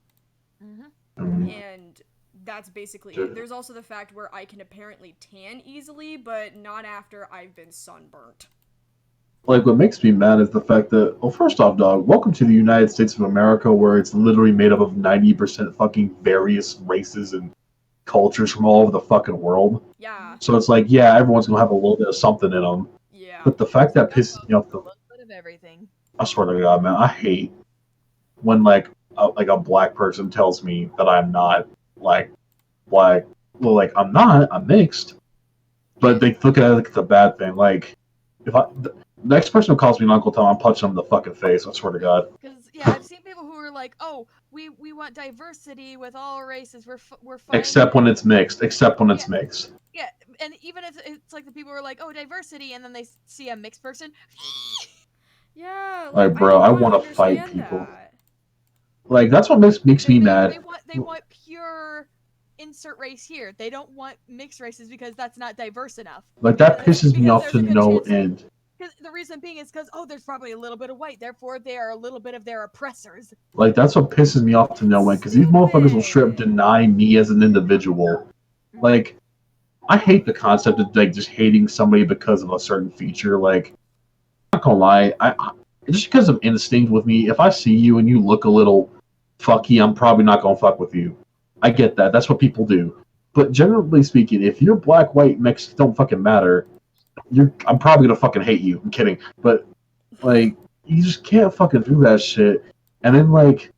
And that's basically it. There's also the fact where I can apparently tan easily, but not after I've been sunburnt. Like, what makes me mad is the fact that, well, first off, dog, welcome to the United States of America, where it's literally made up of 90% fucking various races and cultures from all over the fucking world. Yeah. So it's like, yeah, everyone's gonna have a little bit of something in them. Yeah. But the fact that pisses me off, a little bit of everything. I swear to God, man, I hate when like a black person tells me that I'm not like black. Well, like I'm not, I'm mixed. But they look at it like it's a bad thing. Like if the next person who calls me an Uncle Tom, I'm punching them in the fucking face. I swear to God. Because yeah, I've seen people who are like, "Oh, we want diversity with all races. We're fine." Except when it's mixed. Except when it's mixed. Yeah, and even if it's like the people who are like, "Oh, diversity," and then they see a mixed person. Yeah. Like, bro, I want to fight people. Like that's what makes me mad. They want pure insert race here. They don't want mixed races because that's not diverse enough. Like that pisses me off to no end. The reason being is because, oh, there's probably a little bit of white, therefore they are a little bit of their oppressors. Like, that's what pisses me off to no end, because these motherfuckers will straight up deny me as an individual. Like, I hate the concept of, like, just hating somebody because of a certain feature. Like, I'm not gonna lie, I just because of instinct with me, if I see you and you look a little fucky, I'm probably not gonna fuck with you. I get that, that's what people do. But generally speaking, if you're black, white, mixed, don't fucking matter. I'm probably gonna fucking hate you. I'm kidding, but like you just can't fucking do that shit, and then like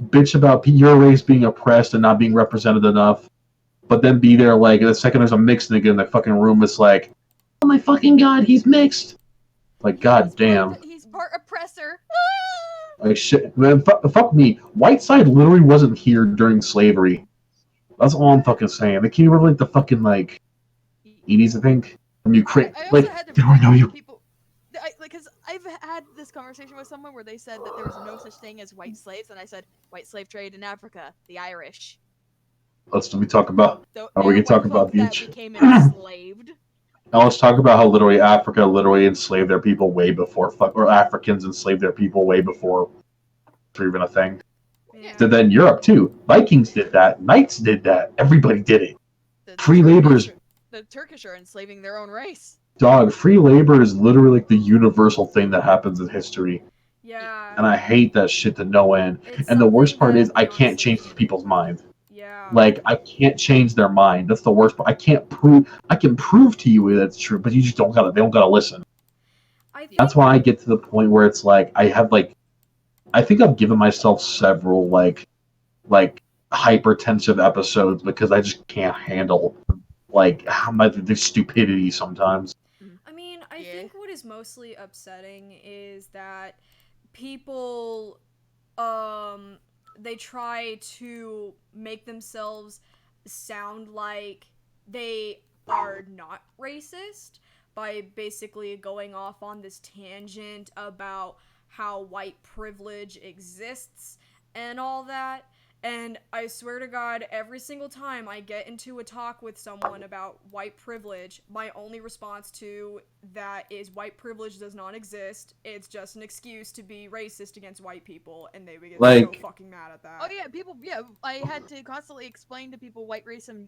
bitch about your race being oppressed and not being represented enough, but then be there like the second there's a mixed nigga in the fucking room, it's like, oh my fucking god, he's mixed. Like god damn. He's part oppressor. Like shit, man. Fuck me. White side literally wasn't here during slavery. That's all I'm fucking saying. They came over like the fucking like 80s, I think. Ukraine, like they don't know you. Because I've had this conversation with someone where they said that there was no such thing as white slaves, and I said white slave trade in Africa, the Irish. We talk about. We can talk about the. That became enslaved. Now let's talk about how literally Africa literally enslaved their people way before or Africans enslaved their people way before it's even a thing. Yeah. Did that in Europe too. Vikings did that. Knights did that. Everybody did it. Free laborers. The Turkish are enslaving their own race. Dog, free labor is literally like the universal thing that happens in history. Yeah. And I hate that shit to no end. And the worst part is I can't change people's mind. Yeah. Like I can't change their mind. That's the worst part. I can prove to you that's true, but you just they don't gotta listen. That's why I get to the point where it's like I think I've given myself several like hypertensive episodes because I just can't handle like how much the stupidity sometimes. I mean, I think what is mostly upsetting is that people they try to make themselves sound like they are not racist by basically going off on this tangent about how white privilege exists and all that. And I swear to God, every single time I get into a talk with someone about white privilege, my only response to that is white privilege does not exist. It's just an excuse to be racist against white people, and they would get so fucking mad at that. Oh yeah, I had to constantly explain to people white racism,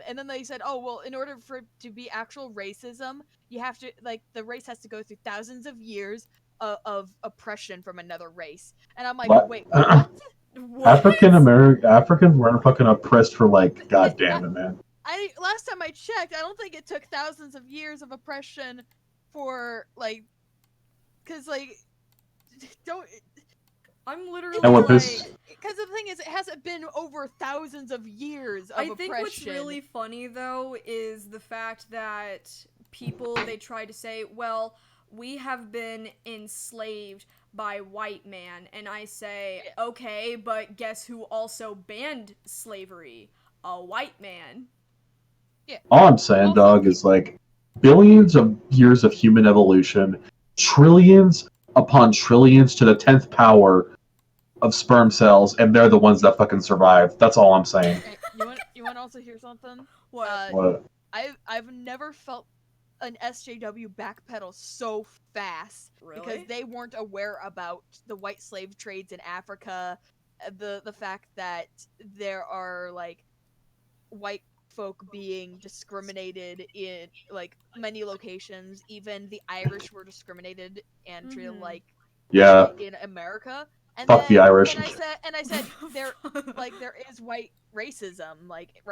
and then they said, oh well, in order for it to be actual racism, you have to the race has to go through thousands of years of oppression from another race, and I'm like, wait, what? Africans weren't fucking oppressed for god damn it, man. Last time I checked, I don't think it took thousands of years of oppression for because don't. I'm literally because the thing is, it hasn't been over thousands of years of oppression. I think what's really funny though is the fact that people they try to say, well, we have been enslaved by white man, and I say, okay, but guess who also banned slavery? A white man. All I'm saying, dog, is like billions of years of human evolution, trillions upon trillions to the 10th power of sperm cells, and they're the ones that fucking survive. That's all I'm saying. Hey, you want to also hear something? What? I've never felt an SJW backpedal so fast because they weren't aware about the white slave trades in Africa, the fact that there are like white folk being discriminated in like many locations. Even the Irish were discriminated and treated like shit in America. And Fuck the Irish. And I said there is white racism, like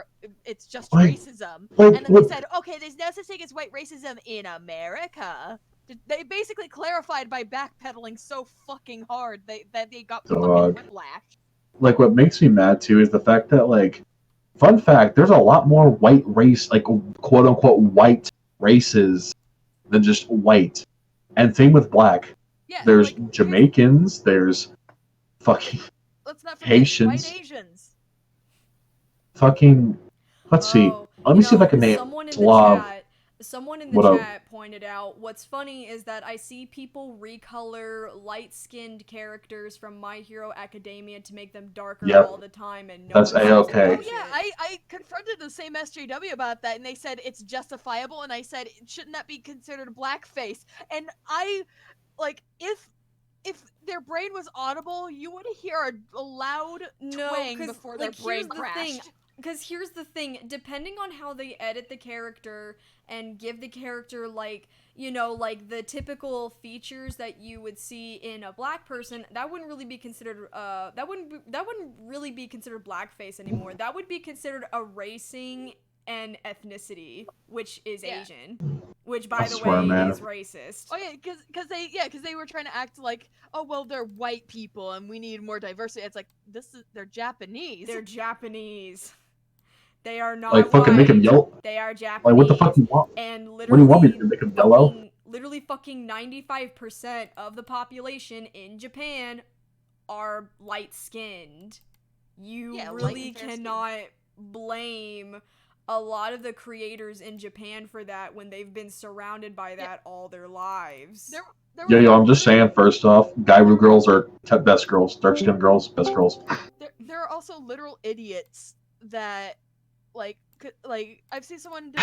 it's just racism. And then they said, okay, there's no such thing as white racism in America. They basically clarified by backpedaling so fucking hard that they got fucking whiplash. Like, what makes me mad too is the fact that, like, fun fact, there's a lot more white race, like quote unquote white races than just white. And same with black. Yeah, there's like, Jamaicans, there's fucking let's not forget Haitians. White Asians. Fucking let's see. Let me see if I can name Someone in the chat pointed out, what's funny is that I see people recolor light-skinned characters from My Hero Academia to make them darker all the time, and that's A-okay. Oh yeah, I confronted the same SJW about that, and they said it's justifiable, and I said, shouldn't that be considered blackface? And I, like, if their brain was audible, you would hear a loud twang before their brain crashed. Because here's the thing, depending on how they edit the character and give the character, like, you know, like the typical features that you would see in a black person, that wouldn't really be considered, that wouldn't really be considered blackface anymore. That would be considered erasing an ethnicity, which is Asian. Which, by the way, is racist. Oh yeah, because they were trying to act like, oh well, they're white people and we need more diversity. It's like, they're Japanese. They're Japanese. They are not like fucking white. make him yellow. They are Japanese. Like what the fuck do you want? And literally, what do you want me to do? Make him yellow? Literally, fucking 95% of the population in Japan are light-skinned. You really cannot blame a lot of the creators in Japan for that when they've been surrounded by that all their lives. Yo, I'm just saying, first off, Gairu girls are best girls. Dark-skinned girls, best girls. There are also literal idiots that, like I've seen someone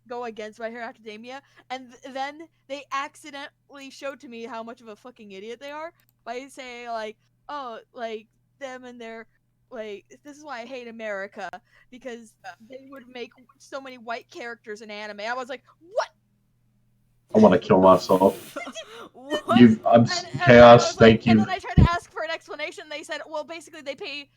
go against My Hero Academia, and then they accidentally showed to me how much of a fucking idiot they are by saying, like, oh, like, them and their, like, this is why I hate America, because they would make so many white characters in anime. I was like, what? I want to kill myself. Chaos, thank you. And then I tried to ask for an explanation. They said, well, basically they pay,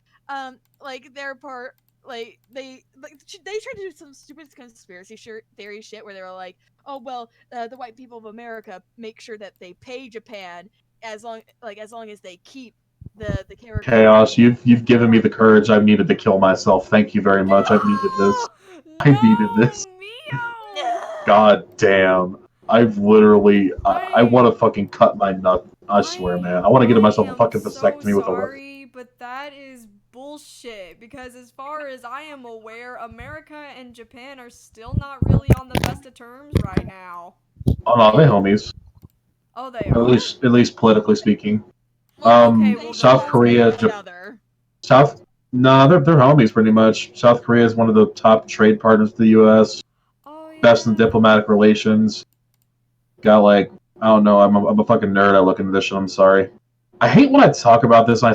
like, their part, like, they tried to do some stupid conspiracy theory shit where they were like, oh, well, the white people of America make sure that they pay Japan as long as they keep the character. Chaos, you've given me the courage I've needed to kill myself. Thank you very much. I've needed this. I needed this. God damn. I've literally I want to fucking cut my nut. I swear, man. I want to get myself a fucking vasectomy with a whip. But that is bullshit, because as far as I am aware, America and Japan are still not really on the best of terms right now. Oh no, they're homies. Oh, they are? At least politically speaking. South Korea, they're homies pretty much. South Korea is one of the top trade partners of the U.S. Oh, yeah. Best in diplomatic relations. Got like, I don't know, I'm a fucking nerd. I look into this shit. I'm sorry. I hate when I talk about this. I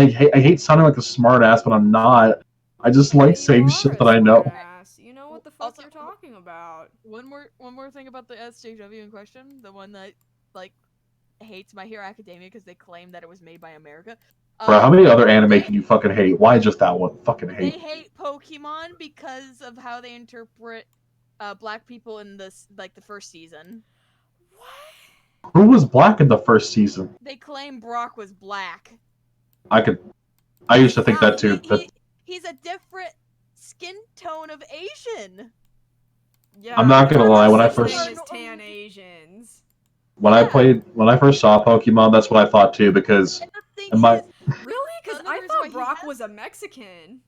hate sounding like a smart ass, but I'm not. I just like saying shit that I know. You know what the fuck you're talking about. One more thing about the SJW in question, the one that like hates My Hero Academia because they claim that it was made by America. Bro, how many other anime can you fucking hate? Why just that one? Fucking hate. They hate Pokemon because of how they interpret black people in the first season. What? Who was black in the first season? They claim Brock was black. I used to think that too. He's a different skin tone of Asian. Yeah, I'm not gonna lie. When I first saw Pokemon, that's what I thought too. Because really, because I thought Brock was a Mexican.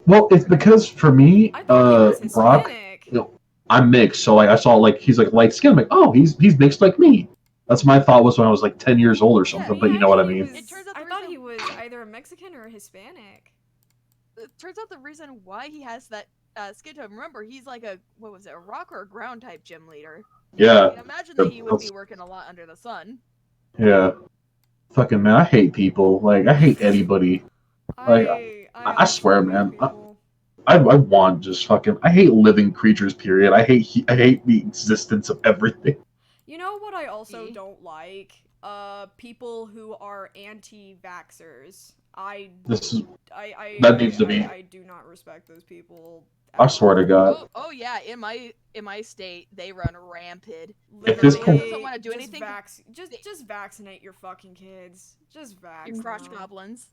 Well, it's because for me, I thought he was Brock, Hispanic. I'm mixed, so like I saw like he's like light skin. I'm like, oh, he's mixed like me. That's my thought was when I was like 10 years old or something. But you know what I mean. I thought he was either a Mexican or a Hispanic. It turns out the reason why he has that skin tone. Remember, he's like a rock or a ground type gym leader. Yeah. I can imagine that he would be working a lot under the sun. Yeah. Fucking man, I hate people. Like I hate anybody. Like I swear, man. I want just fucking. I hate living creatures. Period. I hate the existence of everything. You know what I also don't like? People who are anti-vaxxers. That needs to be. I do not respect those people. I swear to God. Oh yeah, in my state, they run rampant. If this doesn't want to do anything, just vaccinate your fucking kids. Just vaccinate. Your crotch goblins.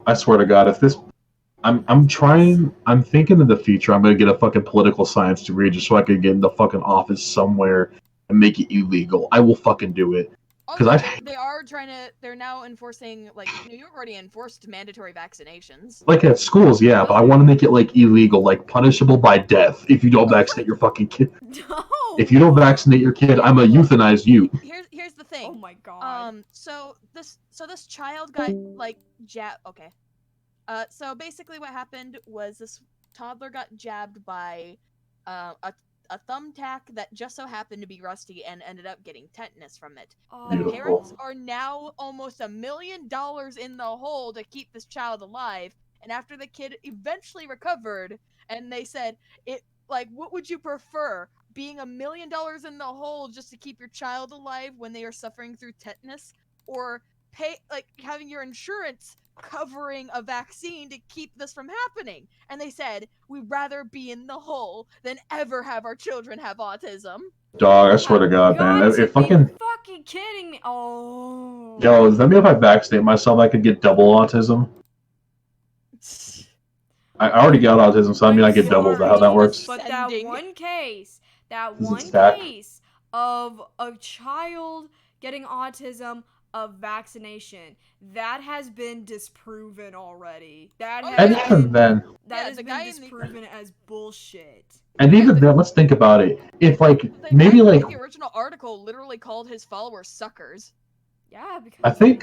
I swear to God, if this, I'm thinking in the future I'm gonna get a fucking political science degree just so I can get in the fucking office somewhere and make it illegal. I will fucking do it. Because they're now enforcing, like, New York already enforced mandatory vaccinations. Like at schools, yeah, but I want to make it like illegal, like punishable by death if you don't vaccinate your fucking kid. No. If you don't vaccinate your kid, I'm gonna euthanize you. Here's the thing. Oh my God. So this child got like jabbed. Okay. So basically what happened was this toddler got jabbed by a thumbtack that just so happened to be rusty and ended up getting tetanus from it. The parents are now almost $1 million in the hole to keep this child alive. And after the kid eventually recovered, and they said, what would you prefer? Being $1 million in the hole just to keep your child alive when they are suffering through tetanus, or having your insurance covering a vaccine to keep this from happening? And they said, we'd rather be in the hole than ever have our children have autism. Dog, I swear to God, man. If fucking kidding me. Oh. Yo, does that mean if I vaccinate myself I could get double autism? I already got autism, so I mean I get double. Is that how that works? But that one case of a child getting autism of vaccination, that has been disproven already. That has been disproven as bullshit. And even then, let's think about it. If the original article literally called his followers suckers. Yeah, because I think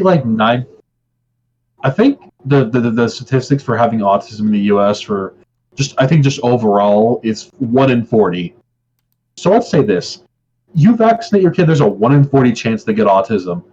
the statistics for having autism in the U.S. for just overall is 1 in 40. So let's say this: you vaccinate your kid, there's a 1 in 40 chance they get autism.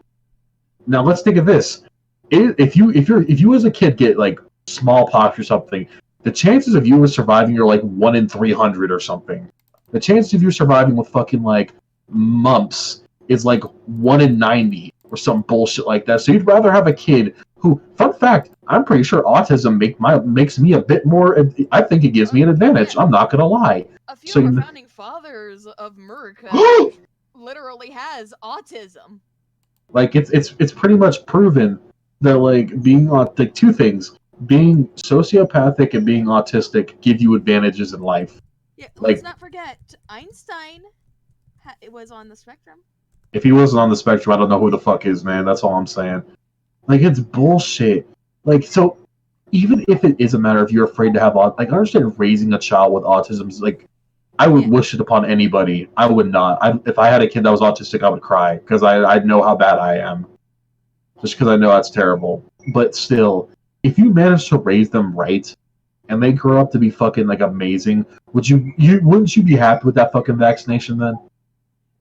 Now let's think of this: if you as a kid get like smallpox or something, the chances of you surviving are like 1 in 300 or something. The chances of you surviving with fucking like mumps is like 1 in 90 or some bullshit like that. So you'd rather have a kid who, fun fact, I'm pretty sure autism makes me a bit more. I think it gives me an advantage. I'm not gonna lie. A few of our founding fathers of America literally has autism. Like it's pretty much proven that like being like two things, being sociopathic and being autistic give you advantages in life. Yeah, let's not forget Einstein. It was on the spectrum. If he wasn't on the spectrum, I don't know who the fuck is, man. That's all I'm saying. Like it's bullshit. Like so, even if it is a matter of you're afraid to have I understand raising a child with autism is like. I would wish it upon anybody. I would not. If I had a kid that was autistic, I would cry because I know how bad I am. Just because I know that's terrible. But still, if you manage to raise them right, and they grow up to be fucking like amazing, wouldn't you be happy with that fucking vaccination then?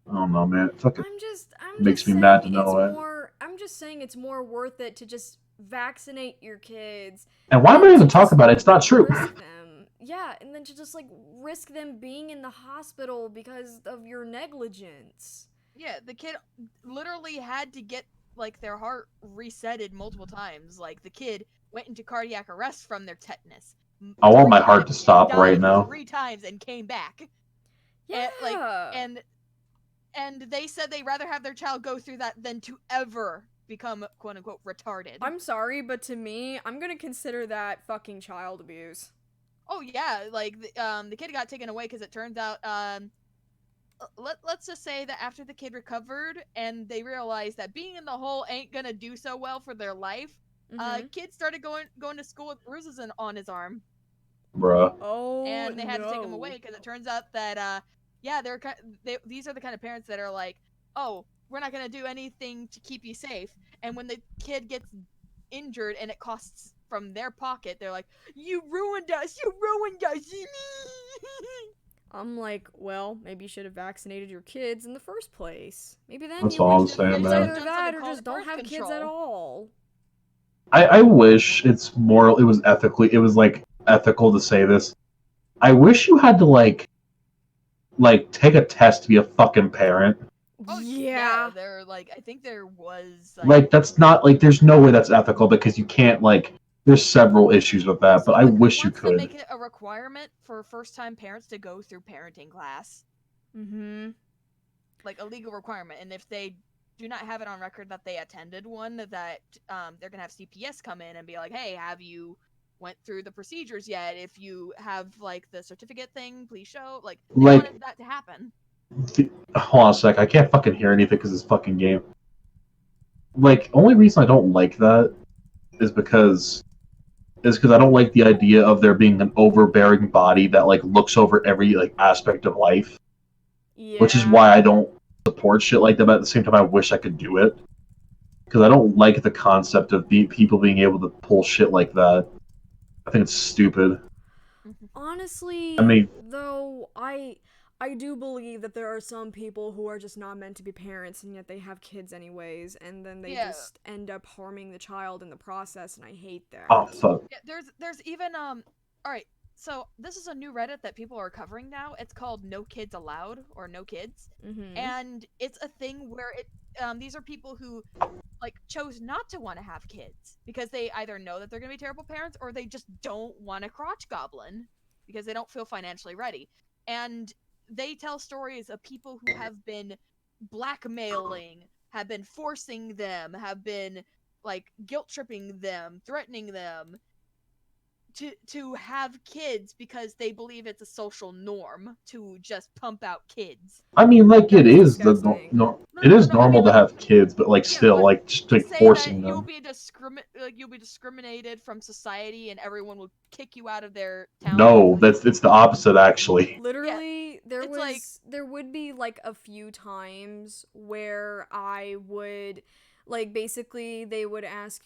I don't know, man. Fucking makes me mad to know it. I'm just saying it's more worth it to just vaccinate your kids. And why am I even talking about it? It's not true. Yeah, and then to just like risk them being in the hospital because of your negligence. Yeah, the kid literally had to get like their heart resetted multiple times. Like the kid went into cardiac arrest from their tetanus. I want my heart to stop right now. 3 times and came back. Yeah. And they said they'd rather have their child go through that than to ever become quote unquote retarded. I'm sorry, but to me, I'm gonna consider that fucking child abuse. Oh yeah, like the kid got taken away because it turns out let's just say that after the kid recovered and they realized that being in the hole ain't gonna do so well for their life, Kid started going to school with bruises on his arm. Bruh. Oh, and they had to take him away because it turns out that these are the kind of parents that are like, oh, we're not gonna do anything to keep you safe, and when the kid gets injured and it costs from their pocket, they're like, you ruined us. I'm like, well, maybe you should have vaccinated your kids in the first place. Maybe then That's you all I'm would saying, it's man. either that or just don't have kids at all. I wish it was ethical to say this. I wish you had to like take a test to be a fucking parent. Oh yeah, there I think there was that's not there's no way that's ethical because you can't there's several issues with that, but I wish you could. To make it a requirement for first-time parents to go through parenting class. Like a legal requirement, and if they do not have it on record that they attended one, that they're gonna have CPS come in and be like, hey, have you went through the procedures yet? If you have the certificate thing, please show. They wanted that to happen. Hold on a sec, I can't fucking hear anything because this fucking game. Only reason I don't like that is because I don't like the idea of there being an overbearing body that looks over every aspect of life. Yeah. Which is why I don't support shit like that, but at the same time I wish I could do it. Because I don't like the concept of people being able to pull shit like that. I think it's stupid. Honestly, though, I do believe that there are some people who are just not meant to be parents, and yet they have kids anyways, and then they just end up harming the child in the process, and I hate that. Oh, fuck. Yeah, there's even, alright, so this is a new Reddit that people are covering now. It's called No Kids Allowed, or No Kids, and it's a thing where these are people who, chose not to want to have kids, because they either know that they're gonna be terrible parents, or they just don't want a crotch goblin, because they don't feel financially ready. And they tell stories of people who have been blackmailing, have been forcing them, have been guilt tripping them, threatening them to have kids because they believe it's a social norm to just pump out kids. I mean, it is normal to have kids, but still, just forcing them. You'll be discriminated from society, and everyone will kick you out of their town. No, it's the opposite actually. Literally, there would be a few times where I would. Basically, they would ask,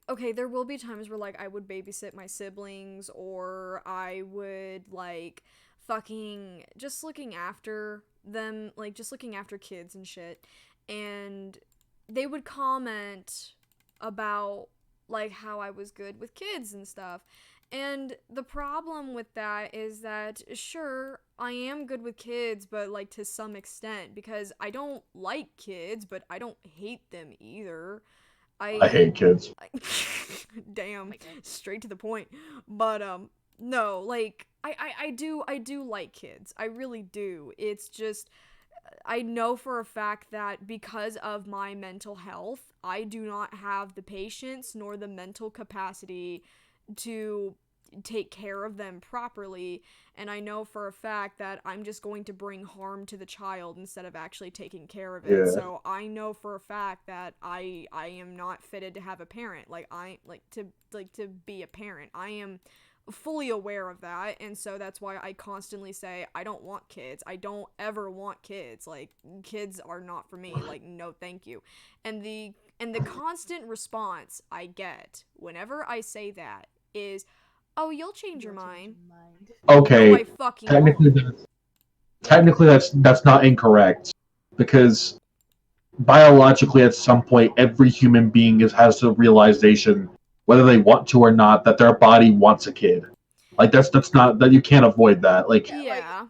okay, there will be times where, I would babysit my siblings, or I would, fucking just looking after them, just looking after kids and shit, and they would comment about, how I was good with kids and stuff. And the problem with that is that, sure, I am good with kids, but, to some extent, because I don't like kids, but I don't hate them either. I hate kids. Damn, straight to the point. But, no, I do like kids. I really do. It's just, I know for a fact that because of my mental health, I do not have the patience nor the mental capacity to take care of them properly, and I know for a fact that I'm just going to bring harm to the child instead of actually taking care of it. So I know for a fact that I am not fitted to have a parent, to be a parent. I am fully aware of that, and so that's why I constantly say I don't want kids. I don't ever want kids. Kids are not for me. No thank you. And the constant response I get whenever I say that is, oh, you'll change your mind. Okay, no, I fucking technically that's not incorrect, because biologically at some point every human being has the realization, whether they want to or not, that their body wants a kid. That's not, that you can't avoid that.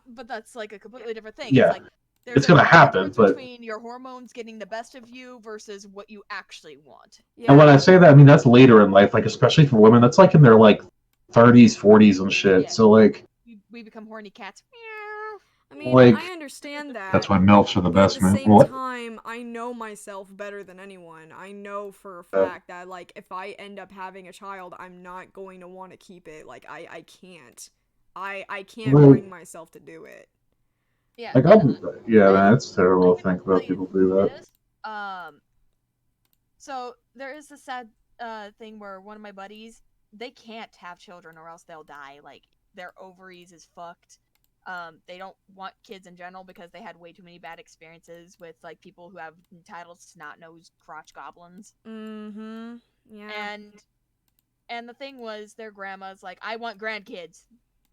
But that's a completely different thing. Yeah. It's gonna happen, but between your hormones getting the best of you versus what you actually want. And when I say that, I mean that's later in life, especially for women, that's in their 30s, 40s and shit. Yeah. So we become horny cats. I mean, I understand that. That's why MILFs are the best, man. At the same time, I know myself better than anyone. I know for a fact that, if I end up having a child, I'm not going to want to keep it. I can't. I can't bring myself to do it. Yeah. Man, it's terrible to think about people do that. So there is the sad thing where one of my buddies, they can't have children or else they'll die. Like, their ovaries is fucked. They don't want kids in general because they had way too many bad experiences with like people who have entitled snot-nosed crotch goblins. Mm-hmm. Yeah. And the thing was, their grandma's like, I want grandkids.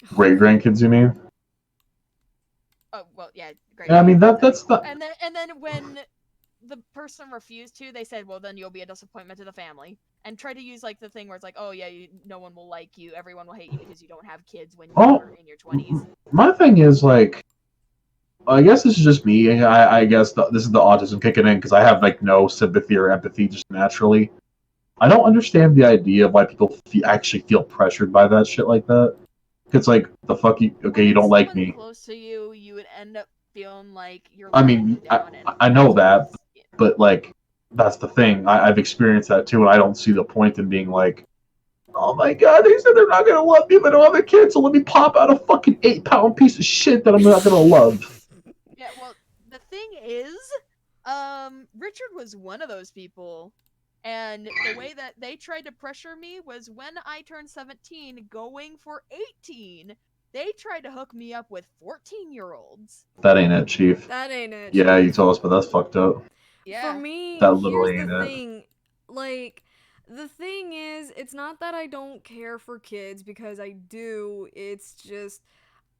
Great grandkids, you mean? Oh well, yeah, great. Yeah, I mean that's the. And then when the person refused to, they said, well, then you'll be a disappointment to the family. And try to use like the thing where it's like, oh yeah, no one will like you, everyone will hate you because you don't have kids when you're in your 20s. My thing is like, I guess this is just me. I guess this is the autism kicking in because I have like no sympathy or empathy just naturally. I don't understand the idea of why people actually feel pressured by that shit like that. It's like the fuck you. Okay, you don't like me. Close to you, you would end up feeling like you're. I mean, I know that, but like that's the thing. I've experienced that too, and I don't see the point in being like, oh my god, they said they're not gonna love me if I don't have a kid, so let me pop out a fucking 8-pound piece of shit that I'm not gonna love. Yeah, well, the thing is, Richard was one of those people. And the way that they tried to pressure me was when I turned 17, going for 18, they tried to hook me up with 14-year-olds. That ain't it, Chief. That ain't it. Yeah, you told us, but that's fucked up. Yeah. For me, that literally here's the ain't thing. Like, the thing is, it's not that I don't care for kids, because I do. It's just,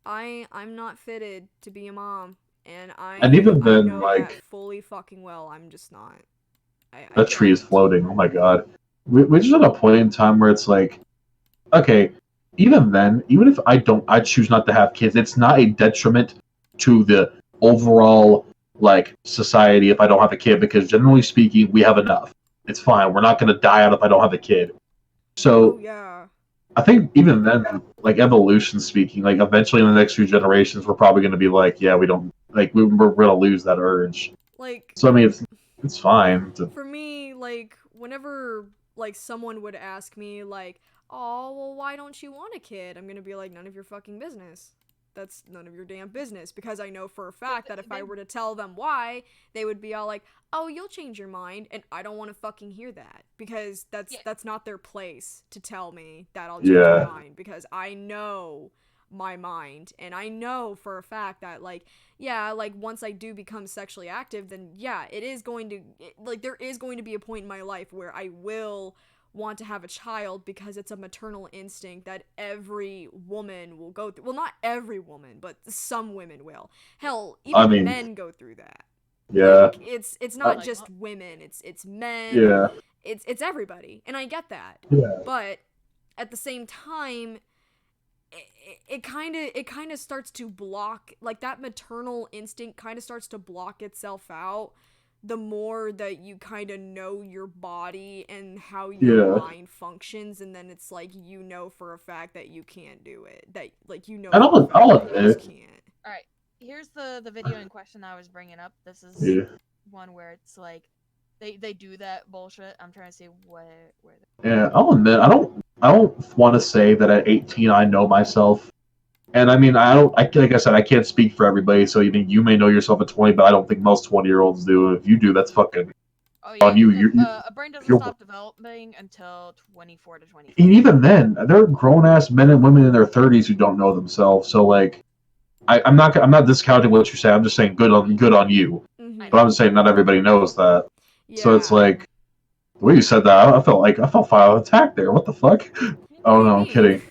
I'm not fitted to be a mom. And even then, know like, that fully fucking well, I'm just not. That tree is floating. Oh my god. We're just at a point in time where it's like, okay, even then, even if I choose not to have kids, it's not a detriment to the overall, like, society if I don't have a kid, because generally speaking, we have enough. It's fine. We're not going to die out if I don't have a kid. So, yeah. I think even then, like, evolution speaking, like, eventually in the next few generations, we're probably going to be like, yeah, we don't, like, we're going to lose that urge. Like, so, I mean, it's fine. For me, like, whenever, like, someone would ask me, like, oh, well, why don't you want a kid? I'm gonna be like, none of your fucking business. That's none of your damn business. Because I know for a fact that if I were to tell them why, they would be all like, oh, you'll change your mind. And I don't want to fucking hear that. Because that's not their place to tell me that I'll change my mind. Because I know my mind, and I know for a fact that, like, yeah, like, once I do become sexually active, then yeah, it is going to, like, there is going to be a point in my life where I will want to have a child, because it's a maternal instinct that every woman will go through. Well, not every woman, but some women will. Hell, even men go through that. Yeah. Like, it's not just women, it's men. Yeah. It's everybody, and I get that. Yeah. But at the same time, it kind of starts to block, like, that maternal instinct kind of starts to block itself out the more that you kind of know your body and how your mind functions, and then it's like, you know for a fact that you can't do it, that, like, you know, and I'll admit. All right, here's the video in question I was bringing up. This is one where it's like they do that bullshit. I'm trying to see where Yeah, I'll admit, I don't want to say that at 18 I know myself. And I mean, like I said, I can't speak for everybody, so you may know yourself at 20, but I don't think most 20-year-olds do. If you do, that's fucking on you. A brain doesn't stop developing until 24 to 25. And even then, they're grown-ass men and women in their 30s who don't know themselves. So, like, I'm not discounting what you say. I'm just saying good on you. Mm-hmm. But I'm just saying not everybody knows that. Yeah. So it's like, the way you said that, I felt file attack there. What the fuck? Oh no, I'm kidding.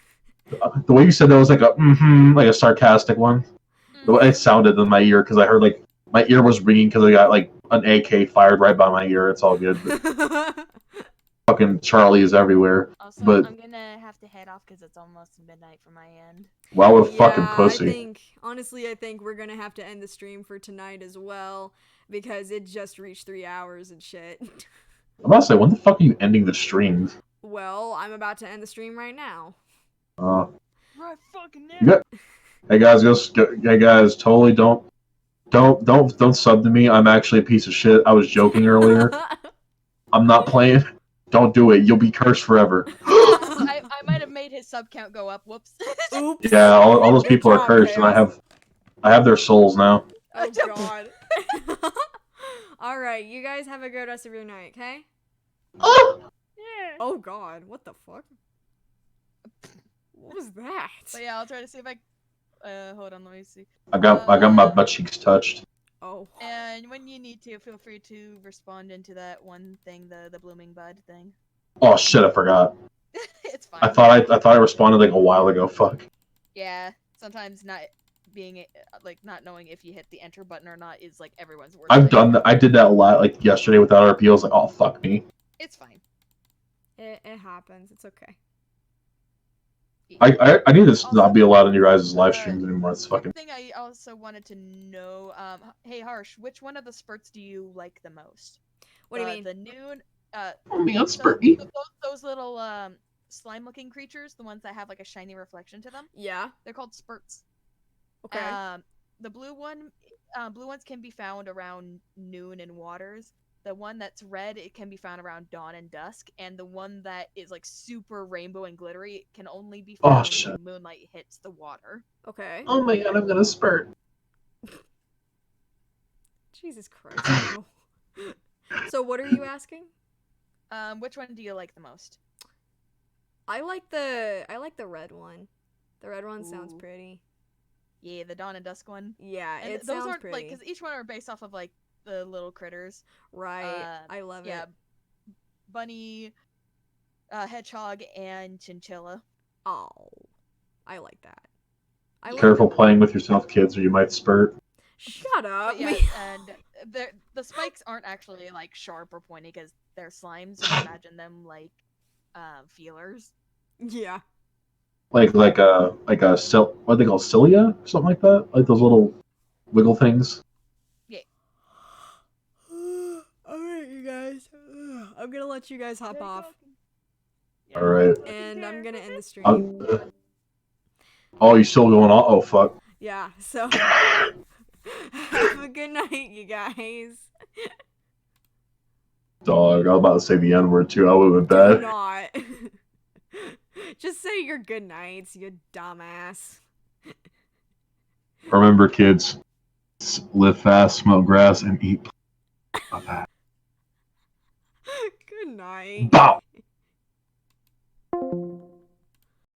The way you said that was like like a sarcastic one. The way it sounded in my ear, because I heard, like, my ear was ringing because I got, like, an AK fired right by my ear. It's all good. Fucking Charlie is everywhere. Also, but I'm gonna have to head off because it's almost midnight for my end. Wow, what a fucking pussy. I think we're gonna have to end the stream for tonight as well, because it just reached 3 hours and shit. I'm about to say, when the fuck are you ending the stream? Well, I'm about to end the stream right now. Right fucking now. Hey guys, totally don't sub to me. I'm actually a piece of shit. I was joking earlier. I'm not playing. Don't do it. You'll be cursed forever. I might have made his sub count go up. Whoops. Oops. Yeah, all those people are cursed, and I have their souls now. Oh god. All right, you guys have a good rest of your night, okay? Oh. Yeah. Oh god, what the fuck? What was that? But yeah, I'll try to see if I. Hold on, let me see. I got my butt cheeks touched. Oh. And when you need to, feel free to respond into that one thing, the blooming bud thing. Oh shit, I forgot. It's fine. I thought I responded like a while ago. Fuck. Yeah, sometimes not being like not knowing if you hit the enter button or not is like everyone's worst. I've done that. I did that a lot like yesterday without RP. I was like, oh fuck me. It's fine. It happens. It's okay. I need to not be allowed in your guys' live streams anymore. It's fucking. Thing I also wanted to know, hey Harsh, which one of the spurts do you like the most? What do you mean? The noon. Those little slime-looking creatures, the ones that have like a shiny reflection to them. Yeah. They're called spurts. Okay. The blue ones can be found around noon and waters. The one that's red, it can be found around dawn and dusk, and the one that is like super rainbow and glittery can only be found when moonlight hits the water. Okay. Oh my god, I'm gonna spurt. Jesus Christ. So what are you asking? Which one do you like the most? I like the red one. The red one sounds pretty. Yeah, the dawn and dusk one. Yeah, and it those sounds aren't pretty. like because each one are based off of like the little critters. Right. I love it. Yeah, bunny, hedgehog, and chinchilla. Oh, I like that. Careful playing with yourself, kids, or you might spurt. Shut up. Yeah, and the spikes aren't actually like sharp or pointy because they're slimes. So imagine them like feelers. Yeah. Like what are they called, cilia, or something like that? Like those little wiggle things. Yeah. Alright, you guys. I'm gonna let you guys hop off. Alright. And I'm gonna end the stream. Oh, you still going on? Oh, fuck. Yeah, so have a good night, you guys. Dog, I was about to say the N-word too. I would have been Do bad. not. Just say your good nights, you dumbass. Remember, kids, live fast, smoke grass, and eat. Good night. Bow.